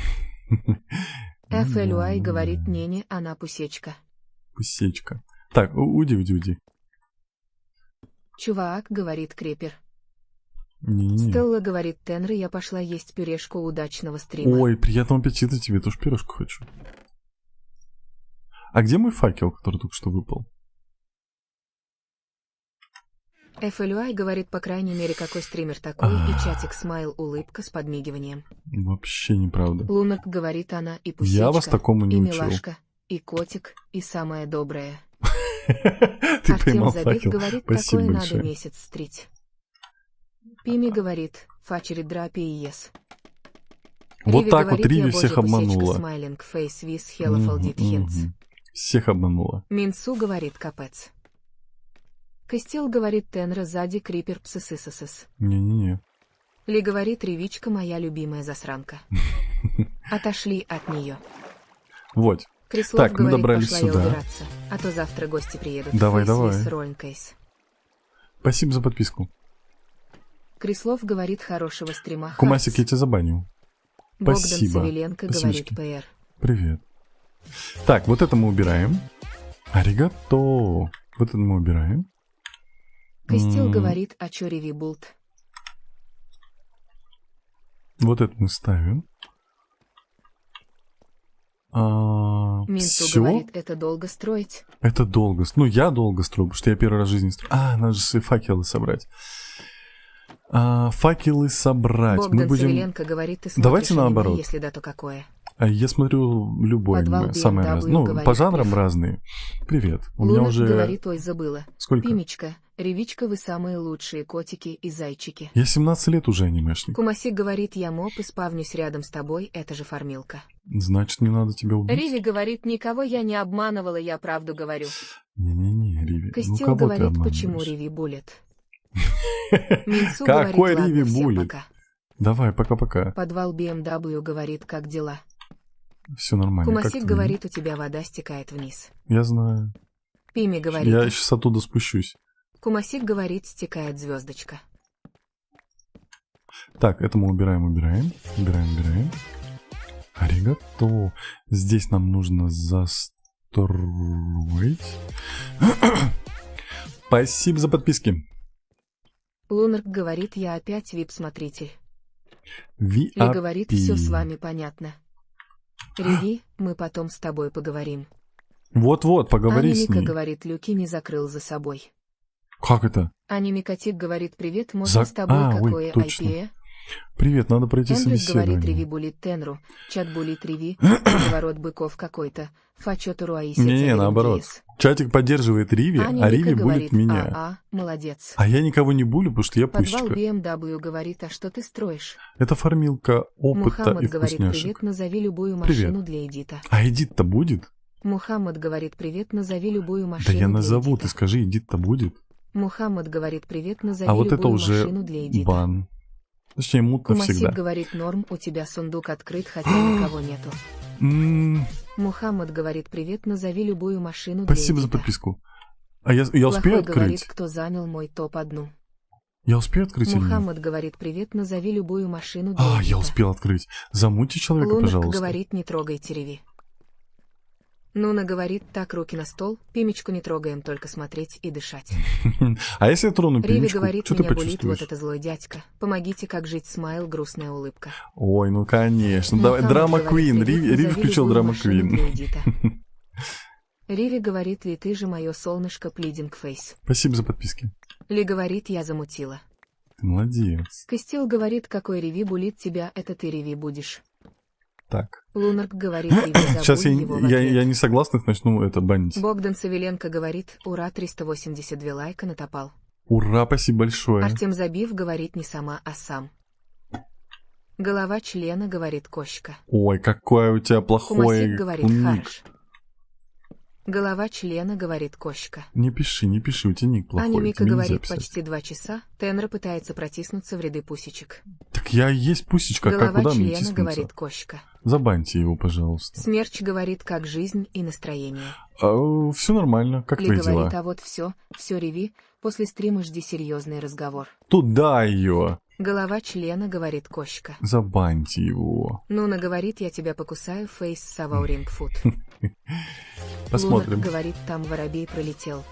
FLUI говорит, не-не, она пусечка. Пусечка. Так, уйди. Чувак, говорит Крепер. Не-не-не. Стелла говорит, Тенры, я пошла есть пюрешку, удачного стрима. Ой, приятного аппетита тебе, тоже пирожку хочу. А где мой факел, который только что выпал? FLUI говорит, по крайней мере, какой стример такой, и чатик смайл улыбка с подмигиванием. Вообще неправда. Лунок говорит, она и пусечка, Я вас такому не и учил. милашка, и котик, и самая добрая. Ты Артем поймал Забит факел. говорит, Спасибо такое большое. надо месяц стрить. Пими говорит, фачери драпи и ес. Вот так вот говорит, Риви я всех божья пусечка, обманула. смайлинг фейс виз хелофолдит хинц. Всех обманула. Минцу говорит, капец. Костел говорит, Тенра сзади, крипер псысысысыс. Не-не-не. Ли говорит, Ривичка моя любимая засранка. Отошли от нее. Вот. Крислов Так, мы говорит, добрались пошла я сюда. убираться, а то завтра гости приедут. Давай, Face давай. with rolling case. Спасибо за подписку. Крислов говорит, хорошего стрима. Кумасик, я Харпс. тебя забанил. Богдан Спасибо. Савеленко Спасибочки. говорит, ПР. Привет. Так, вот это мы убираем. Аригато. Вот это мы убираем. Костел говорит, а чё Риви Булт? Вот это мы ставим. Минцу Все? говорит, это долго строить. Это долго. Ну, я долго строю, потому что я первый раз в жизни строю. Надо же факелы собрать. Факелы собрать. Богдан Мы будем... Савеленко говорит, ты смотришь Давайте аниме, наоборот. если да, то какое. Я смотрю любое Подвал аниме, самое BMW разное. Ну, говорит, по жанрам Лев. разные. Привет. У меня Лунок уже... говорит, ой, забыла. Сколько? Пимечка, Ревичка, вы самые лучшие котики и зайчики. Я 17 лет уже анимешник. Кумасик говорит, я моп и спавнюсь рядом с тобой, это же фармилка. Значит, не надо тебя убить? Риви говорит, никого я не обманывала, я правду говорю. Не-не-не, Риви. Костел кого ты говорит, обманываешь? почему Риви булит. Минцу Какой говорит, Риви ладно, всем булит? пока. Давай, пока-пока. Подвал BMW говорит, как дела. Все нормально. как Кумасик твои? говорит, у тебя вода стекает вниз. Я знаю. Пими говорит, Я сейчас оттуда спущусь. Кумасик говорит, стекает звездочка. Так, это мы убираем. Убираем. Аригато. Здесь нам нужно застроить. Спасибо за подписки. Лунарк говорит, я опять вип-смотритель. Ли VIP. говорит, все с вами понятно. Риви, мы потом с тобой поговорим. Вот-вот, поговори с Анимика ней. говорит, Люки не закрыл за собой. Как это? Анимикатик говорит, привет, можно За- с тобой ой, какое точно. IPA? Привет, надо пройти Эндрюс говорит, Риви собеседование. булит Тенру, чат булит Риви, разворот быков какой-то, фачоту Руаиси. Не, наоборот. Чатик поддерживает Риви, а Риви булит меня. Молодец. А я никого не булю, потому что я Подвал пусечка. BMW говорит, а что ты строишь? Это фармилка опыта Мухаммад и говорит, вкусняшек. привет, назови любую Привет. машину для эдита. А эдит-то будет? Мухаммад говорит привет, назови любую Да машину я для назову, Эдита. ты скажи, Эдит-то будет. Мухаммад говорит привет, назови А вот это любую уже машину для Эдита. бан. Точнее, мут Кумасик навсегда. говорит норм, у тебя сундук открыт, хотя никого нету. Мухаммад говорит привет, назови любую машину для Спасибо за Эдита. подписку. А я успею Плохой открыть? говорит, кто занял мой топ-1. Я успею открыть или нет? Мухаммад говорит привет, назови любую машину для А, Эдита. я успел открыть. Замутьте человека, Лунок пожалуйста. говорит, не трогайте Реви. Нуна говорит, так, руки на стол, Пимечку не трогаем, только смотреть и дышать. А если я трону Реви пимечку, говорит, что ты меня булит, почувствуешь? вот это злой дядька. Помогите, как жить, смайл, грустная улыбка. Ой, ну конечно. Давай, Мухаммад драма говорит, Квин. привет, Риви назови включил любую драма машину для Квин. Эдита. Риви говорит, ли ты же мое солнышко, плидинг фейс. Спасибо за подписки. Ли говорит, я замутила. Ты молодец. Костил говорит, какой Реви булит тебя, это ты Реви будешь. Так. Лунарк говорит, Реви Сейчас забудь его в я ответ. не согласных начну это банить. Богдан Савеленко говорит, ура, 382 лайка натопал. Ура, спасибо большое. Артем Забив говорит, не сама, а сам. Голова члена говорит, Кощка. Ой, какое у тебя плохое Кумасик говорит, ник. хорош. Голова члена говорит, Кощка. Не пиши, у тебя ник плохой. Аня Мика тебе нельзя говорит, писать. почти 2 часа. Тенра пытается протиснуться в ряды пусечек. Так я и есть пусечка, как Голова куда мне члена тиснуться? говорит, Кощка. Забаньте его, пожалуйста. Смерч говорит, как жизнь и настроение. Все нормально, как Ли твои говорит, дела? а вот все Реви, после стрима жди серьезный разговор. Туда ее. Голова члена говорит, Кощка. Забаньте его. Нуна говорит, я тебя покусаю, фейс савауринг фуд. Посмотрим. Лунарк говорит, там воробей пролетел.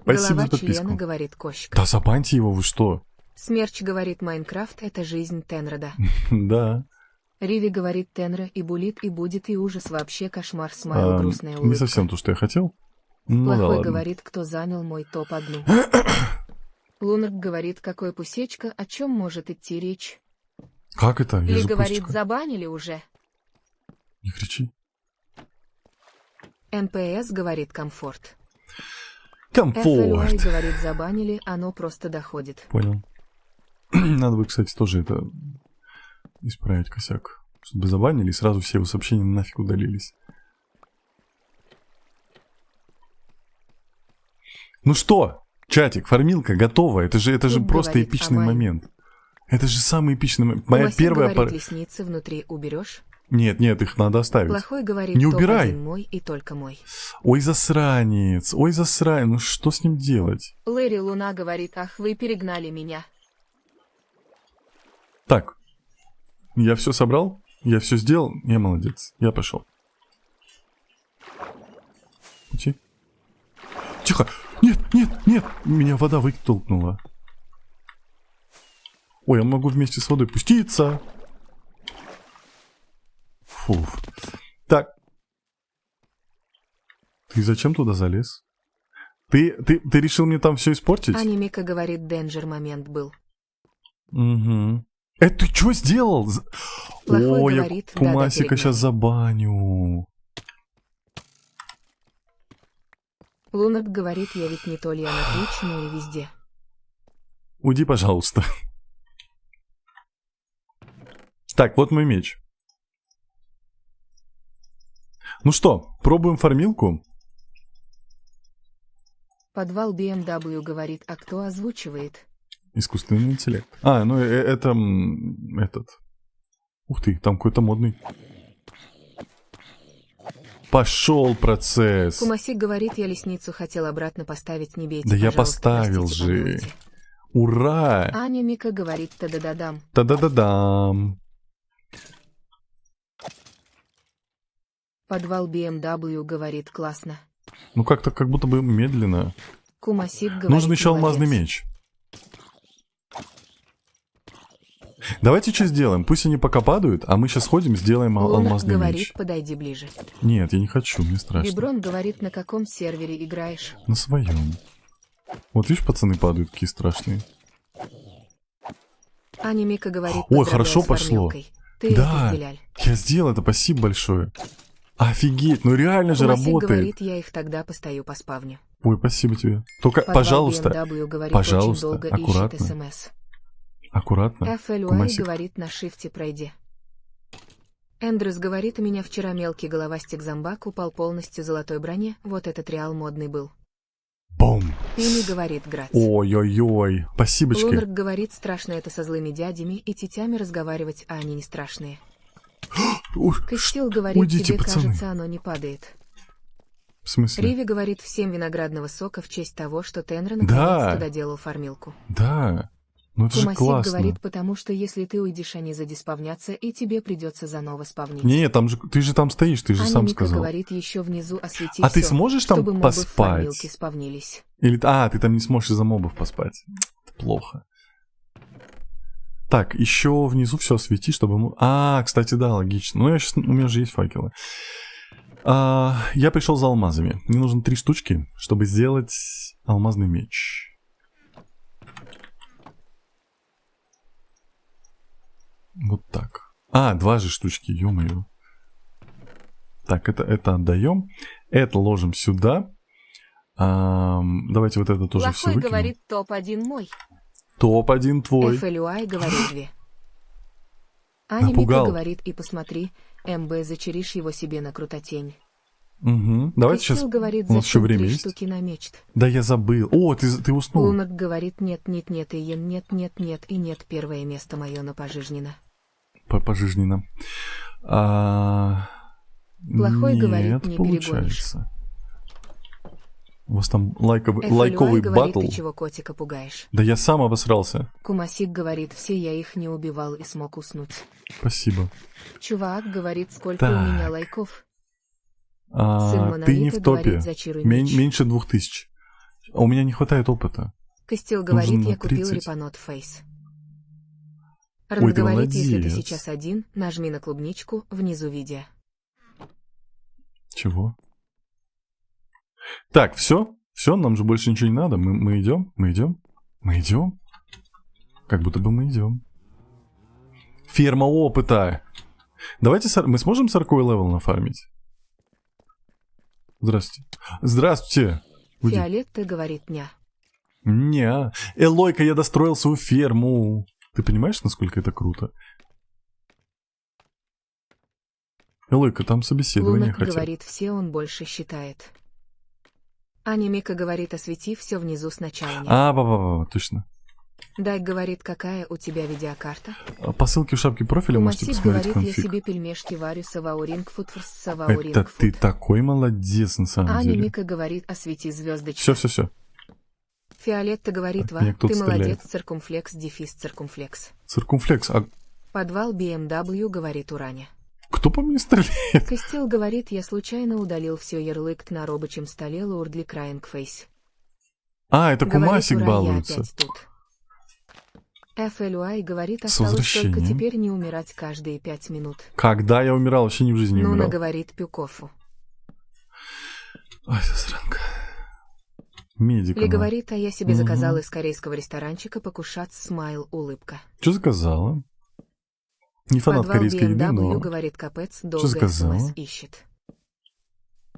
Спасибо Голова за подписку. члена говорит, Кощка. Да забаньте его, вы что? Смерч говорит, Майнкрафт — это жизнь Тенрода. Да. Риви говорит, Тенра и булит, и будет, и ужас, вообще кошмар, смайл, грустная улыбка. Не совсем то, что я хотел. Ну да Плохой ладно. говорит, кто занял мой топ-1. Лунарк говорит, какой пусечка, о чем может идти речь. Как это? Я Ли же говорит, пусечка. забанили уже. Не кричи. НПС говорит, комфорт. FLY Комфорт. говорит, забанили, оно просто доходит. Понял. Надо бы, кстати, тоже это исправить косяк. Чтобы забанили, и сразу все его сообщения нафиг удалились. Ну что, чатик, фармилка готова. Это же Тут просто говорит эпичный Амаль. момент. Это же самый эпичный момент. Моя Кумасик первая говорит, пара... лесницы внутри уберешь. Нет, их надо оставить. Плохой говорит, Не убирай. топ-1 мой и только мой. Ой, засранец, ну что с ним делать? Лэри Луна говорит, ах, вы перегнали меня. Так, я все собрал, я все сделал, я молодец, я пошел. Пути. Тихо, нет, меня вода вытолкнула. Ой, я могу вместе с водой пуститься. Фу. Так. Ты зачем туда залез? Ты решил мне там все испортить? Аня Мика говорит, денджер момент был. Угу. Ты что сделал? Плохой Ой, говорит, я да-да, Кумасика перегнал. сейчас забаню. Лунарк говорит, я ведь не только на Twitch, но и везде. Уйди, пожалуйста. Так, вот мой меч. Ну что, пробуем фармилку? Подвал BMW говорит, а кто озвучивает? Искусственный интеллект. Ну это этот. Ух ты, там какой-то модный. Пошел процесс. Кумасик говорит, я лесницу хотел обратно поставить, не бейте, Да я пожалуйста, поставил простите, же. помилуйте. Ура! Аня Мика говорит, та-да-да-дам. Та-да-да-дам. Подвал BMW говорит, классно. Ну как-то как будто бы медленно. Кумасик говорит, Нужен еще алмазный молодец. меч. Давайте что сделаем? Пусть они пока падают, а мы сейчас ходим, сделаем Лунарк алмазный говорит, меч. подойди ближе. Нет, я не хочу, мне страшно. Виброн говорит, на каком сервере играешь? На своем. Вот видишь, пацаны падают какие страшные. Аня Мика говорит, Ой, поздравляю хорошо с пошло. фармилкой. Ты Да, это сделал. я сделал это, спасибо большое. Офигеть, ну реально же Кумасик работает. говорит, я их тогда постою по спавню. Ой, спасибо тебе. Только, Подвал пожалуйста, BMW говорит, пожалуйста, очень долго аккуратно. ищет СМС. аккуратно. FLY Кумасик. говорит, на шифте пройди. Эндрюс говорит, у меня вчера мелкий головастик зомбак упал полностью в золотой броне, вот этот реал модный был. Бум! Пими говорит грать. Ой-ой-ой, спасибочки. Лунарк говорит, страшно это со злыми дядями и тетями разговаривать, а они не страшные. Костил говорит, уйдите, тебе пацаны. кажется, оно не падает. В смысле? Риви говорит, всем виноградного сока в честь того, что Тенра Да. наконец-то доделал фармилку. Да. Ну это же Кумасик классно. говорит, потому что если ты уйдешь, они задиспавнятся, и тебе придется заново спавнить. Не, там же, ты же там стоишь, ты же Аня сам Мика сказал. говорит, еще внизу освети А ты всё, сможешь там чтобы мобы в поспать? фармилке спавнились. Или, ты там не сможешь из-за мобов поспать. Это плохо. Так, еще внизу все освети, чтобы... Кстати, да, логично. Ну, у меня же есть факелы. Я пришел за алмазами. Мне нужно 3 штучки, чтобы сделать алмазный меч. Вот так. 2 же штучки, ё-моё. Так, это отдаем. Это ложим сюда. Давайте вот это тоже все Плохой выкинем. говорит, топ-1 мой. Топ-1 твой. FLUI говорит 2. Аня Мика Напугал. говорит, и посмотри, МБ зачеришь его себе на крутотень. Угу. Давайте Костил сейчас... говорит, У нас еще зачем время 3 есть? штуки на мечт. Да я забыл. О, ты уснул. Лунок говорит, нет, и нет, и нет, первое место мое на пожизненно. Пожизненно. Плохой нет, говорит, не получается. У вас там FLUI лайковый говорит, батл. ты чего котика пугаешь? Да я сам обосрался. Кумасик говорит, все я их не убивал и смог уснуть. Спасибо. Чувак говорит, сколько Так. у меня лайков. Сын Ты не Монолита в топе. говорит, зачируй меч. Меньше 2000. А у меня не хватает опыта. Костил говорит, нужно я купил 30. репанот фейс. Ой, Ранд ты говорит, если ты молодец. сейчас один, нажми на клубничку внизу видео. Чего? Так, все? Все, нам же больше ничего не надо. Мы идем? Мы идем? Как будто бы мы идем. Ферма опыта. Давайте, мы сможем 40-й левел нафармить? Здравствуйте. Здравствуйте. Уйди. Фиолетта говорит, ня. Не. Элойка, я достроил свою ферму. Ты понимаешь, насколько это круто? Элойка, там собеседование Лунок хотят. говорит, все он больше считает. Аня Мика говорит, освети все внизу сначала. Нет. Точно. Дай говорит, какая у тебя видеокарта. По ссылке в шапке профиля можете Кумасик посмотреть говорит, я конфиг. себе пельмешки варю, савауринг фудфорс, Это савауринг ты фуд. такой молодец, на самом Аня деле. Мика говорит, освети звездочку. Все. Фиолетта говорит, Меня кто-то ты молодец, стреляет. циркумфлекс, дефис, циркумфлекс. Циркумфлекс. Подвал BMW говорит Ураня. Кто по мне стреляет? Костил говорит, я случайно удалил все ярлык на рабочем столе Лурдли Краингфейс. Это Кумасик Говорит, Ура, я балуется. опять тут. FLUI говорит, С осталось только возвращением. теперь не умирать каждые 5 минут. Когда я умирал, вообще ни в жизни не Нуна умирал. говорит Пюкофу. Ой, засранка. Медик. Ли говорит, а я себе Мгм. заказал из корейского ресторанчика покушать смайл улыбка. Что заказала? Не фанат Подвал корейской еды, BMW но... говорит, капец, долго заказала? СМС ищет.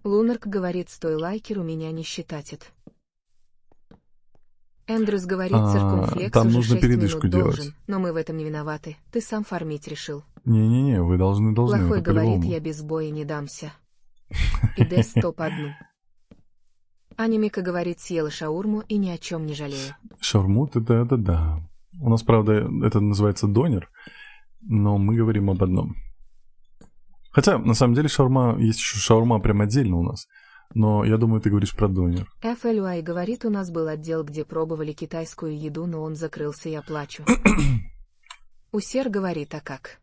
Лунарк говорит, стой лайкер, у меня не считатит. Эндрюс говорит, циркумфлекс там уже нужно 6 передышку минут делать. должен, но мы в этом не виноваты. Ты сам фармить решил. Не-не-не, вы должны, Плохой это говорит, по-любому. я без боя не дамся. Иде топ-1. Аня Мика говорит, съела шаурму и ни о чем не жалею. Шаурмут, это да. У нас, правда, это называется донер, но мы говорим об одном. Хотя, на самом деле, шаурма, есть еще шаурма прям отдельно у нас. Но я думаю, ты говоришь про донер. FLUI говорит, у нас был отдел, где пробовали китайскую еду, но он закрылся, я плачу. Усер говорит, а как?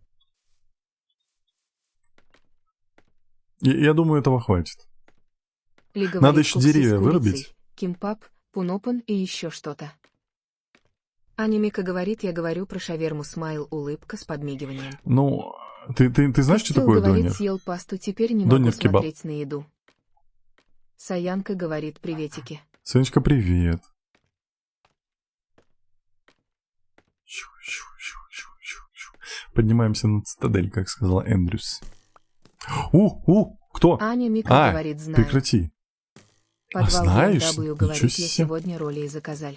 Я думаю, этого хватит. Ли говорит, Надо еще куксы с деревья курицей, вырубить. Кимпап, пунопан и еще что-то. Аня Мика говорит, я говорю про шаверму смайл улыбка с подмигиванием. Ну, ты знаешь, что Костил такое говорит, донер? съел пасту, теперь не могу Донер-кебаб. смотреть на еду. Саянка говорит, приветики. Сонечка, привет. Поднимаемся на цитадель, как сказала Эндрюс. Кто? Аня Мика говорит, знаю. Прекрати. Подвал знаешь? BMW Ничего говорит, я себе. сегодня роли и заказал.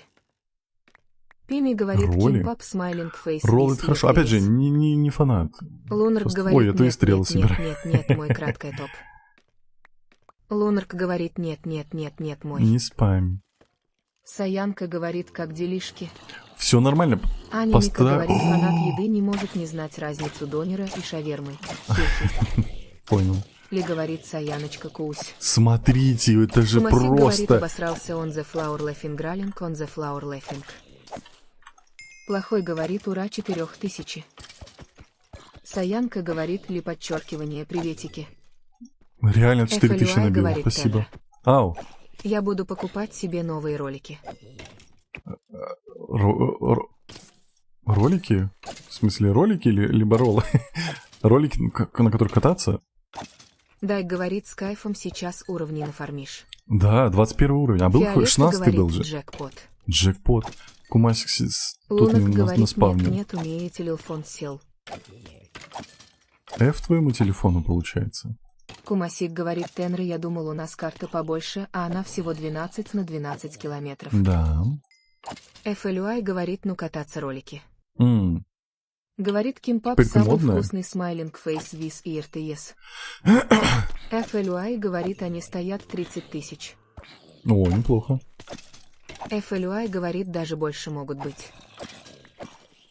Пими говорит Роли? Кимпап Смайлинг Фейс. Ролл это хорошо. Опять же, не фанат. Лунарк Просто- говорит Ой, я твои нет, стрелы нет, собираю. нет, нет, нет, мой краткое топ. Лунарк говорит нет, нет, нет, нет, мой. Не спам. Саянка говорит как делишки. Все нормально. Аня Мика говорит фанат еды не может не знать разницу донера и шавермы. Хи-хи. Понял. Ли говорит Саяночка Кусь. Смотрите, это же Кумасик говорит, просто... обосрался on the flower laughing gralling on the flower laughing. Плохой говорит ура 4000. Саянка говорит ли подчеркивание приветики. Реально 4000 FLUI набил. говорит Спасибо. Тендер. Ау. Я буду покупать себе новые ролики. Ролики? В смысле ролики или либо роллы? Ролики, на которых кататься? Дай говорит с кайфом сейчас уровни нафармишь. Да, 21 уровень. А был Фиолетка 16 говорит был же. джекпот. Джекпот. Кумасик тут Лунок на говорит спавне. нет, умеете телефон сел. F твоему телефону получается. Кумасик говорит Тенры, я думал у нас карта побольше, а она всего 12 на 12 километров. Да. FLUI говорит ну кататься ролики. М. Говорит Кимпап Теперь ты самый модная? вкусный смайлинг фейс виз и РТС. FLUI говорит они стоят 30 тысяч. О, неплохо. FLUI говорит даже больше могут быть.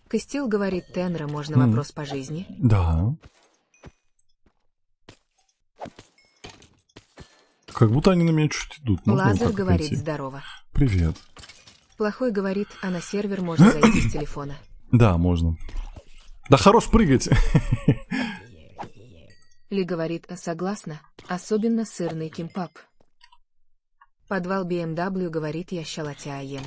Костил говорит Тенра, можно вопрос по жизни? Да. Как будто они на меня чуть идут. Можно вот Лазер так говорит пойти? здорово. Привет. Плохой говорит, а на сервер можно зайти с телефона. Да, можно. Да хорош прыгать. Ли говорит согласна, особенно сырный кимпап. Подвал BMW говорит я щалатя ем.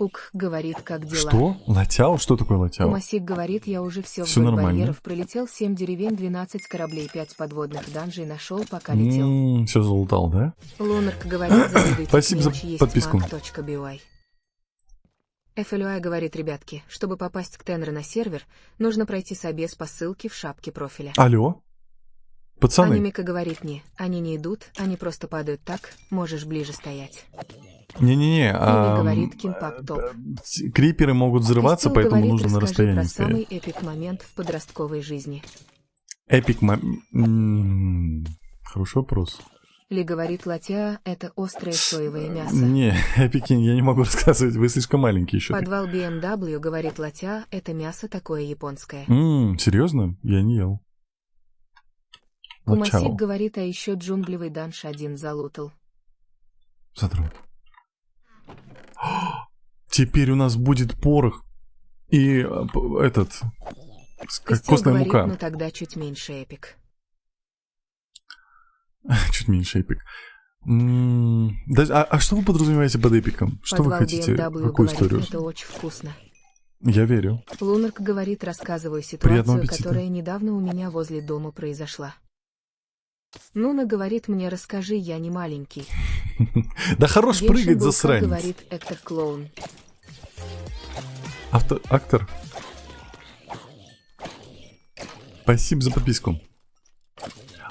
Ук говорит как дела. Что? Латяо? Что такое латяо? Масик говорит я уже все Всё вдоль нормально. барьеров пролетел, 7 деревень, 12 кораблей, 5 подводных данжей нашел, пока летел. Все залутал, да? Лунарк говорит завидуйте, Спасибо за есть подписку. mag.by. FLUI говорит, ребятки, чтобы попасть к Тенре на сервер, нужно пройти собес по ссылке в шапке профиля. Алло? Пацаны, Анимика говорит не, они не идут, они просто падают так, можешь ближе стоять. не-не-не. говорит Кимпап топ. Криперы могут взрываться, Кристилл поэтому говорит, нужно на расскажи расстоянии про самый стоять. эпик момент в подростковой жизни. Эпик Хороший вопрос. Ли говорит, латя — это острое соевое мясо. Не, эпики я не могу рассказывать, вы слишком маленькие еще. Подвал BMW говорит, латя — это мясо такое японское. Серьезно? Я не ел. Кумасик Лачао. говорит, а еще джунглевый данж один залутал. Задрот. Теперь у нас будет порох и этот Костел костная говорит, мука. ну тогда чуть меньше эпик. Чуть меньше эпик. А что вы подразумеваете под эпиком? Что Подвал вы хотите? BMW Какую говорит, историю? это очень вкусно. Я верю. Лунарк говорит, рассказываю Приятного ситуацию, аппетита. которая недавно у меня возле дома произошла. Нуна говорит мне, расскажи, я не маленький. Да хорош Геншин прыгать, Булка засранец. говорит Эктор Клоун. Актор. Спасибо за подписку.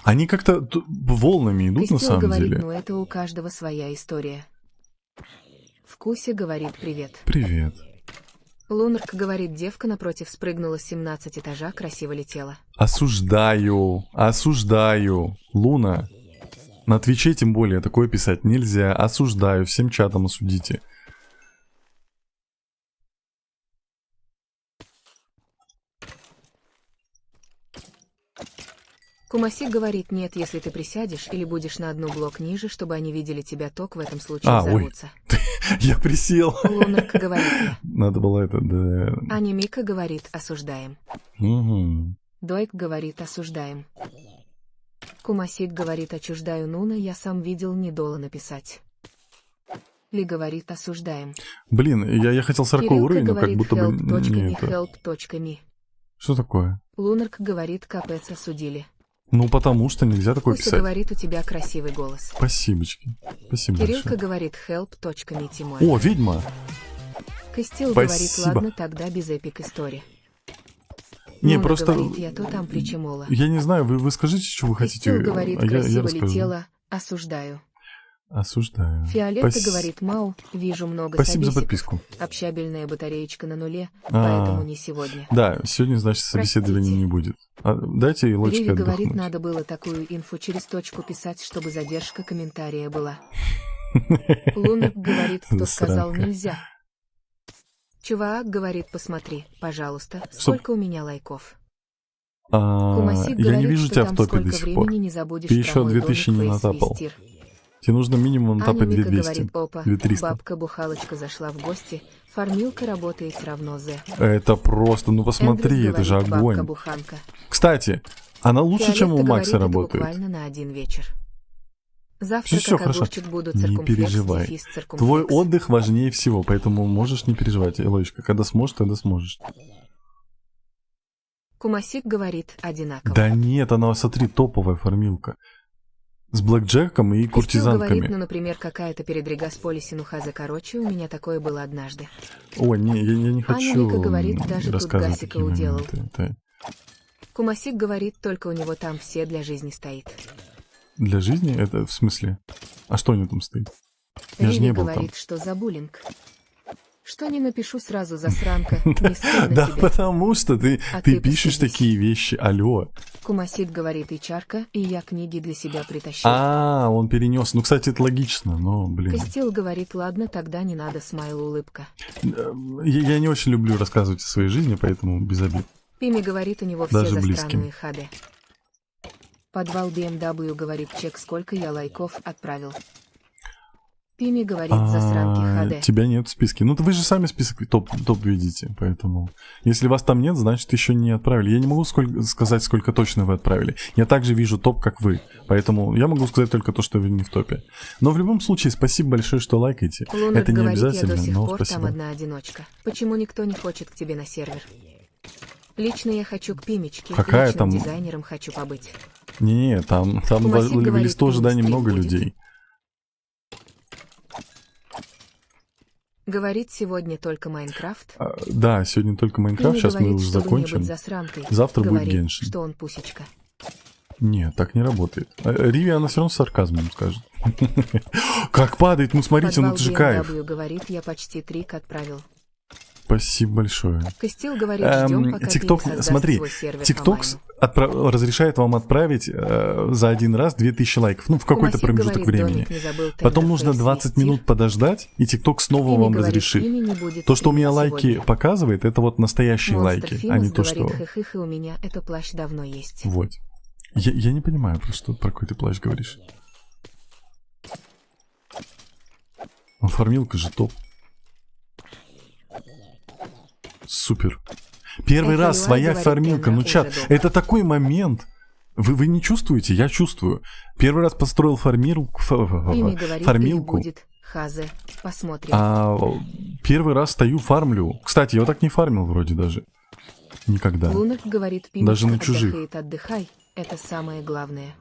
Они как-то волнами идут на Костел самом говорит, деле. ну это у каждого своя история. Вкусе говорит привет. Привет. Лунарк говорит, девка напротив спрыгнула с 17 этажа, красиво летела. Осуждаю. Луна. На Твиче тем более такое писать нельзя. Осуждаю. Всем чатом осудите. Кумасик говорит, нет, если ты присядешь или будешь на одну блок ниже, чтобы они видели тебя, ток в этом случае взорвутся. Я присел. Лунарк говорит я. Надо было это, да. Аня Мика говорит, осуждаем. Угу. Дойк говорит, осуждаем. Кумасик говорит, отчуждаю Нуна, я сам видел, не доло написать. Ли говорит, осуждаем. Блин, я хотел 40 Кириллка уровень, но как говорит, будто бы не это. help.me. Что такое? Лунарк говорит, капец, осудили. Ну, потому что нельзя такое Куся писать. говорит, у тебя красивый голос. Спасибочки. Спасибо Кириллка большое. говорит, help.me Тимой. О, ведьма! Костил говорит, спасибо. ладно, тогда без эпик истории. Не, Нуна просто... говорит, я то там причемола. Я не знаю, вы скажите, что вы хотите. Костил говорит, а я красиво расскажу. летела, осуждаю. Осуждаю. Фиолетта говорит: Мау, вижу много Спасибо за собесиков. подписку. Общабельная батареечка на нуле, поэтому не сегодня. Да, сегодня, значит, собеседования Простите. не будет. Дайте Илочке Риви отдохнуть. говорит, надо было такую инфу через точку писать, чтобы задержка комментария была. Лунок говорит, кто сказал Засранка. нельзя. Чувак говорит, посмотри, пожалуйста, сколько у меня лайков. Кумасик Я говорит, не вижу что тебя в там топе сколько до сих пор. времени не забудешь Ты про еще мой 2000 домик не Фейс натапал. Вистир. Тебе нужно минимум Аня натапать Мика 2200. говорит, опа, 2300. бабка-бухалочка зашла в гости, фармилка работает равно З. Это просто, ну посмотри, Эндрюс это же говорит, огонь. бабка-буханка. Кстати, она лучше, Фиолетта чем у Макса говорит, это работает. буквально на один вечер. Завтра Всё как хорошо. огурчик буду Не циркумфлекс, переживай. дефис, циркумфлекс. Твой отдых важнее всего, поэтому можешь не переживать, Элочка. Когда сможешь, тогда сможешь. Кумасик говорит, одинаково. Да нет, она, смотри, топовая фармилка. С блэкджеком и Кристил куртизанками. говорит, ну, например, какая-то передрига с полисинуха за короче, у меня такое было однажды. Ой, не, я не Аня хочу Вика говорит, даже тут рассказывать Гасика такие уделал. моменты. Это Кумасик говорит, только у него там все для жизни стоит. для жизни? Это в смысле? А что у него там стоит? Я же Риви не был там. говорит, что за буллинг. Что не напишу сразу, засранка, не стыдно Да тебе. потому что ты А ты пишешь постыдись. такие вещи. Алло. Кумасит говорит, и чарка, и я книги для себя притащил. Он перенес. Ну, кстати, это логично, но, блин. Костил говорит, ладно, тогда не надо, смайл, улыбка. Я не очень люблю рассказывать о своей жизни, поэтому без обид. Пими говорит, у него все Даже за близким. странные хады. Подвал BMW говорит, чек, сколько я лайков отправил. Пими говорит, засранки хады. Тебя нет в списке. Ну, вы же сами список топ видите, поэтому... Если вас там нет, значит, еще не отправили. Я не могу сказать, сколько точно вы отправили. Я также вижу топ, как вы. Поэтому я могу сказать только то, что вы не в топе. Но в любом случае, спасибо большое, что лайкаете. Лунок Это не говорит, я обязательно, до сих но пор там спасибо. одна одиночка. Почему никто не хочет к тебе на сервер? Лично я хочу к Пимечке, Какая личным там- дизайнером хочу побыть. Не, там Кумасик в говорит, листо ожидания стрим много будет. людей. Говорит, сегодня только Майнкрафт. Да, сегодня только Майнкрафт, Пими сейчас мы говорит, уже чтобы не закончим. быть засранкой. Завтра будет Говорит, Геншин. что он пусечка. Нет, так не работает. Риви, она все равно с сарказмом скажет. Как падает, ну смотрите, ну Подвал это же кайф. BMW говорит, я почти трик отправил. Спасибо большое. Костил говорит, ждем, пока ТикТок, Пими создаст смотри, свой сервер ТикТок по-моему. разрешает вам отправить за один раз 2000 лайков, ну в какой-то Кумасик промежуток говорит, времени. домик не забыл, Потом тендер нужно Фейс 20 Вистир. минут подождать, и ТикТок снова Пими вам говорит, разрешит. Пими не будет То, что у меня стрима лайки сегодня. показывает, это вот настоящие Монстр лайки, а Фимус не то, что... говорит, хы-хы, и у меня это плащ давно есть. Вот. Я не понимаю, про какой ты плащ говоришь. Ну, фармилка же топ. Супер. Первый раз Эльфа своя говорит, фармилка. Эмма Ну, уже чат, дома. это такой момент. Вы не чувствуете? Я чувствую. Первый раз построил Пими говорит, фармилку. будет. Хазе. Посмотрим. Первый раз стою, фармлю. Кстати, я вот так не фармил вроде даже. Никогда. Лунок говорит, Пими, Даже на чужих. отдыхай. Это самое главное.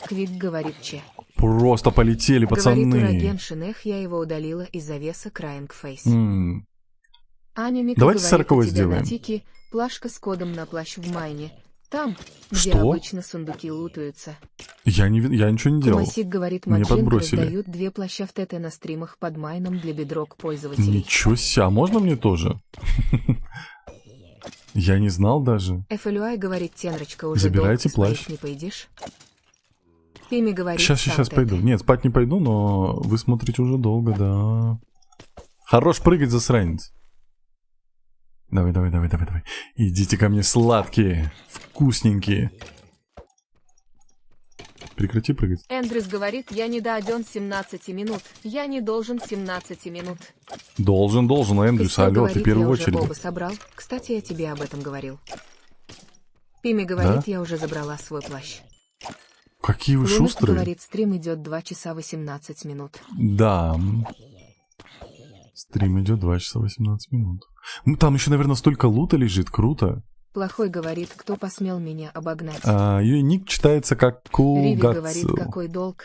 Квик говорит, че. Просто полетели, Говорит, пацаны. Ураген Шинех, я его удалила из-за веса Crying Face. Аня Мика Давайте говорит, 40-й у тебя сделаем. на тике плашка с кодом на плащ в майне. Там, где Что? обычно сундуки лутаются. Я ничего не делал. Кумасик говорит, Мне Маджинг подбросили. раздают 2 плаща в ТТ на стримах под майном для бедрок пользователей. Ничего себе, а можно мне тоже? Я не знал даже. FLUI говорит, Тенрочка, уже Забирайте долго спать плащ. не поедешь? Пими говорит, Сейчас сам пойду. ТТ. Нет, спать не пойду, но вы смотрите уже долго, да. Хорош прыгать, засранец. Давай. Идите ко мне, сладкие, вкусненькие. Прекрати прыгать. Эндрюс говорит, я не дойден 17 минут. Я не должен 17 минут. Должен, Эндрюс, Кристил алло, ты говорит, в первую я уже очередь. оба собрал. Кстати, я тебе об этом говорил. Пими говорит, Да? я уже забрала свой плащ. Какие вы Лунок шустрые. говорит, стрим идет 2 часа 18 минут. Да. Стрим идет 2 часа 18 минут. Там еще, наверное, столько лута лежит, круто. Плохой говорит, кто посмел меня обогнать. Ее ник читается как Риви говорит, Кугацу. какой долг.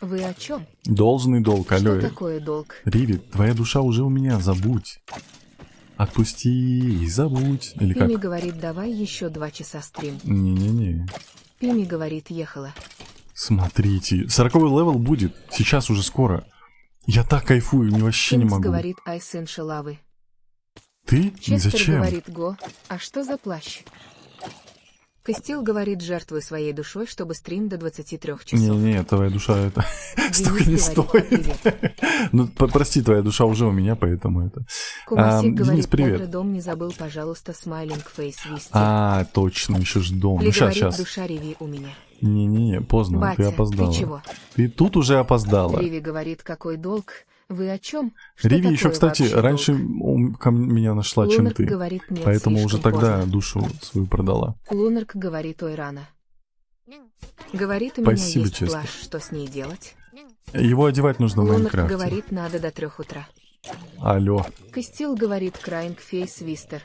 Вы о чем? Должный долг, алло. Что такое долг? Риви, твоя душа уже у меня, забудь. Отпусти и забудь. Или как? Пими говорит, давай еще 2 часа стрим. Не-не-не. Пими говорит, ехала. Смотрите, 40-й левел будет. Сейчас уже скоро. Я так кайфую, вообще не Финкс могу. говорит «Ай, сын шалавы». Ты? Честер Зачем? говорит «Го, а что за плащ?» Костил говорит «Жертвуй своей душой, чтобы стрим до 23 часов». Не-не, твоя душа это столько не Денис говорит стоит. Ну, прости, твоя душа уже у меня, поэтому это... Кумасик Денис, говорит привет. «Эдро, дом не забыл, пожалуйста, смайлинг фейс вести». А, точно, еще ж дом. Ли Ну, сейчас, говорит сейчас. «Душа реви у меня». Не-не-не, поздно, ты Батя, опоздала. ты чего? Ты тут уже опоздала. Риви говорит «Какой долг? Вы о чем? Что Риви такое еще, кстати, вообще раньше долг?» меня нашла, чем Лунарк ты. говорит «Нет, Поэтому уже слишком тогда поздно». душу свою продала. Лунарк говорит «Ой, рано». Говорит, у Спасибо, меня есть честно. плащ, что с ней делать? Его одевать нужно в Лунарк Майнкрафте. говорит «Надо до 3 утра». Алло. Костил говорит «Крайнг фейс вистер».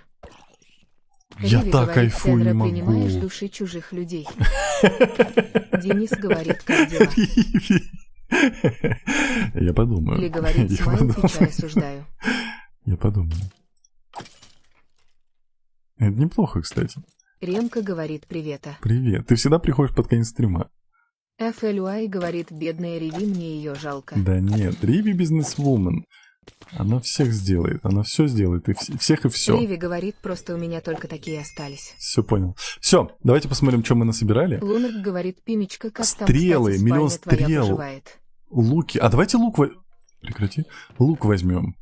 Я Риви так говорит, кайфую, «Эдро, не могу. принимаешь души чужих людей». Денис говорит «Как дела?» Риви. Я подумаю. Ли говорит Я «Смайл, подумаю. печаль осуждаю». Я подумаю. Это неплохо, кстати. Ремка говорит «Привета». Привет. Ты всегда приходишь под конец стрима. FLY говорит «Бедная Риви, мне ее жалко». Да нет, Риви бизнесвумен. Она всех сделает. Она все сделает. И всех и все. Риви говорит «Просто у меня только такие остались». Все понял. Все, давайте посмотрим, что мы насобирали. Лунарк говорит «Пимечка, как там, Стрелы, кстати, миллион спальня твоя стрел. поживает?» Луки. А давайте лук... Прекрати. Лук возьмем.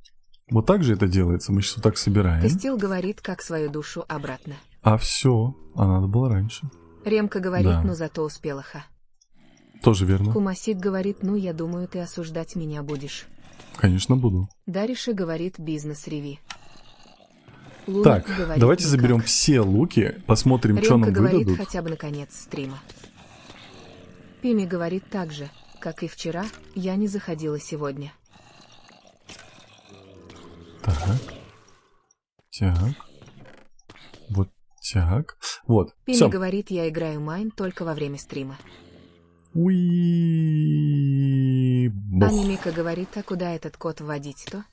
Вот так же это делается. Мы сейчас вот так собираем. Костил говорит «Как свою душу обратно». А все. А надо было раньше. Ремка говорит Да. «Ну зато успела ха». Тоже верно. Кумасик говорит «Ну я думаю, ты осуждать меня будешь». Конечно, буду. Дариша говорит «Бизнес реви». Так, говорит, давайте «Никак». заберем все луки, посмотрим, что Ремка нам говорит выдадут. хотя бы на конец стрима. Пими говорит так же, как и вчера, я не заходила сегодня. Так. Так. Вот так. Вот. Пими Все. говорит, я играю Майн только во время стрима. Уи. Бог. Анимика говорит, а куда этот код вводить-то?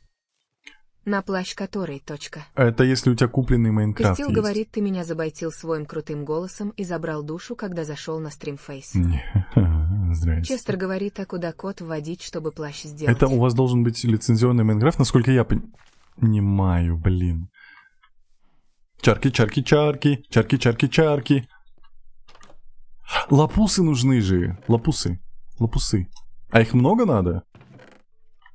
На плащ который, точка. Это если у тебя купленный Майнкрафт Костил есть. говорит, ты меня забайтил своим крутым голосом и забрал душу, когда зашел на стримфейс. Не, здрасте. Честер говорит, а куда код вводить, чтобы плащ сделать? Это у вас должен быть лицензионный Майнкрафт, насколько я понимаю, блин. Чарки, чарки, чарки, чарки, чарки, чарки. Лапусы нужны же. Лапусы. Лапусы. А их много надо?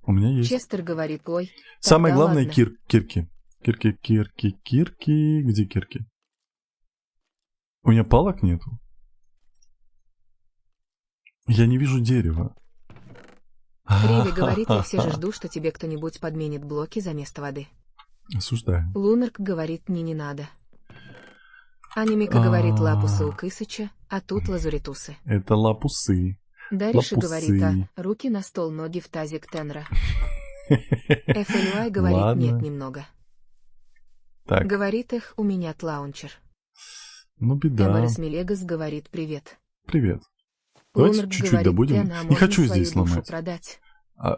У меня есть. Честер говорит, ой. Самое тогда главное ладно. кирки. Кирки. Где кирки? У меня палок нету. Я не вижу дерева. Риви говорит, я все же жду, что тебе кто-нибудь подменит блоки за место воды. Осуждаю. Лунарк говорит, не надо. Анимика говорит, лапусы у Кысыча, а тут лазуритусы. Это лапусы. Дариша Лапусы. говорит, а руки на стол, ноги в тазик Тенра. FLY говорит, Ладно. нет, немного. Так, Говорит их, у меня тлаунчер. ну беда. Эморис Мелегас говорит, привет. Привет. Давайте Лунарк чуть-чуть говорит, добудем. Тена, Не можно хочу свою здесь душу ломать. продать. А,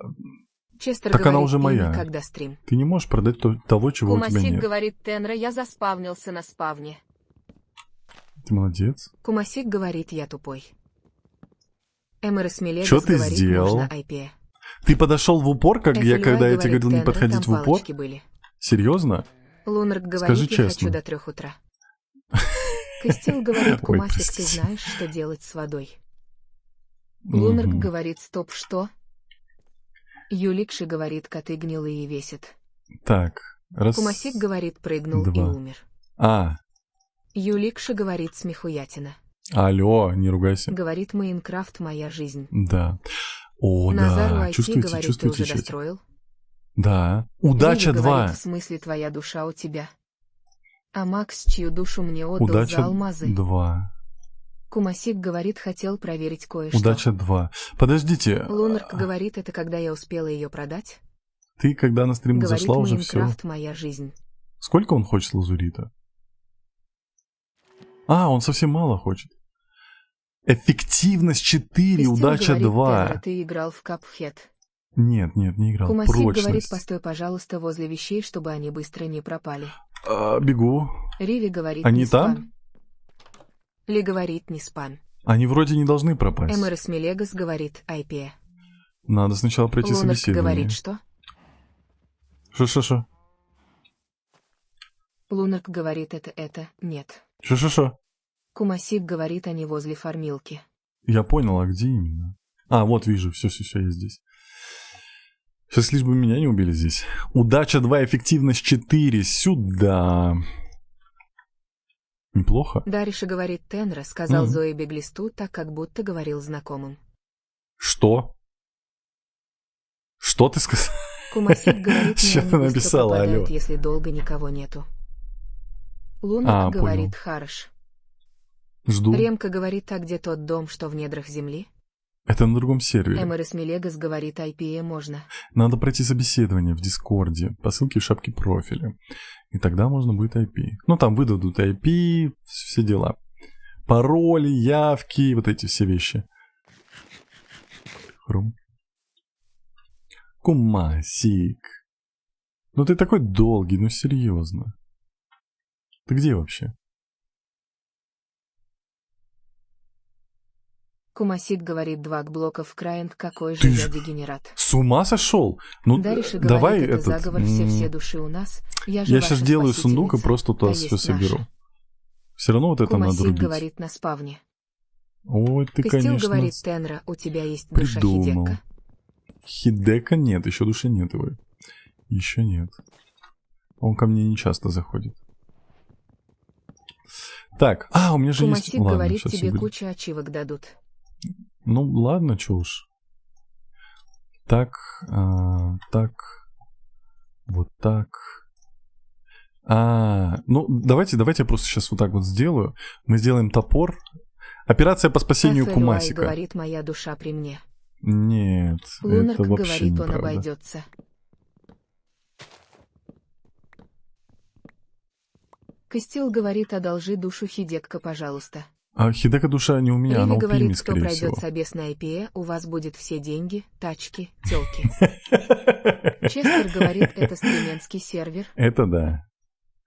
Честер Так она говорит, уже «Пими, моя. когда стрим. ты не можешь продать того, чего у тебя Кумасик нет. говорит, Тенра, я заспавнился на спавне. Ты молодец. Кумасик говорит, я тупой. Эморис Мелегас Чё ты говорит, сделал? можно IP. Ты подошел в упор, как я, FLY когда я тебе говорит, говорил не «Тенра, подходить там в упор? палочки были. Серьезно? Лунарк Скажи говорит, я честно. хочу до 3 утра. Костил говорит, Ой, Кумасик, ты простите. знаешь, что делать с водой. Лунарк Мгм. говорит, стоп, что? Юликши говорит, коты гнилые весят. Так, раз... Кумасик говорит, прыгнул и два. умер. А, Юликши говорит, смехуятина. алло, не ругайся. Говорит, Майнкрафт моя жизнь. Да. О, Назару да, IT чувствуете, говорит, ты чувствуете, уже чат? достроил? Да. Удача Риви 2. говорит, в смысле твоя душа у тебя? А Макс, чью душу мне отдал за Удача алмазы? 2. Кумасик говорит, хотел проверить кое-что. Удача 2. Подождите, Лунарк говорит, это когда я успела ее продать? ты когда на стрим Говорит, зашла уже все. Майнкрафт моя жизнь. Сколько он хочет лазурита? А, он совсем мало хочет. Эффективность 4, Кристин удача говорит, 2. Тенра, ты играл в Cuphead. Нет, не играл. Кумасик Прочность. говорит, постой, пожалуйста, возле вещей, чтобы они быстро не пропали. Бегу. Риви говорит, Они не там? спам. Ли говорит, не спам. Они вроде не должны пропасть. Эмерес Мелегас говорит IP. Надо сначала пройти Лунарк собеседование. говорит что? Шо-шо-шо? Лунарк говорит это, нет. Шо-шо-шо? Кумасик говорит они возле фармилки. Я понял, а где именно? А, вот вижу, все, я здесь. Сейчас лишь бы меня не убили здесь. Удача 2, эффективность 4. Сюда. Неплохо. Дариша говорит Тенра, сказал Зои Беглисту, так как будто говорил знакомым. Что? Что ты сказал? Кумасик говорит, Что мне ты они быстро написала, попадают, алло? если долго никого нету. Лунарк говорит понял. хорош. Жду. Ремка говорит, а где тот дом, что в недрах земли? Это на другом сервере. Эмерес Мелегас говорит, IPA можно. Надо пройти собеседование в Дискорде по ссылке в шапке профиля. И тогда можно будет IP. Ну, там выдадут IP, все дела. Пароли, явки, вот эти все вещи. Хрум. Кумасик. Ну ты такой долгий, ну серьезно. Ты где вообще? Кумасик говорит, 2 блоков Крайент, какой же Ты я дегенерат. С ума сошел? Ну, Дариша давай говорит, это этот... заговор, все души у нас. Я Я сейчас делаю сундук и спасительница, просто туда та все есть соберу. наша. Все равно вот это надо Кумасик рубить. говорит на спавне. Ой, ты, Костил конечно, говорит, Тенра, у тебя есть душа придумал. Хидека. Хидека нет, еще души нет его. Еще нет. Он ко мне не часто заходит. Так, у меня же есть... Кумасик Ладно, говорит, сейчас тебе соберу. кучу ачивок дадут. Ну, ладно, чё уж. Так, так, вот так. Ну, давайте я просто сейчас вот так вот сделаю. Мы сделаем топор. Операция по спасению FLUI Кумасика. говорит, моя душа при мне. Нет, Лунарк это вообще говорит, он неправда. обойдется. Костил говорит, одолжи душу Хидекка, пожалуйста. А Хидека душа не у меня, Риви она у Пими, говорит, кто скорее пройдет всего. собес на IPA, у вас будет все деньги, тачки, тёлки. Честер говорит, это стрименский сервер. Это да.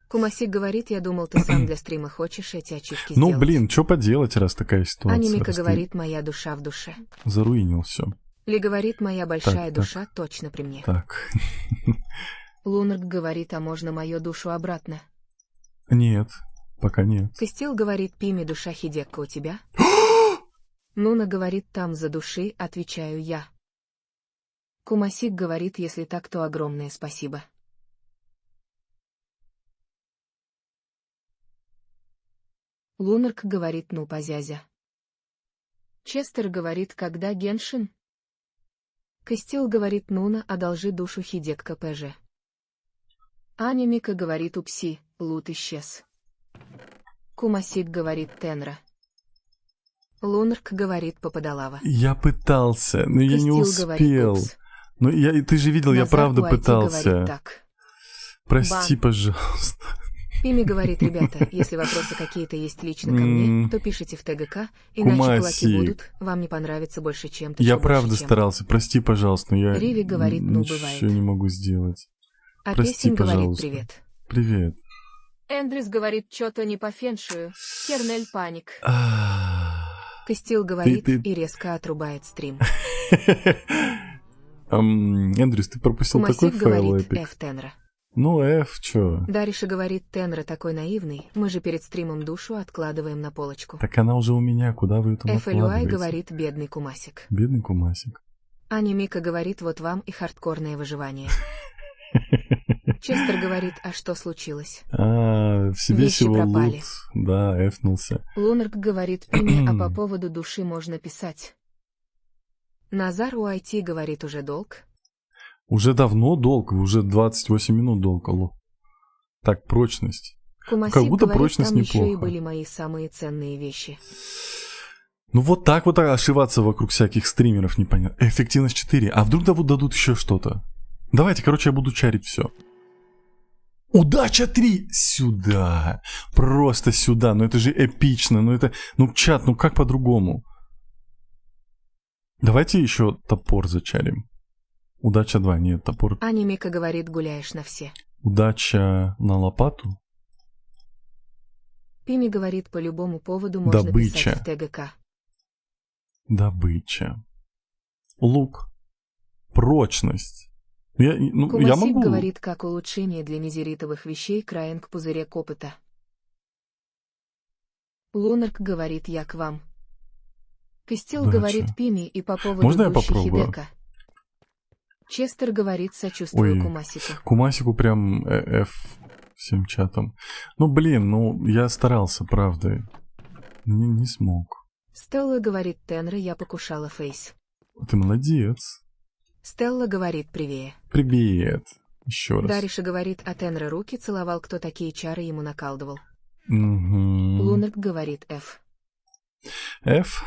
Кумасик говорит, я думал, ты сам для стрима хочешь эти ачивки Ну, сделать. блин, что поделать, раз такая ситуация. Анимика раз ты говорит, моя душа в душе. заруинил все. Ли говорит, моя большая Так. душа точно при мне. Так. Лунарк говорит, а можно мою душу обратно? Нет, пока нет. Костил говорит, Пими, душа Хидекка у тебя? Нуна говорит, там за души, отвечаю я. Кумасик говорит, если так, то огромное спасибо. Лунарк говорит, ну позязя. Честер говорит, когда Геншин? Костил говорит, Нуна, одолжи душу Хидекка ПЖ. Анимика говорит, упси, лут исчез. Кумасик говорит, Тенра. Лунарк говорит, попадалава. Я пытался, но я не Костил говорит, успел. упс. Ну, ты же видел, я Назар правда Уайти пытался. говорит так. Прости, Бан. пожалуйста. Пими говорит, ребята, если вопросы какие-то есть лично ко мне, то пишите в ТГК, иначе кулаки Кумасик. будут, вам не понравится больше чем-то. Я чё правда больше, чем. старался. Прости, пожалуйста, но я Риви говорит, ну, ничего бывает. не могу сделать. А Прости, песень говорит, пожалуйста. привет. Привет. Эндрюс говорит, что-то не по феншую. Кернель паник. А, Костил говорит ты- и резко отрубает стрим. Эндрюс, ты пропустил такой Кумасик файл говорит, эпик. F Тенра. Ну, F, чё? Дариша говорит, Тенра такой наивный, мы же перед стримом душу откладываем на полочку. Так она уже у меня, куда вы это FLUI накладываете? говорит, бедный Кумасик. Бедный Кумасик. Анимика говорит, вот вам и хардкорное выживание. Честер говорит, а что случилось? Весь Вещи его пропали. лут, да, эфнулся. Лунарк говорит, Пими, а по поводу души можно писать. Назар Уайти говорит, уже долг. Уже давно долг, уже 28 минут долг, алло. Так, прочность. Кумасик Как будто говорит, прочность там еще и неплохо. были мои самые ценные вещи. Ну вот так вот ошиваться вокруг всяких стримеров непонятно. Эффективность 4. А вдруг дадут еще что-то? Давайте, короче, я буду чарить все. Удача 3! Сюда. Просто сюда. Ну это же эпично. Ну это... Ну чат, ну как по-другому? Давайте еще топор зачарим. Удача 2. Нет, топор. Анимика говорит, гуляешь на все. Удача на лопату. Пими говорит, по любому поводу можно Добыча. писать в ТГК. Добыча. Лук. Прочность. Я Кумасик могу... говорит, как улучшение для незеритовых вещей краен к пузырек опыта. Лунарк говорит, я к вам. Костел Да, говорит чё? Пими и по поводу Можно я гущи попробую? Хидека. Честер говорит, сочувствую Ой, Кумасику. Кумасику прям F всем чатом. Ну, блин, я старался, правда. Не смог. Стелла говорит, Тенра, я покушала Фейс. Ты молодец. Стелла говорит, привет. Привет. Еще раз. Дариша говорит, а Тенра руки целовал, кто такие чары ему накалдывал. Угу. Лунарк говорит, F. F.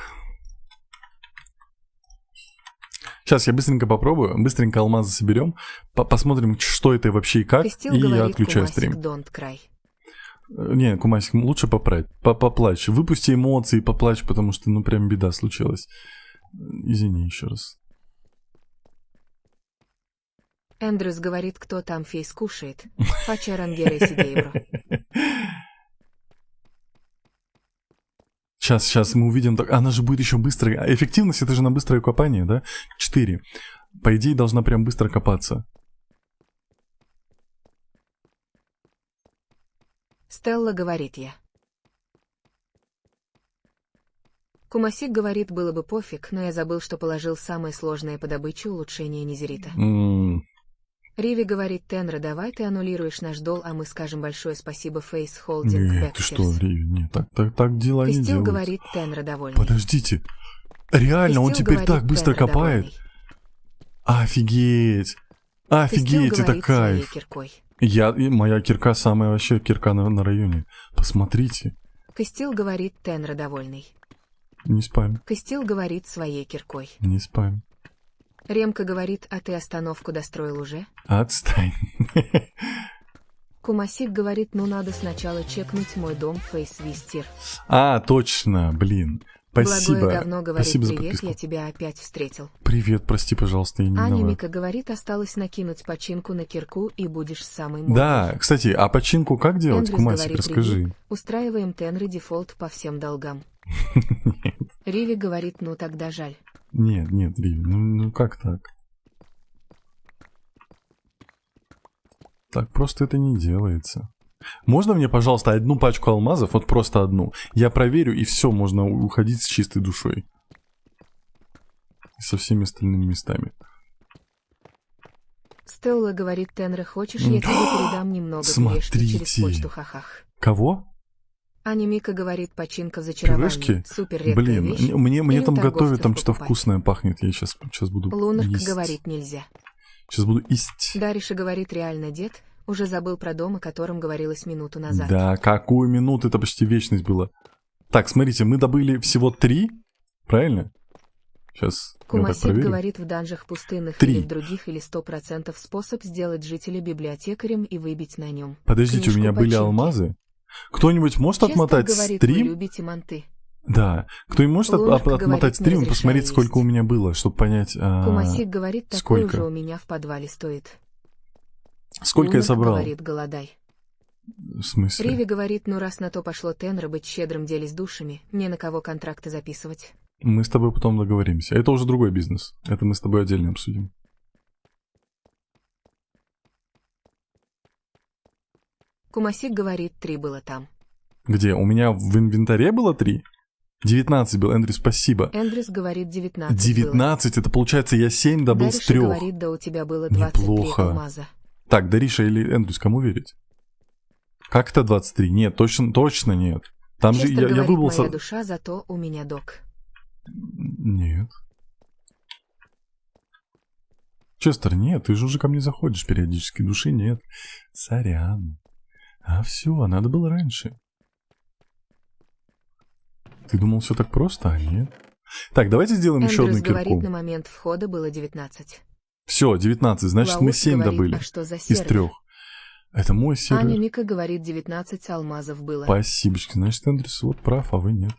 Сейчас я быстренько попробую, быстренько алмазы соберем, посмотрим, что это вообще и как, Костел и я говорит, отключаю Кумасик, стрим. don't cry. Не, Кумасик, лучше поплачь. Выпусти эмоции, поплачь, потому что, прям беда случилась. Извини еще раз. Эндрюс говорит, кто там Фейс кушает. Пача Рангера Сидейбро. Сейчас мы увидим. Она же будет еще быстрая. Эффективность это же на быстрое копание, да? 4. По идее, должна прям быстро копаться. Стелла говорит, я. Кумасик говорит, было бы пофиг, но я забыл, что положил самое сложное по добыче улучшение незерита. Риви говорит, Тенра, давай ты аннулируешь наш дол, а мы скажем большое спасибо Фейс Холдинг Нет, ты что, Риви, нет, так дела не Костел делают. говорит, Тенра довольный. Подождите, реально, он Костел теперь говорит, так быстро Тенра копает? довольный. Офигеть! Офигеть, Костел это говорит своей кайф. киркой. Моя кирка самая вообще кирка на районе. Посмотрите. Костел говорит, Тенра довольный. Не спам. Костел говорит своей киркой. Не спам. Ремка говорит, а ты остановку достроил уже? Отстань. Кумасик говорит, ну надо сначала чекнуть мой дом Фейс Вистир. Точно, блин. Спасибо. Благое говно говорит, Спасибо за привет, подписку. я тебя опять встретил. Привет, прости, пожалуйста, я не Аня виноват. Мика говорит, осталось накинуть починку на кирку и будешь самый модный. Да, кстати, а починку как делать, Эндрюс Кумасик, говорит, расскажи. Риви, устраиваем Тенры дефолт по всем долгам. Риви говорит, ну тогда жаль. Нет, Риви, ну как так? Так просто это не делается. Можно мне, пожалуйста, одну пачку алмазов, вот просто одну? Я проверю, и все, можно уходить с чистой душой. Со всеми остальными местами. Стелла говорит, Тенра, хочешь, я тебе передам немного Смотрите. пюрешки через почту, хахах. Кого? Аня Мика говорит, починка в зачаровании. Пюрешки? Супер редкая Блин, вещь. мне Или там готовят, торговцев там что-то покупать. вкусное пахнет. Я сейчас буду Лунарк есть. говорит, нельзя. Сейчас буду есть. Дариша говорит, реально, дед, уже забыл про дом, о котором говорилось минуту назад. Да, какую минуту? Это почти вечность была. Так, смотрите, мы добыли всего 3, правильно? Сейчас я так Кумасик проверю. говорит, в данжах пустынных 3. или в других или 100% способ сделать жителя библиотекарем и выбить на нем. Подождите, у книжку меня были починки. алмазы? Кто-нибудь может Честер отмотать говорит, вы стрим? любите манты. Да. Кто-нибудь может Лунарк отмотать говорит, стрим и не посмотреть, разрешаю сколько у есть. меня было, чтобы понять, Кумасик говорит, такое сколько? же у меня в подвале стоит. Сколько я Лунарк собрал. говорит, голодай. В смысле? Риви говорит, ну раз на то пошло Тенра быть щедрым, делись душами, не на кого контракты записывать. Мы с тобой потом договоримся. Это уже другой бизнес. Это мы с тобой отдельно обсудим. Кумасик говорит, 3 было там. Где? У меня в инвентаре было 3? 19 был, Эндрю, спасибо. Эндрюс говорит, 19 было. 19, это получается я 7 добыл с Дариша 3. говорит, да у тебя было 23 Неплохо. алмаза. Так, Дариша или Эндрюс, кому верить? Как это 23? Нет, точно нет. Там же Честер я говорит, выбрал... моя душа, зато у меня док. Нет. Честер, нет, ты же уже ко мне заходишь периодически, души нет. Сорян. А все, надо было раньше. Ты думал, все так просто, а нет? Так, давайте сделаем еще одну Эндрюс говорит, кирку. на момент входа было 19. Все, 19, значит мы Лаус 7 говорит, добыли. а что за Из сервер? 3. Это мой сервер. Аня Мика говорит, 19 алмазов было. Спасибочки. Значит, Эндрюс вот прав, а вы нет.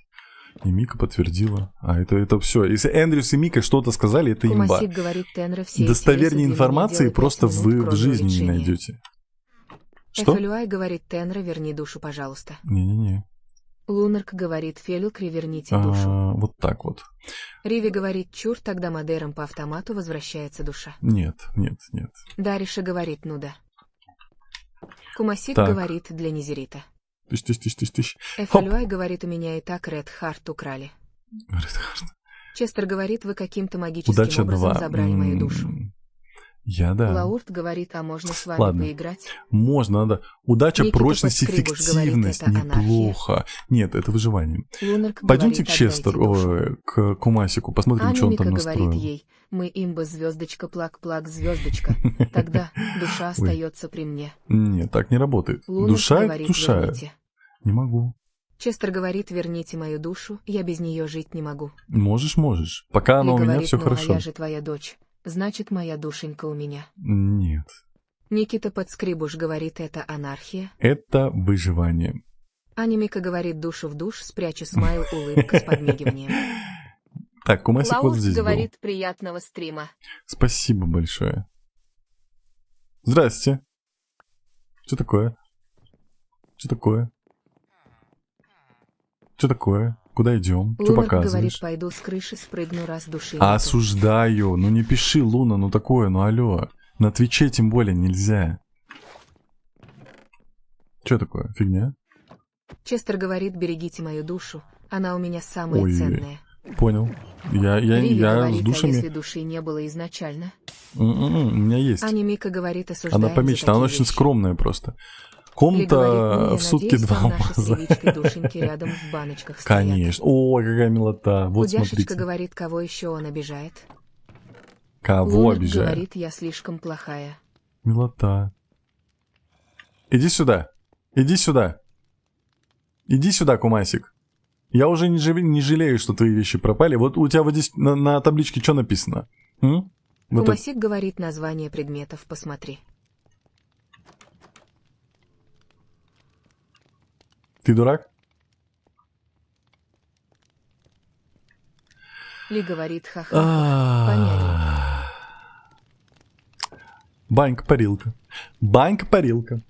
И Мика подтвердила. А это все. Если Эндрюс и Мика что-то сказали, это имба. Кумасик говорит, Тенра, все эти Достовернее рейсы информации для меня просто делают 5 вы минут, в кроме жизни не улучшения. найдете. Что? Эфэлюай говорит, Тенра, верни душу, пожалуйста. Не-не-не. Лунарк говорит Фелюкри, верните душу. Вот так вот. Риви говорит чур, тогда Мадерам по автомату возвращается душа. Нет, нет, нет. Дариша говорит нуда. Кумасик Так. говорит для Низерита. Тыщ. Эфалюай говорит, у меня и так Ред Харт украли. Хоп. Честер говорит, вы каким-то магическим Удача образом 2. забрали мою душу. Я да. Лаурт говорит, а можно с вами Ладно. поиграть? Можно, надо. Удача, Никита прочность, Подскрибуш эффективность. говорит, это Неплохо. Нет, это выживание. Лунарк Пойдемте говорит, к Честеру, отдайте душу. к Кумасику, посмотрим, что он Анемика там говорит настроил. ей, мы имба звездочка плак-плак звездочка. Тогда душа остается при мне. Нет, так не работает. Лунарк Душа говорит, — душа. верните. Не могу. Честер говорит, верните мою душу, я без нее жить не могу. Можешь. Пока она Ли у меня, говорит, все ну, хорошо. а я же твоя дочь, значит, моя душенька у меня. Нет. Никита Подскрибуш говорит, это анархия. Это выживание. Анемика говорит, душу в душ, спрячу смайл, улыбка с подмигиванием. Так, Кумасик вот Лаурт здесь говорит, приятного стрима. был. Спасибо большое. Здрасте. Что такое? Что такое? Что такое? Куда идем? Что Лунарк говорит, показываешь? пойду с крыши спрыгну, раз души Осуждаю. Ну не пиши, Луна, ну такое, ну алло. На Твиче тем более нельзя. Что такое? Фигня? Честер говорит, берегите мою душу, она у меня самая Ой, ценная. Понял. Я Риви с говорит, а душами... если души не было изначально? У меня есть. Анемика говорит, осуждаем Она помечена, за она такие очень вещи. скромная просто. Ли Комната говорит, ну, в я сутки надеюсь, 2 там наши с алмаза. Ривичкой душеньки рядом в баночках стоят. Конечно. О, какая милота. Вот Худяшечка смотрите. говорит, кого еще он обижает? Кого Лунарк обижает? говорит, я слишком плохая. Милота. Иди сюда. Иди сюда. Иди сюда, Кумасик. Я уже не жалею, что твои вещи пропали. Вот у тебя вот здесь на табличке что написано? Вот это. Кумасик говорит, название предметов посмотри. Ты дурак? Ли говорит, ха-ха. Банька-парилка. Банька-парилка.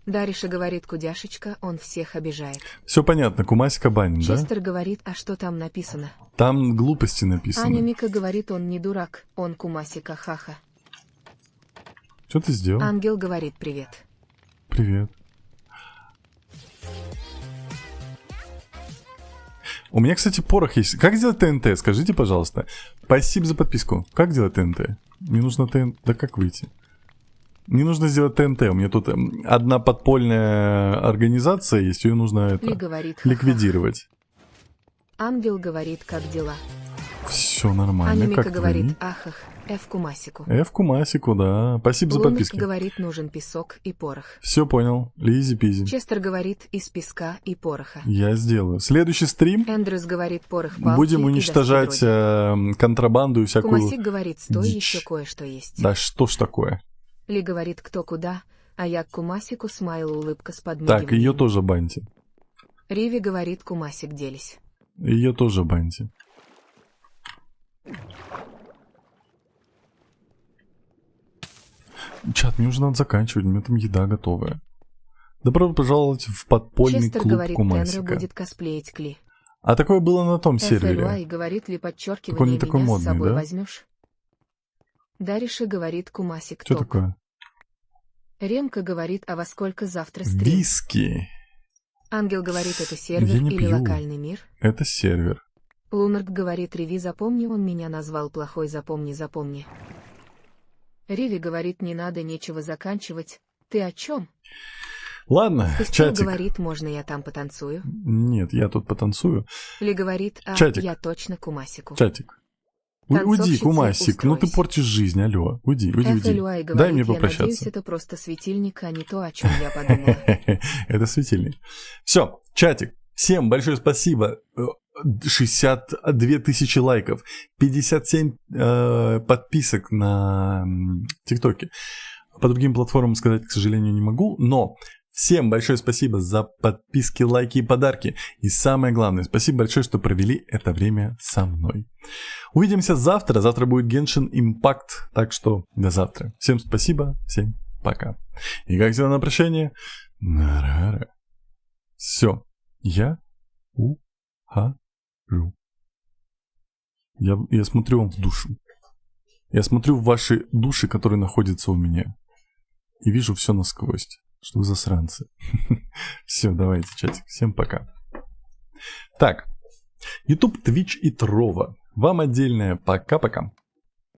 Дариша говорит, кудяшечка, он всех обижает. Все понятно, Кумасика банит, да? Честер говорит, а что там написано? Там глупости написано. Анемика говорит, он не дурак, он Кумасика, ха-ха. Что ты сделал? Ангел говорит, привет. Привет. У меня, кстати, порох есть. Как сделать ТНТ? Скажите, пожалуйста. Спасибо за подписку. Как делать ТНТ? Мне нужно ТНТ. Да как выйти? Мне нужно сделать ТНТ. У меня тут одна подпольная организация есть. Ее нужно Ли это говорит, ха-ха. ликвидировать. Ангел говорит, как дела? Все нормально. Анемика Как говорит, твои? ахах, F Кумасику. F Кумасику, да. Спасибо за Лунарк подписки. говорит, нужен песок и порох. Все понял. Лизи-пизи. Честер говорит, из песка и пороха. Я сделаю. Следующий стрим. Эндрюс говорит, порох, палки Будем и уничтожать доски дроги. контрабанду и всякую... Кумасик говорит, стой, дичь. еще кое-что есть. Да что ж такое? Ли говорит, кто куда, а я к Кумасику, смайл, улыбка с подмигиванием. Так, ее тоже баньте. Риви говорит, Кумасик, делись. Ее тоже баньте. Чат, мне уже надо заканчивать, у меня там еда готовая. Добро пожаловать в подпольный Честер клуб говорит, Тенра Кумасика. будет косплеить Кли. А такое было на том сервере. FLY говорит, ли Так он подчеркивание, не такой меня модный, с собой да? возьмешь? Дариша говорит, Кумасик, Что топ. такое? Ремка говорит, а во сколько завтра стрим? Виски. Ангел говорит, это Я сервер не или пью. локальный мир? Это сервер. Лунарк говорит, Риви, запомни, он меня назвал плохой, запомни, запомни. Риви говорит, не надо, нечего заканчивать. Ты о чем? Ладно, Костюм чатик. говорит, можно я там потанцую? Нет, я тут потанцую. Ли говорит, а Чатик. я точно Кумасику. Чатик. Уйди, Танцовщица, Кумасик, ну ты устройся. портишь жизнь, алло. Уйди. FLY говорит, Дай мне я надеюсь, попрощаться. это просто светильник, а не то, о чем я подумала. Это светильник. Все, чатик. Всем большое спасибо. 62 тысячи лайков, 57 подписок на ТикТоке. По другим платформам сказать, к сожалению, не могу, но всем большое спасибо за подписки, лайки и подарки. И самое главное, спасибо большое, что провели это время со мной. Увидимся завтра. Завтра будет Genshin Impact, так что до завтра. Всем спасибо, всем пока. И как всегда на прощание, нарара. Все. Я ухожу. Я смотрю вам в душу. Я смотрю в ваши души, которые находятся у меня. И вижу все насквозь. Что вы засранцы. Все, давайте, чатик. Всем пока. Так. YouTube, Twitch и Trovo. Вам отдельное пока-пока.